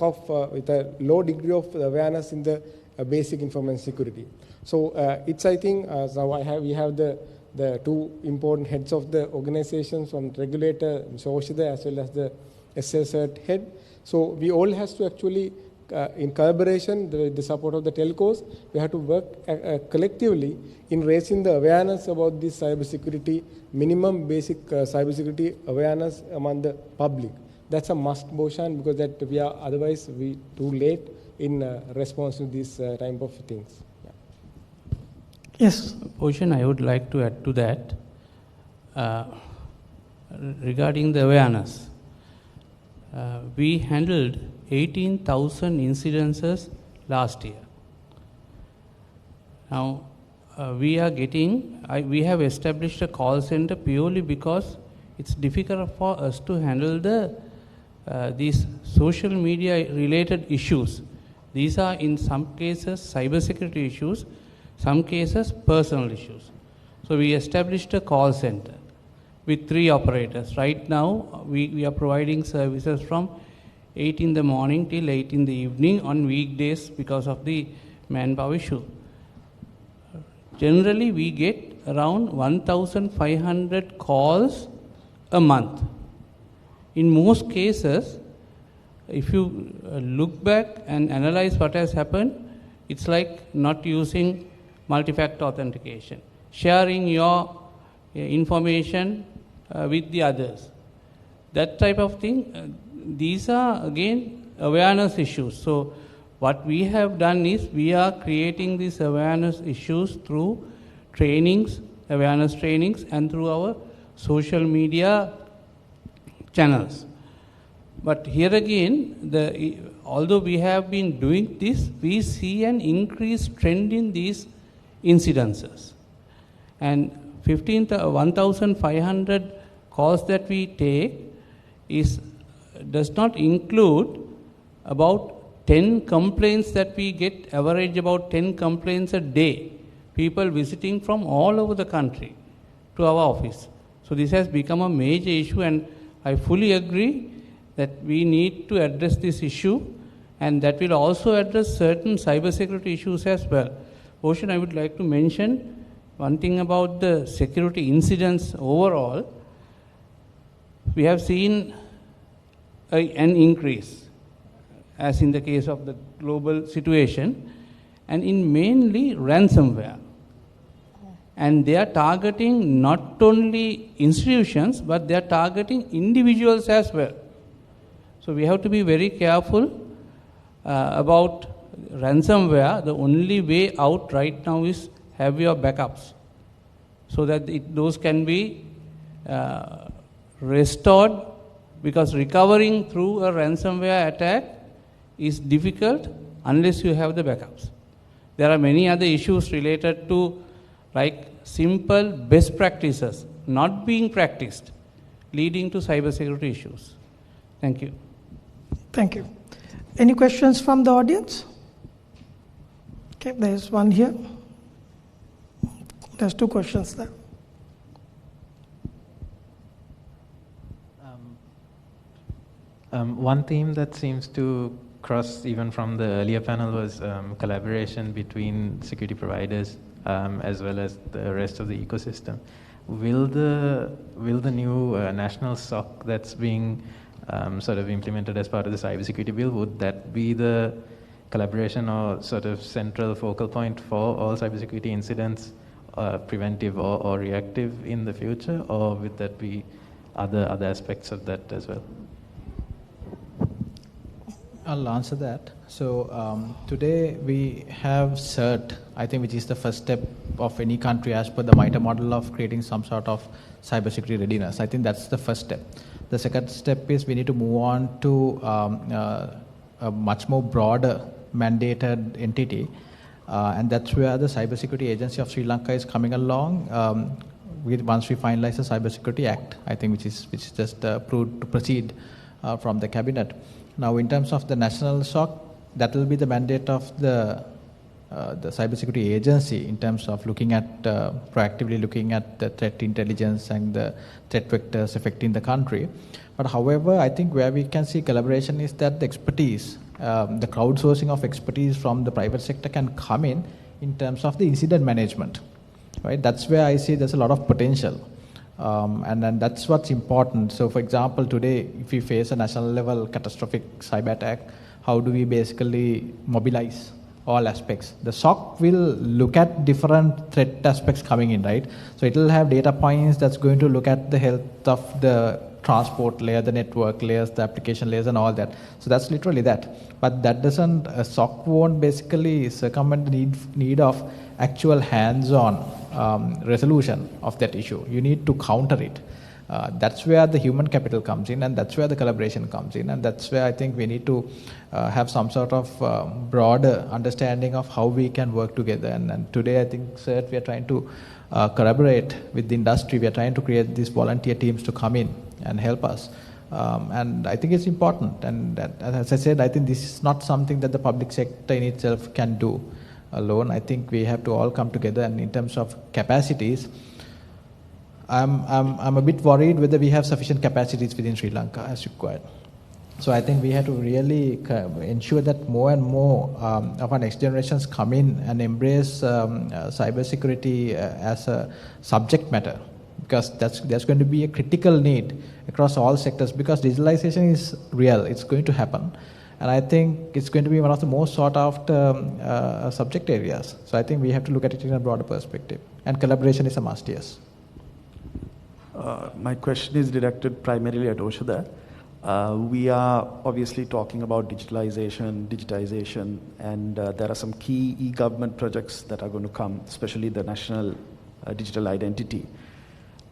of, with a low degree of awareness in the basic information security. So it's, I think, now we have the two important heads of the organizations, from regulator, Mr. Oshida, as well as the SSCert head. So we all has to actually, in collaboration, the support of the telcos, we have to work collectively in raising the awareness about this cybersecurity, minimum basic cybersecurity awareness among the public. That's a must, Bhushan, because that we are otherwise we too late in response to these type of things. Yeah. Yes. Bhushan, I would like to add to that regarding the awareness. We handled 18,000 incidences last year. Now, we have established a call center purely because it's difficult for us to handle these social media related issues. These are in some cases cybersecurity issues, some cases personal issues. So we established a call center with 3 operators. Right now, we are providing services from 8 in the morning till 8 in the evening on weekdays because of the manpower issue. Generally, we get around 1,500 calls a month. In most cases, if you look back and analyze what has happened, it's like not using multi-factor authentication, sharing your information with the others. That type of thing, these are again awareness issues. So what we have done is we are creating these awareness issues through trainings, awareness trainings, and through our social media channels. But here again, although we have been doing this, we see an increased trend in these incidences. And 1,500 calls that we take does not include about 10 complaints that we get, average about 10 complaints a day. People visiting from all over the country to our office. So this has become a major issue, and I fully agree that we need to address this issue, and that will also address certain cybersecurity issues as well. Ocean, I would like to mention one thing about the security incidents overall. We have seen an increase, as in the case of the global situation, and in mainly ransomware. And they are targeting not only institutions, but they are targeting individuals as well. So we have to be very careful about ransomware. The only way out right now is have your backups, so that those can be restored, because recovering through a ransomware attack is difficult unless you have the backups. There are many other issues related to like simple best practices not being practiced, leading to cybersecurity issues. Thank you. Thank you. Any questions from the audience? Okay, there's one here. There's two questions there. One theme that seems to cross even from the earlier panel was collaboration between security providers as well as the rest of the ecosystem. Will the new national SOC that's being sort of implemented as part of the cybersecurity bill, would that be the collaboration or sort of central focal point for all cybersecurity incidents, preventive or reactive in the future, or would that be other aspects of that as well? I'll answer that. So today we have CERT, I think, which is the first step of any country as per the MITRE model of creating some sort of cybersecurity readiness. I think that's the first step. The second step is we need to move on to a much more broader mandated entity, and that's where the Cybersecurity Agency of Sri Lanka is coming along. Once we finalize the Cybersecurity Act, I think, which is just approved to proceed from the cabinet. Now, in terms of the national SOC, that will be the mandate of the Cybersecurity Agency in terms of looking at proactively looking at the threat intelligence and the threat vectors affecting the country. But however, I think where we can see collaboration is that the expertise, the crowdsourcing of expertise from the private sector can come in terms of the incident management, right? That's where I see there's a lot of potential. And that's what's important. So, for example, today, if we face a national level catastrophic cyber attack, how do we basically mobilize all aspects? The SOC will look at different threat aspects coming in, right? So it will have data points that's going to look at the health of the transport layer, the network layers, the application layers, and all that. So that's literally that. But that doesn't, a SOC won't basically circumvent the need of actual hands-on resolution of that issue. You need to counter it. That's where the human capital comes in, and that's where the collaboration comes in, and that's where I think we need to have some sort of broader understanding of how we can work together. And today, I think, sir, we are trying to collaborate with the industry. We are trying to create these volunteer teams to come in and help us. And I think it's important. And as I said, I think this is not something that the public sector in itself can do alone. I think we have to all come together. And in terms of capacities, I'm a bit worried whether we have sufficient capacities within Sri Lanka as required. So I think we have to really ensure that more and more of our next generations come in and embrace cybersecurity as a subject matter, because there's going to be a critical need across all sectors, because digitalization is real, it's going to happen. And I think it's going to be one of the most sought after subject areas. So I think we have to look at it in a broader perspective. And collaboration is a must, yes. My question is directed primarily at Oshada. We are obviously talking about digitization, and there are some key e-government projects that are going to come, especially the national digital identity.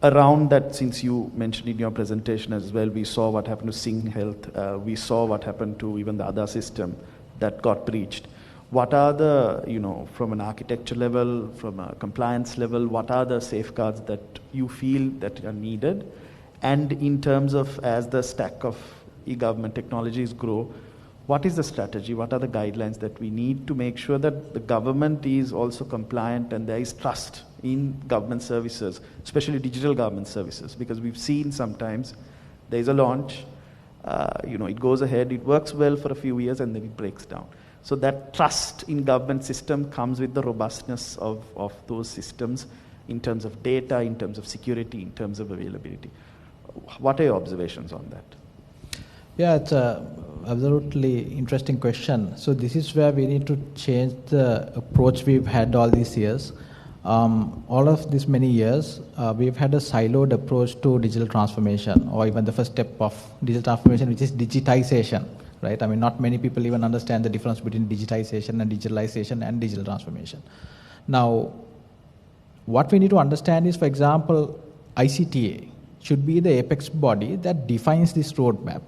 Around that, since you mentioned in your presentation as well, we saw what happened to Sing Health. We saw what happened to even the other system that got breached. What are the, from an architecture level, from a compliance level, what are the safeguards that you feel that are needed? And in terms of, as the stack of e-government technologies grow, what is the strategy? What are the guidelines that we need to make sure that the government is also compliant and there is trust in government services, especially digital government services? Because we've seen sometimes there is a launch, it goes ahead, it works well for a few years, and then it breaks down. So that trust in government system comes with the robustness of those systems in terms of data, in terms of security, in terms of availability. What are your observations on that? Yeah, it's a absolutely interesting question. So this is where we need to change the approach we've had all these years. All of these many years, we've had a siloed approach to digital transformation, or even the first step of digital transformation, which is digitization, right? I mean, not many people even understand the difference between digitization and digitalization and digital transformation. Now, what we need to understand is, for example, ICTA should be the apex body that defines this roadmap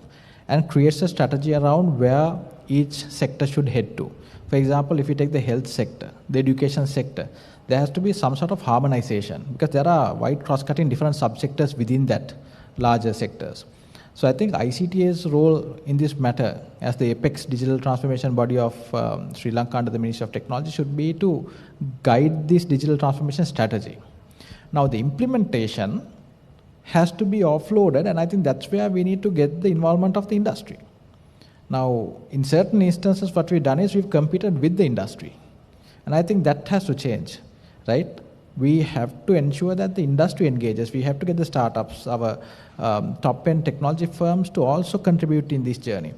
and creates a strategy around where each sector should head to. For example, if you take the health sector, the education sector, there has to be some sort of harmonization, because there are wide cross-cutting different subsectors within that larger sectors. So I think ICTA's role in this matter as the apex digital transformation body of Sri Lanka under the Ministry of Technology should be to guide this digital transformation strategy. Now the implementation has to be offloaded, and I think that's where we need to get the involvement of the industry. Now, in certain instances, what we've done is we've competed with the industry, and I think that has to change, right? We have to ensure that the industry engages. We have to get the startups, our top-end technology firms to also contribute in this journey.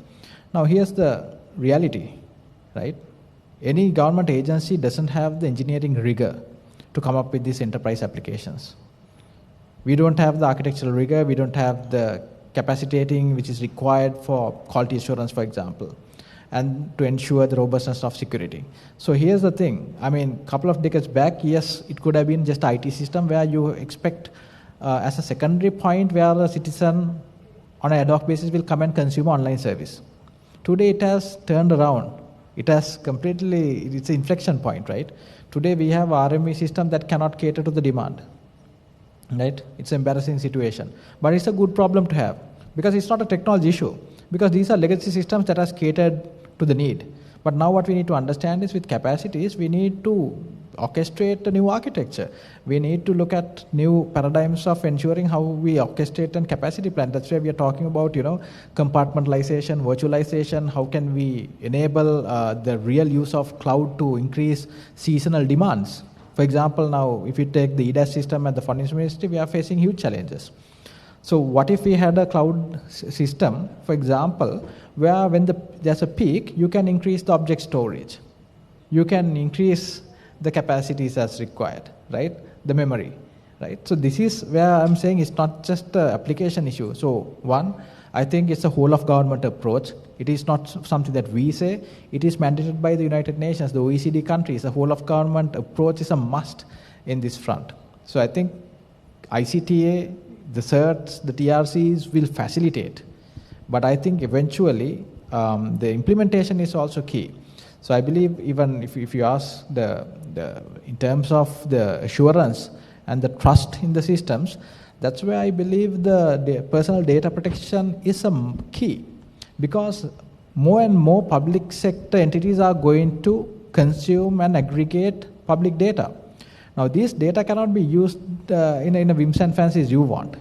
Now, here's the reality, right? Any government agency doesn't have the engineering rigor to come up with these enterprise applications. We don't have the architectural rigor, we don't have the capacitating which is required for quality assurance, for example, and to ensure the robustness of security. So here's the thing, I mean, a couple of decades back, yes, it could have been just an IT system where you expect as a secondary point where a citizen on an ad hoc basis will come and consume online service. Today it has turned around. It has completely, it's an inflection point, right? Today we have RME system that cannot cater to the demand. Right? It's an embarrassing situation. But it's a good problem to have, because it's not a technology issue, because these are legacy systems that are catered to the need. But now what we need to understand is with capacities, we need to orchestrate a new architecture. We need to look at new paradigms of ensuring how we orchestrate and capacity plan. That's where we are talking about, compartmentalization, virtualization, how can we enable the real use of cloud to increase seasonal demands. For example, now if you take the EDAS system at the Finance Ministry, we are facing huge challenges. So what if we had a cloud system, for example, where when there's a peak, you can increase the object storage. You can increase the capacities as required, right? The memory, right? So this is where I'm saying it's not just an application issue. So one, I think it's a whole of government approach. It is not something that we say. It is mandated by the United Nations, the OECD countries. A whole of government approach is a must in this front. So I think ICTA, the CERTs, the TRCs will facilitate. But I think eventually the implementation is also key. So I believe even if you ask in terms of the assurance and the trust in the systems, that's where I believe the personal data protection is a key, because more and more public sector entities are going to consume and aggregate public data. Now, this data cannot be used in a whims and fancies you want,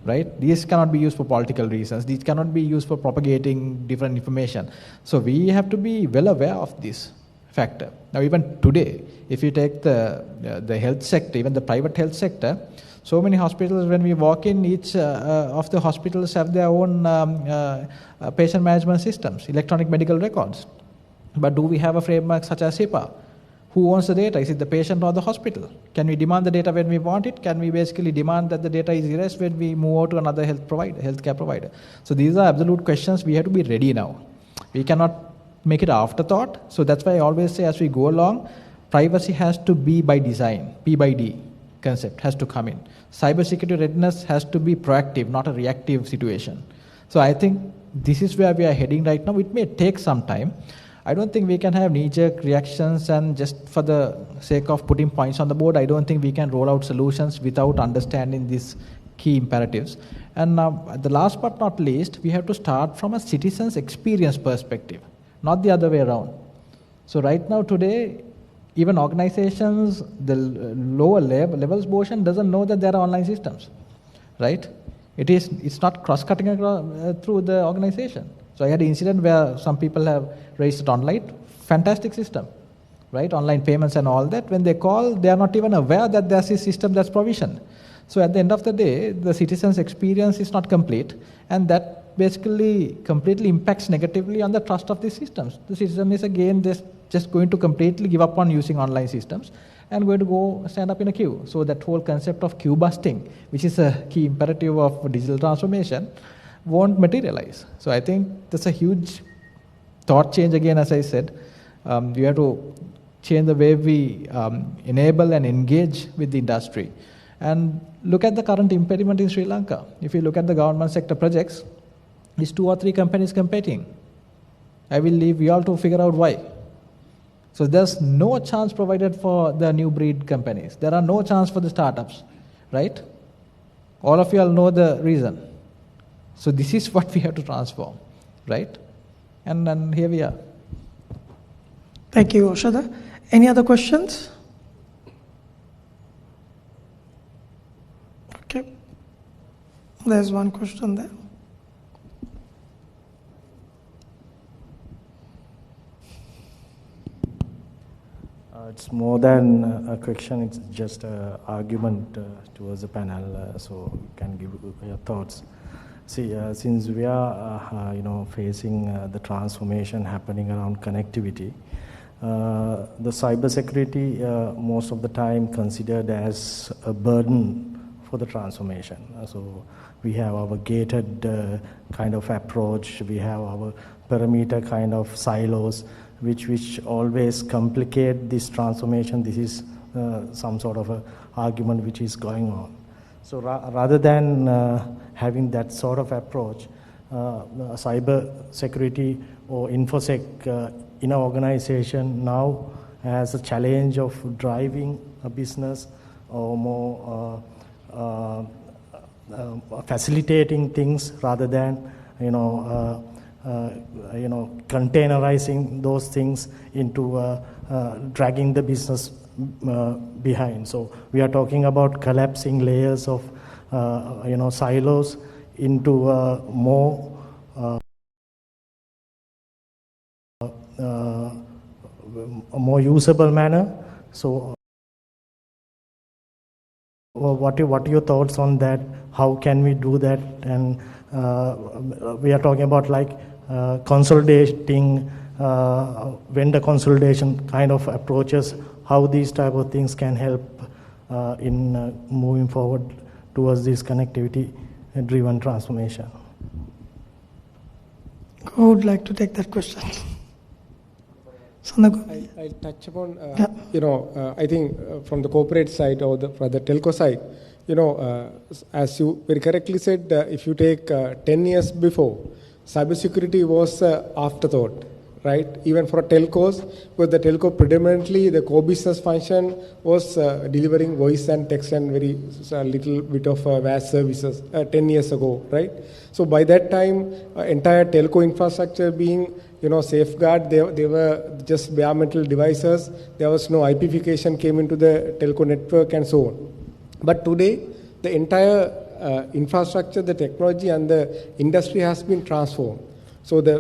right? These cannot be used for political reasons. These cannot be used for propagating different information. So we have to be well aware of this factor. Now, even today, if you take the health sector, even the private health sector, so many hospitals, when we walk in, each of the hospitals have their own patient management systems, electronic medical records. But do we have a framework such as HIPAA? Who owns the data? Is it the patient or the hospital? Can we demand the data when we want it? Can we basically demand that the data is erased when we move on to another healthcare provider? So these are absolute questions. We have to be ready now. We cannot make it an afterthought. So that's why I always say as we go along, privacy has to be by design, P by D concept has to come in. Cybersecurity readiness has to be proactive, not a reactive situation. So I think this is where we are heading right now. It may take some time. I don't think we can have knee-jerk reactions and just for the sake of putting points on the board, I don't think we can roll out solutions without understanding these key imperatives. And the last but not least, we have to start from a citizen's experience perspective, not the other way around. So right now today, even organizations, the lower levels portion doesn't know that there are online systems, right? It's not cross-cutting through the organization. So I had an incident where some people have raised it online. Fantastic system, right? Online payments and all that. When they call, they are not even aware that there's a system that's provisioned. So at the end of the day, the citizen's experience is not complete, and that basically completely impacts negatively on the trust of these systems. The citizen is again just going to completely give up on using online systems and going to go stand up in a queue. So that whole concept of queue busting, which is a key imperative of digital transformation, won't materialize. So I think that's a huge thought change again, as I said. We have to change the way we enable and engage with the industry. And look at the current impediment in Sri Lanka. If you look at the government sector projects, it's 2 or 3 companies competing. I will leave you all to figure out why. So there's no chance provided for the new breed companies. There are no chance for the startups, right? All of you all know the reason. So this is what we have to transform, right? And here we are. Thank you, Oshada. Any other questions? Okay. There's one question there. It's more than a question, it's just an argument towards the panel, so you can give your thoughts. See, since we are facing the transformation happening around connectivity, the cybersecurity most of the time considered as a burden for the transformation. So we have our gated kind of approach, we have our perimeter kind of silos, which always complicate this transformation. This is some sort of a argument which is going on. So rather than having that sort of approach, cyber security or InfoSec in our organization now has a challenge of driving a business or more facilitating things rather than containerizing those things into dragging the business behind. So we are talking about collapsing layers of silos into a more usable manner. So what are your thoughts on that? How can we do that? And we are talking about like consolidating, vendor consolidation kind of approaches, how these type of things can help in moving forward towards this connectivity-driven transformation. Who would like to take that question? I'll touch upon, I think from the corporate side or from the telco side, as you very correctly said, if you take 10 years before, cybersecurity was afterthought, right? Even for telcos, with the telco predominantly, the core business function was delivering voice and text and very little bit of VAS services 10 years ago, right? So by that time, entire telco infrastructure being safeguard, they were just bare metal devices. There was no IPification came into the telco network and so on. But today, the entire infrastructure, the technology and the industry has been transformed. So the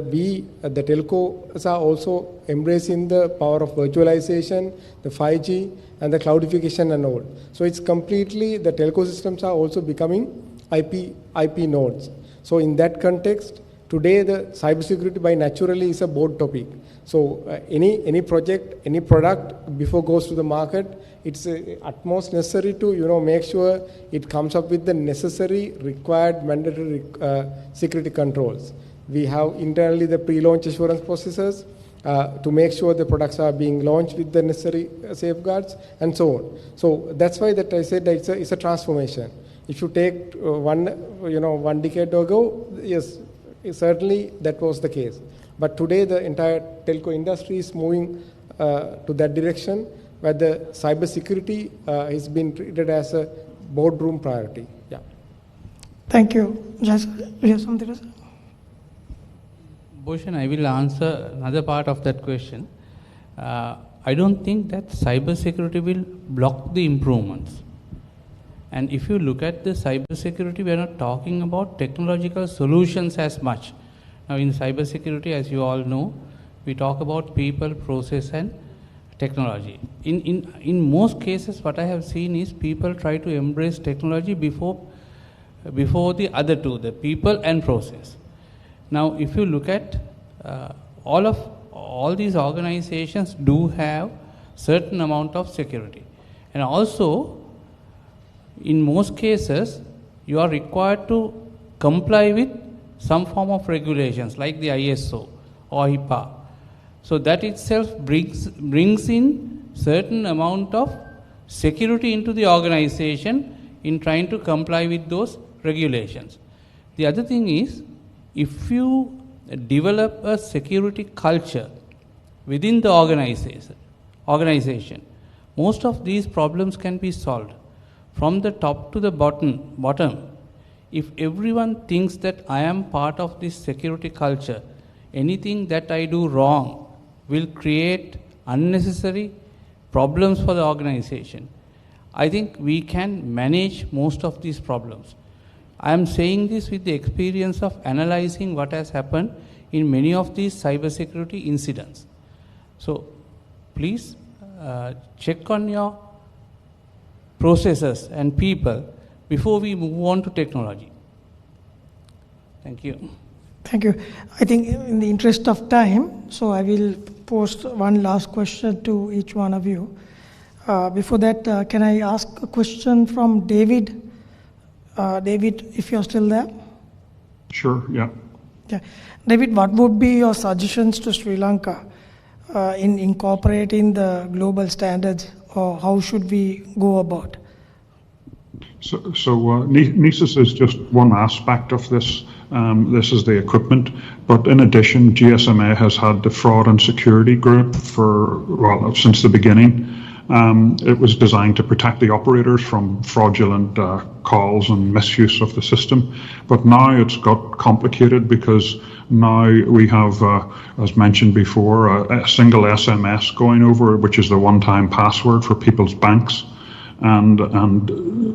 telcos are also embracing the power of virtualization, the 5G and the cloudification and all. So it's completely, the telco systems are also becoming IP nodes. So in that context, today the cybersecurity by naturally is a board topic. So any project, any product before goes to the market, it's utmost necessary to make sure it comes up with the necessary required mandatory security controls. We have internally the pre-launch assurance processes to make sure the products are being launched with the necessary safeguards and so on. So that's why that I said that it's a transformation. If you take one decade ago, yes, certainly that was the case. But today the entire telco industry is moving to that direction where the cybersecurity has been treated as a boardroom priority. Yeah. Thank you. Jason, you have something to say? Bhushan, I will answer another part of that question. I don't think that cybersecurity will block the improvements. And if you look at the cybersecurity, we are not talking about technological solutions as much. Now in cybersecurity, as you all know, we talk about people, process and technology. In most cases, what I have seen is people try to embrace technology before the other two, the people and process. Now if you look at all these organizations do have certain amount of security. And also, in most cases, you are required to comply with some form of regulations like the ISO or HIPAA. So that itself brings in certain amount of security into the organization in trying to comply with those regulations. The other thing is, if you develop a security culture within the organization, most of these problems can be solved. From the top to the bottom, if everyone thinks that I am part of this security culture, anything that I do wrong will create unnecessary problems for the organization. I think we can manage most of these problems. I am saying this with the experience of analyzing what has happened in many of these cybersecurity incidents. So please check on your processes and people before we move on to technology. Thank you. Thank you. I think in the interest of time, so I will post one last question to each one of you. Before that, can I ask a question from David? David, if you're still there? Sure, yeah. Yeah. David, what would be your suggestions to Sri Lanka in incorporating the global standards, or how should we go about? So NISIS is just one aspect of this. This is the equipment, but in addition, GSMA has had the fraud and security group since the beginning. It was designed to protect the operators from fraudulent calls and misuse of the system. But now it's got complicated because now we have, as mentioned before, a single SMS going over, which is the one-time password for people's banks. And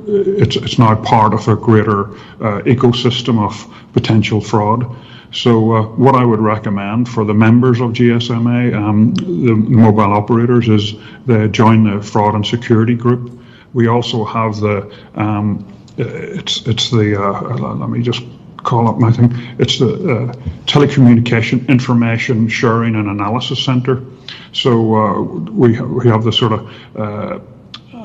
it's now part of a greater ecosystem of potential fraud. So what I would recommend for the members of GSMA, the mobile operators, is they join the fraud and security group. We also have let me just call up my thing. It's the Telecommunication Information Sharing and Analysis Center. So we have the sort of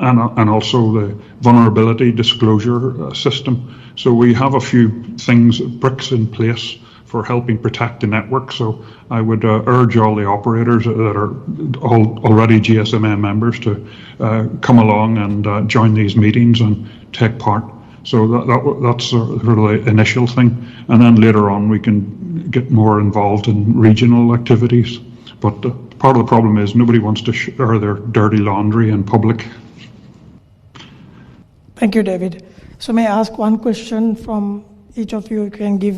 and also the vulnerability disclosure system. So we have a few bricks in place for helping protect the network. So I would urge all the operators that are already GSMA members to come along and join these meetings and take part. So that's sort of the initial thing. And then later on we can get more involved in regional activities. But part of the problem is nobody wants to share their dirty laundry in public. Thank you, David. So may I ask one question from each of you? You can give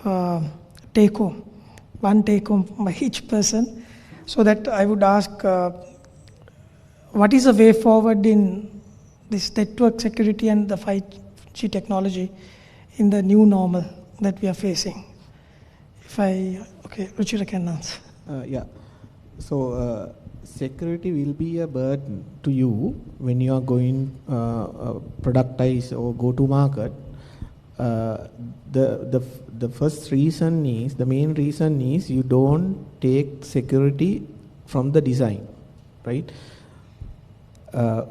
one take home by each person. So that I would ask, what is the way forward in this network security and the 5G technology in the new normal that we are facing? Ruchira can answer. Yeah. So security will be a burden to you when you are going productize or go to market. The first reason is, the main reason is you don't take security from the design, right?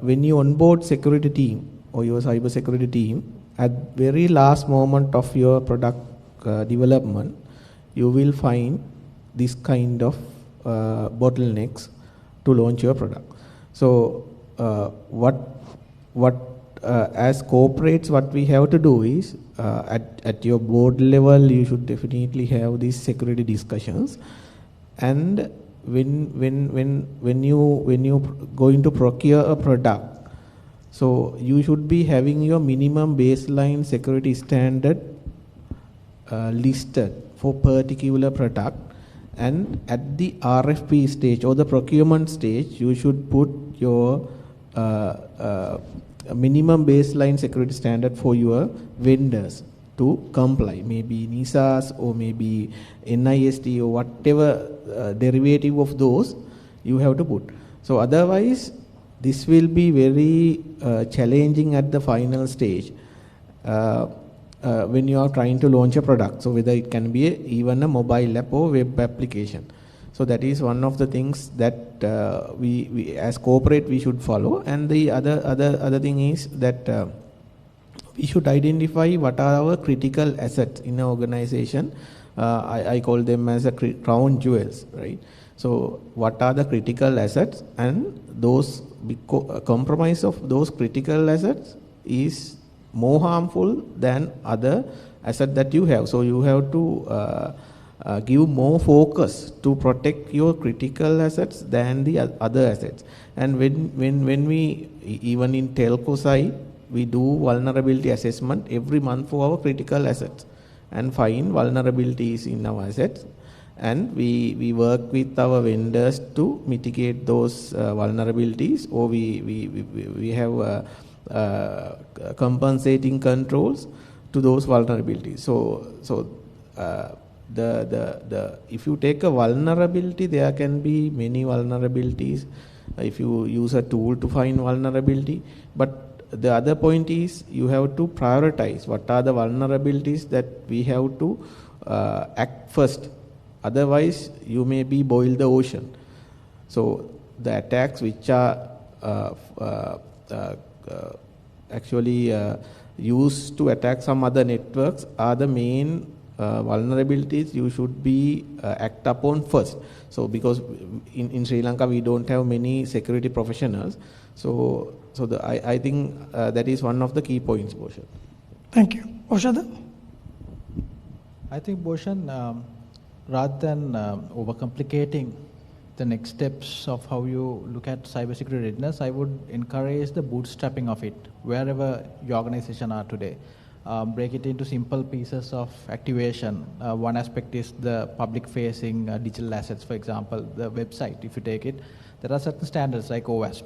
When you onboard security team or your cyber security team, at very last moment of your product development, you will find this kind of bottlenecks to launch your product. So as corporates, what we have to do is at your board level, you should definitely have these security discussions. And when you going to procure a product, so you should be having your minimum baseline security standard listed for particular product. And at the RFP stage or the procurement stage, you should put your a minimum baseline security standard for your vendors to comply, maybe NISAs or maybe NIST or whatever derivative of those you have to put. So otherwise, this will be very challenging at the final stage when you are trying to launch a product. So whether it can be even a mobile app or web application. So that is one of the things that we as corporate we should follow. And the other thing is that we should identify what are our critical assets in an organization. I call them as a crown jewels, right? So what are the critical assets, and those compromise of those critical assets is more harmful than other asset that you have. So you have to give more focus to protect your critical assets than the other assets. And when we, even in telco side, we do vulnerability assessment every month for our critical assets and find vulnerabilities in our assets. And we work with our vendors to mitigate those vulnerabilities, or we have compensating controls to those vulnerabilities. So if you take a vulnerability, there can be many vulnerabilities if you use a tool to find vulnerability. But the other point is you have to prioritize what are the vulnerabilities that we have to act first. Otherwise, you may be boil the ocean. So the attacks which are actually used to attack some other networks are the main vulnerabilities you should be act upon first. So because in Sri Lanka we don't have many security professionals, so I think that is one of the key points, Bhushan. Thank you. Oshada? I think, Bhushan, rather than overcomplicating the next steps of how you look at cybersecurity readiness, I would encourage the bootstrapping of it wherever your organization are today. Break it into simple pieces of activation. One aspect is the public-facing digital assets, for example, the website. If you take it, there are certain standards like OWASP,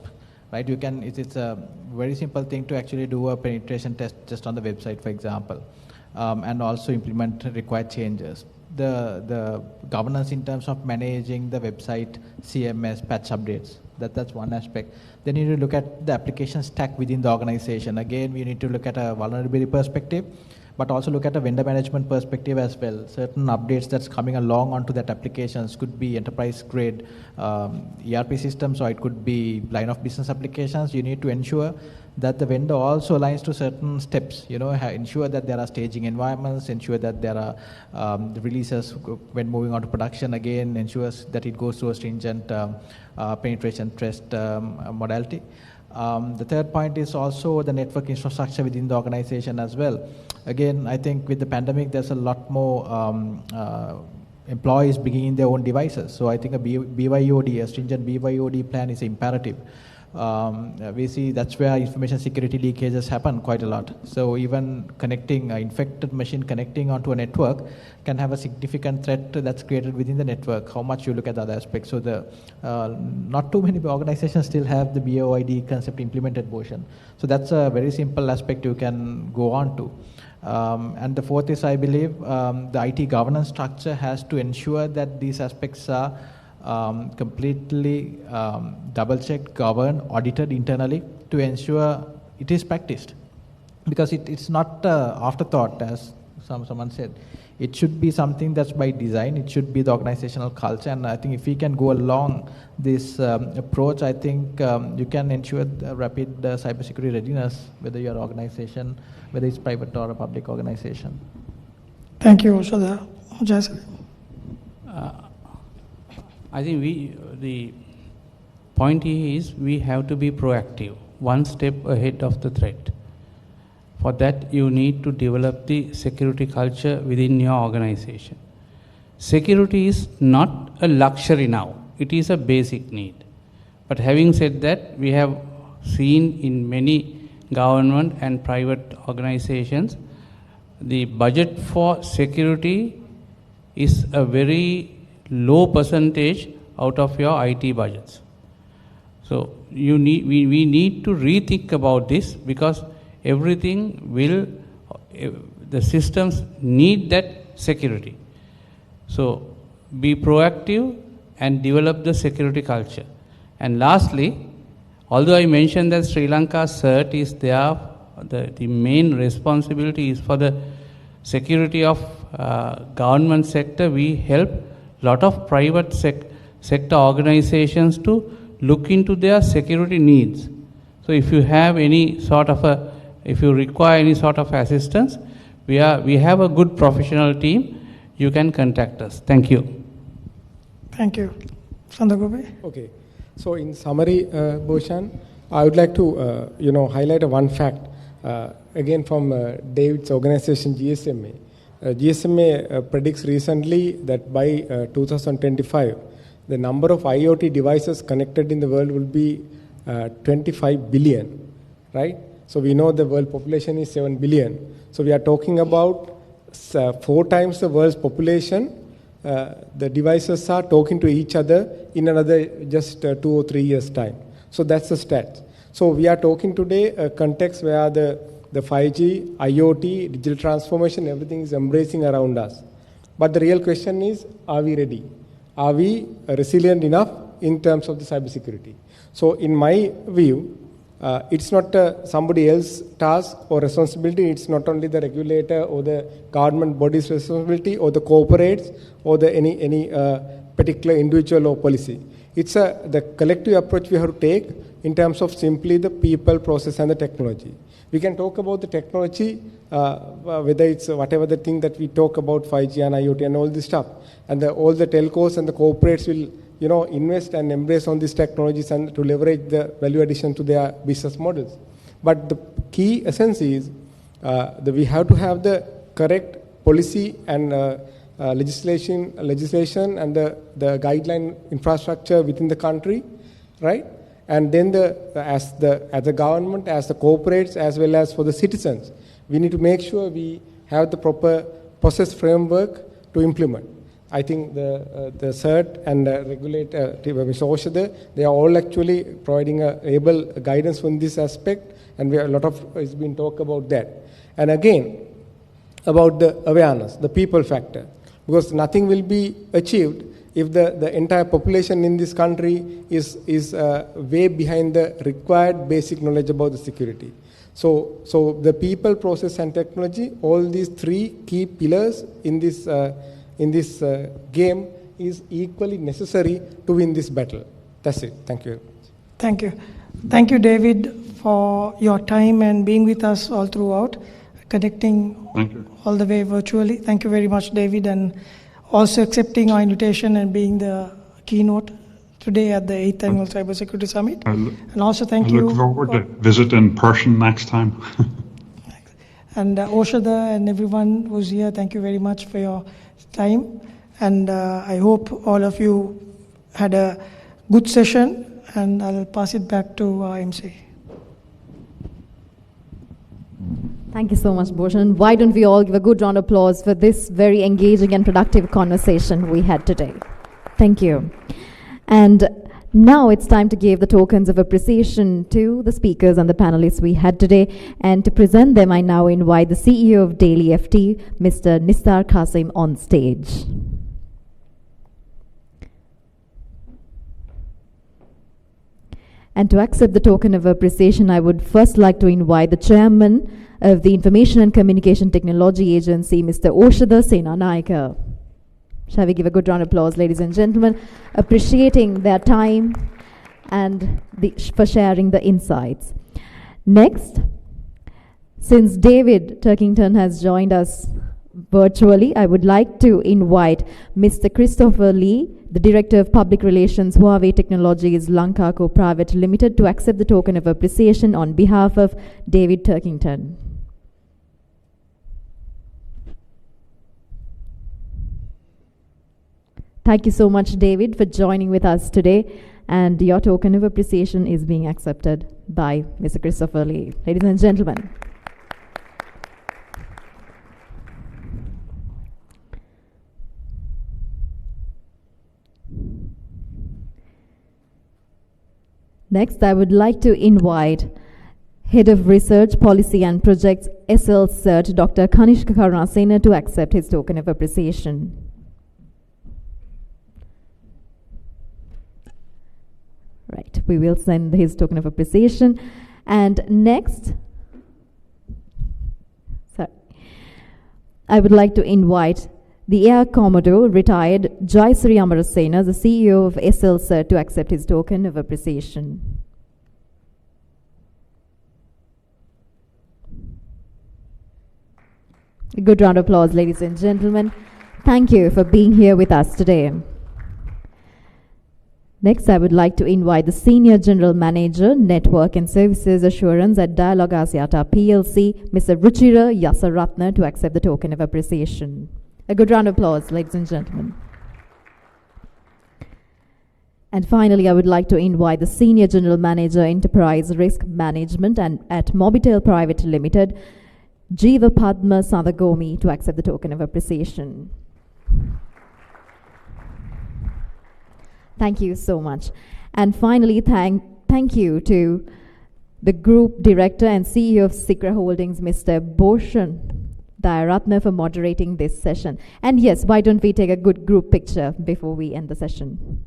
right? You can. It's a very simple thing to actually do a penetration test just on the website, for example, and also implement required changes. The governance in terms of managing the website, CMS, patch updates. That's one aspect. Then you need to look at the application stack within the organization. Again, we need to look at a vulnerability perspective, but also look at a vendor management perspective as well. Certain updates that's coming along onto that applications could be enterprise grade ERP systems, or it could be line of business applications. You need to ensure that the vendor also aligns to certain steps, ensure that there are staging environments, ensure that there are releases when moving on to production, again, ensures that it goes through a stringent penetration test modality. The third point is also the network infrastructure within the organization as well. Again, I think with the pandemic, there's a lot more employees bringing in their own devices. So I think a BYOD, a stringent BYOD plan is imperative. We see that's where information security leakages happen quite a lot. So even connecting an infected machine connecting onto a network can have a significant threat that's created within the network, how much you look at the other aspects. So the not too many organizations still have the BYOD concept implemented version. So that's a very simple aspect you can go on to. And the fourth is, I believe, the IT governance structure has to ensure that these aspects are completely double-checked, governed, audited internally to ensure it is practiced. Because it's not afterthought, as someone said. It should be something that's by design. It should be the organizational culture. And I think if we can go along this approach, I think you can ensure the rapid cybersecurity readiness, whether you're an organization, whether it's private or a public organization. Thank you, Oshada. Jason? I think the point here is we have to be proactive, one step ahead of the threat. For that, you need to develop the security culture within your organization. Security is not a luxury now, it is a basic need. But having said that, we have seen in many government and private organizations, the budget for security is a very low percentage out of your IT budgets. So we need to rethink about this, because everything will, the systems need that security. So be proactive and develop the security culture. And lastly, although I mentioned that Sri Lanka CERT is there, the main responsibility is for the security of government sector, we help lot of private sector organizations to look into their security needs. So if you have any sort of if you require any sort of assistance, we have a good professional team. You can contact us. Thank you. Thank you. Sandagobe? Okay. So in summary, Bhushan, I would like to highlight one fact, again from David's organization GSMA. GSMA predicts recently that by 2025, the number of IoT devices connected in the world will be 25 billion, right? So we know the world population is 7 billion. So we are talking about 4 times the world's population. The devices are talking to each other in another just 2 or 3 years' time. So that's the stats. So we are talking today a context where the 5G, IoT, digital transformation, everything is embracing around us. But the real question is, are we ready? Are we resilient enough in terms of the cybersecurity? So in my view, it's not somebody else's task or responsibility. It's not only the regulator or the government body's responsibility or the corporates or the any particular individual or policy. It's the collective approach we have to take in terms of simply the people, process, and the technology. We can talk about the technology, whether it's whatever the thing that we talk about, 5G and IoT and all this stuff. And all the telcos and the corporates will invest and embrace on these technologies and to leverage the value addition to their business models. But the key essence is that we have to have the correct policy and legislation and the guideline infrastructure within the country, right? And then as the government, as the corporates, as well as for the citizens, we need to make sure we have the proper process framework to implement. I think the CERT and the regulator, Mr. Oshada, they are all actually providing able guidance on this aspect, and a lot of has been talked about that. And again, about the awareness, the people factor, because nothing will be achieved if the entire population in this country is way behind the required basic knowledge about the security. So the people, process, and technology, all these 3 key pillars in this game is equally necessary to win this battle. That's it. Thank you. Thank you. Thank you, David, for your time and being with us all throughout, connecting all the way virtually. Thank you very much, David, and also accepting our invitation and being the keynote today at the 8th Annual Cybersecurity Summit. And also thank you. I look forward to visit in person next time. And Oshada and everyone who's here, thank you very much for your time. And I hope all of you had a good session, and I'll pass it back to MC. Thank you so much, Bhushan. Why don't we all give a good round of applause for this very engaging and productive conversation we had today. Thank you. And now it's time to give the tokens of appreciation to the speakers and the panelists we had today. And to present them, I now invite the CEO of Daily FT, Mr. Nisar Qasim, on stage. And to accept the token of appreciation, I would first like to invite the chairman of the Information and Communication Technology Agency, Mr. Oshada Senanayaka. Shall we give a good round of applause, ladies and gentlemen, appreciating their time and for sharing the insights. Next, since David Turkington has joined us virtually, I would like to invite Mr. Christopher Lee, the Director of Public Relations, Huawei Technologies Lanka Co. Private Limited, to accept the token of appreciation on behalf of David Turkington. Thank you so much, David, for joining with us today, and your token of appreciation is being accepted by Mr. Christopher Lee. Ladies and gentlemen. Next, I would like to invite Head of Research, Policy and Projects, SL Cert, Dr. Kanishka Karanasana, to accept his token of appreciation. Right, we will send his token of appreciation. And next, I would like to invite the Air Commodore, retired Jaisri Amarasena, the CEO of SL Cert, to accept his token of appreciation. A good round of applause, ladies and gentlemen. Thank you for being here with us today. Next, I would like to invite the Senior General Manager, Network and Services Assurance at Dialog Asiata PLC, Mr. Ruchira Yasaratna, to accept the token of appreciation. A good round of applause, ladies and gentlemen. And finally, I would like to invite the Senior General Manager, Enterprise Risk Management at Mobitel Private Limited, Jiva Padma Sadagomi, to accept the token of appreciation. Thank you so much. And finally, thank you to the Group Director and CEO of CICRA Holdings, Mr. Bhushan Dayaratna, for moderating this session. And yes, why don't we take a good group picture before we end the session?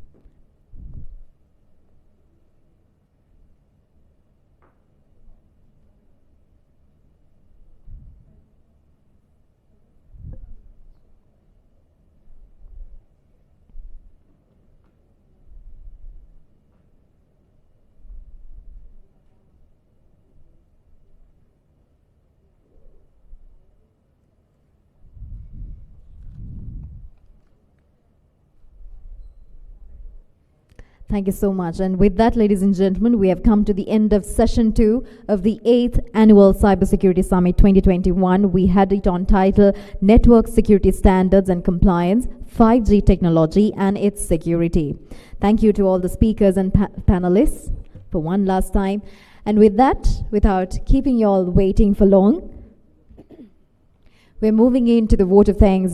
Thank you so much. And with that, ladies and gentlemen, we have come to the end of session 2 of the 8th Annual Cybersecurity Summit 2021. We had it on title Network Security Standards and Compliance, 5G Technology and its Security. Thank you to all the speakers and panelists for one last time. And with that, without keeping you all waiting for long, we're moving into the vote of thanks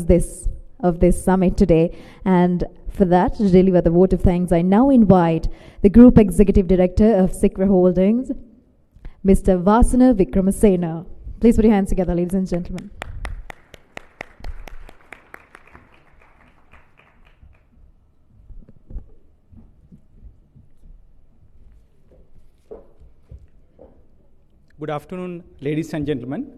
of this summit today. And for that, to deliver the vote of thanks, I now invite the Group Executive Director of CICRA Holdings, Mr. Vasana Vikramasena. Please put your hands together, ladies and gentlemen. Good afternoon, ladies and gentlemen.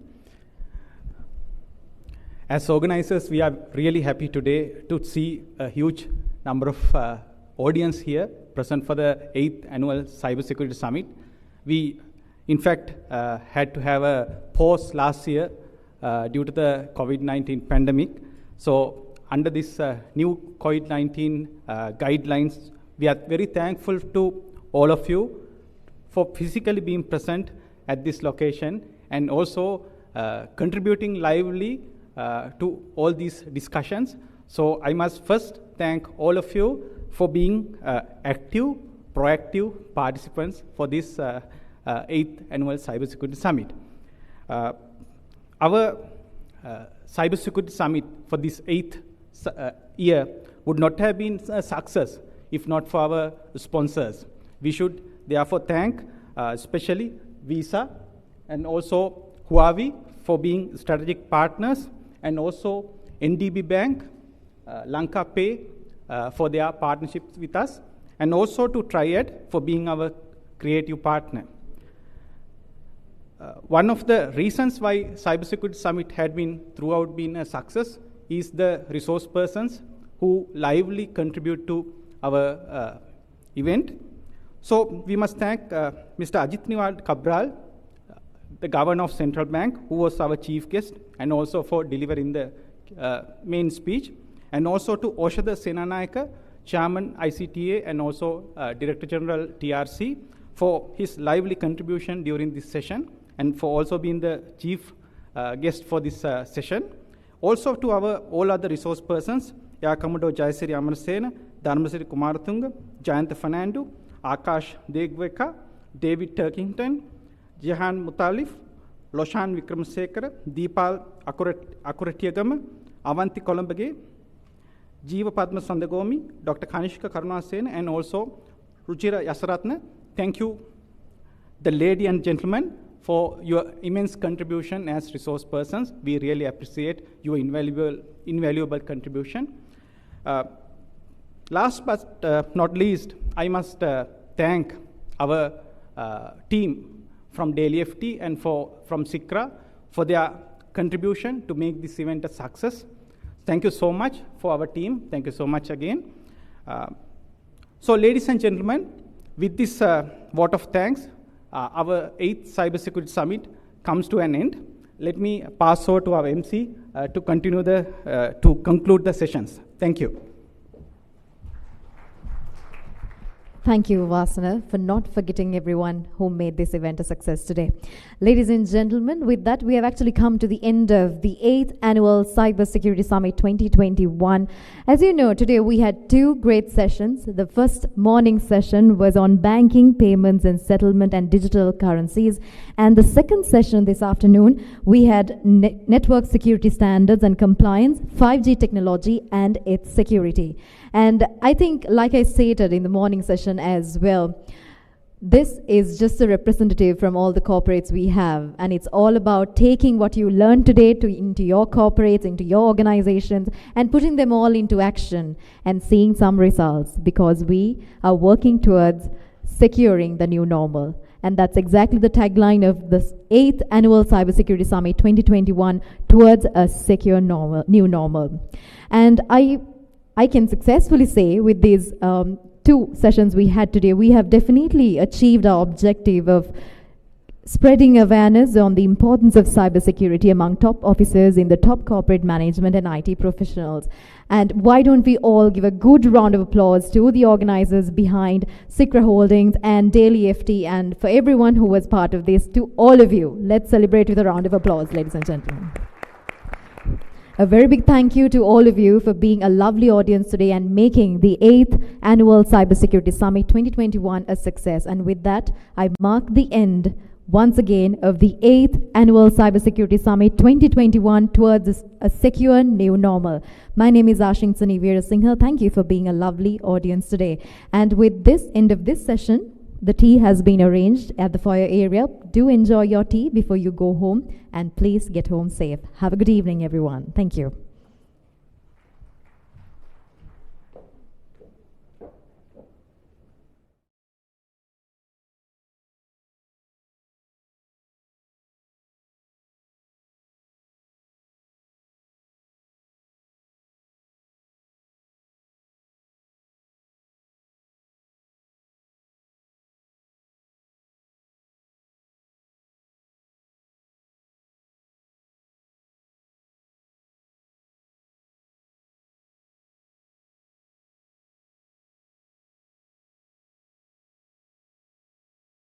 As organizers, we are really happy today to see a huge number of audience here present for the 8th Annual Cybersecurity Summit. We, in fact, had to have a pause last year due to the COVID-19 pandemic. So under this new COVID-19 guidelines, we are very thankful to all of you for physically being present at this location and also contributing lively to all these discussions. So I must first thank all of you for being active, proactive participants for this 8th Annual Cybersecurity Summit. Our Cybersecurity Summit for this 8th year would not have been a success if not for our sponsors. We should therefore thank especially Visa and also Huawei for being strategic partners, and also NDB Bank, Lanka Pay for their partnerships with us, and also to Triad for being our creative partner. One of the reasons why Cybersecurity Summit had been throughout been a success is the resource persons who lively contribute to our event. So we must thank Mr. Ajit Niwal Cabral, the Governor of Central Bank, who was our chief guest, and also for delivering the main speech, and also to Oshada Senanayaka, Chairman ICTA, and also Director General TRC, for his lively contribution during this session, and for also being the chief guest for this session. Also to our all other resource persons, Air Commodore Jayasiri Amarasena, Dharmasiri Kumaratunga, Jayanta Fernando, Akash Degweka, David Turkington, Jehan Mutalif, Loshan Vikramasekara, Deepal Akuratiagama, Avanti Kolambage, Jiva Padma Sandagomi, Dr. Kanishka Karanasana, and also Ruchira Yasaratna. thank you, the lady and gentlemen, for your immense contribution as resource persons. We really appreciate your invaluable contribution. Last but not least, I must thank our team from Daily FT and from CICRA for their contribution to make this event a success. Thank you so much for our team. Thank you so much again. So ladies and gentlemen, with this vote of thanks, our 8th Cybersecurity Summit comes to an end. Let me pass over to our MC to conclude the sessions. Thank you. Thank you, Vasana, for not forgetting everyone who made this event a success today. Ladies and gentlemen, with that, we have actually come to the end of the 8th Annual Cybersecurity Summit 2021. As you know, today we had 2 great sessions. The first morning session was on banking, payments and settlement and digital currencies. And the second session this afternoon, we had network security standards and compliance, 5G technology and its security. And I think, like I stated in the morning session as well, this is just a representative from all the corporates we have, and it's all about taking what you learned today into your corporates, into your organizations, and putting them all into action and seeing some results, because we are working towards securing the new normal. And that's exactly the tagline of this 8th Annual Cybersecurity Summit 2021, towards a secure new normal. And I can successfully say, with these 2 sessions we had today, we have definitely achieved our objective of spreading awareness on the importance of cybersecurity among top officers in the top corporate management and IT professionals. And why don't we all give a good round of applause to the organizers behind CICRA Holdings and Daily FT, and for everyone who was part of this, to all of you. Let's celebrate with a round of applause, ladies and gentlemen. A very big thank you to all of you for being a lovely audience today and making the 8th Annual Cybersecurity Summit 2021 a success. And with that, I mark the end once again of the 8th Annual Cybersecurity Summit 2021, towards a secure new normal. My name is Ashinsani Veerasinghe. Thank you for being a lovely audience today. And with this end of this session, the tea has been arranged at the foyer area. Do enjoy your tea before you go home, and please get home safe. Have a good evening, everyone. Thank you.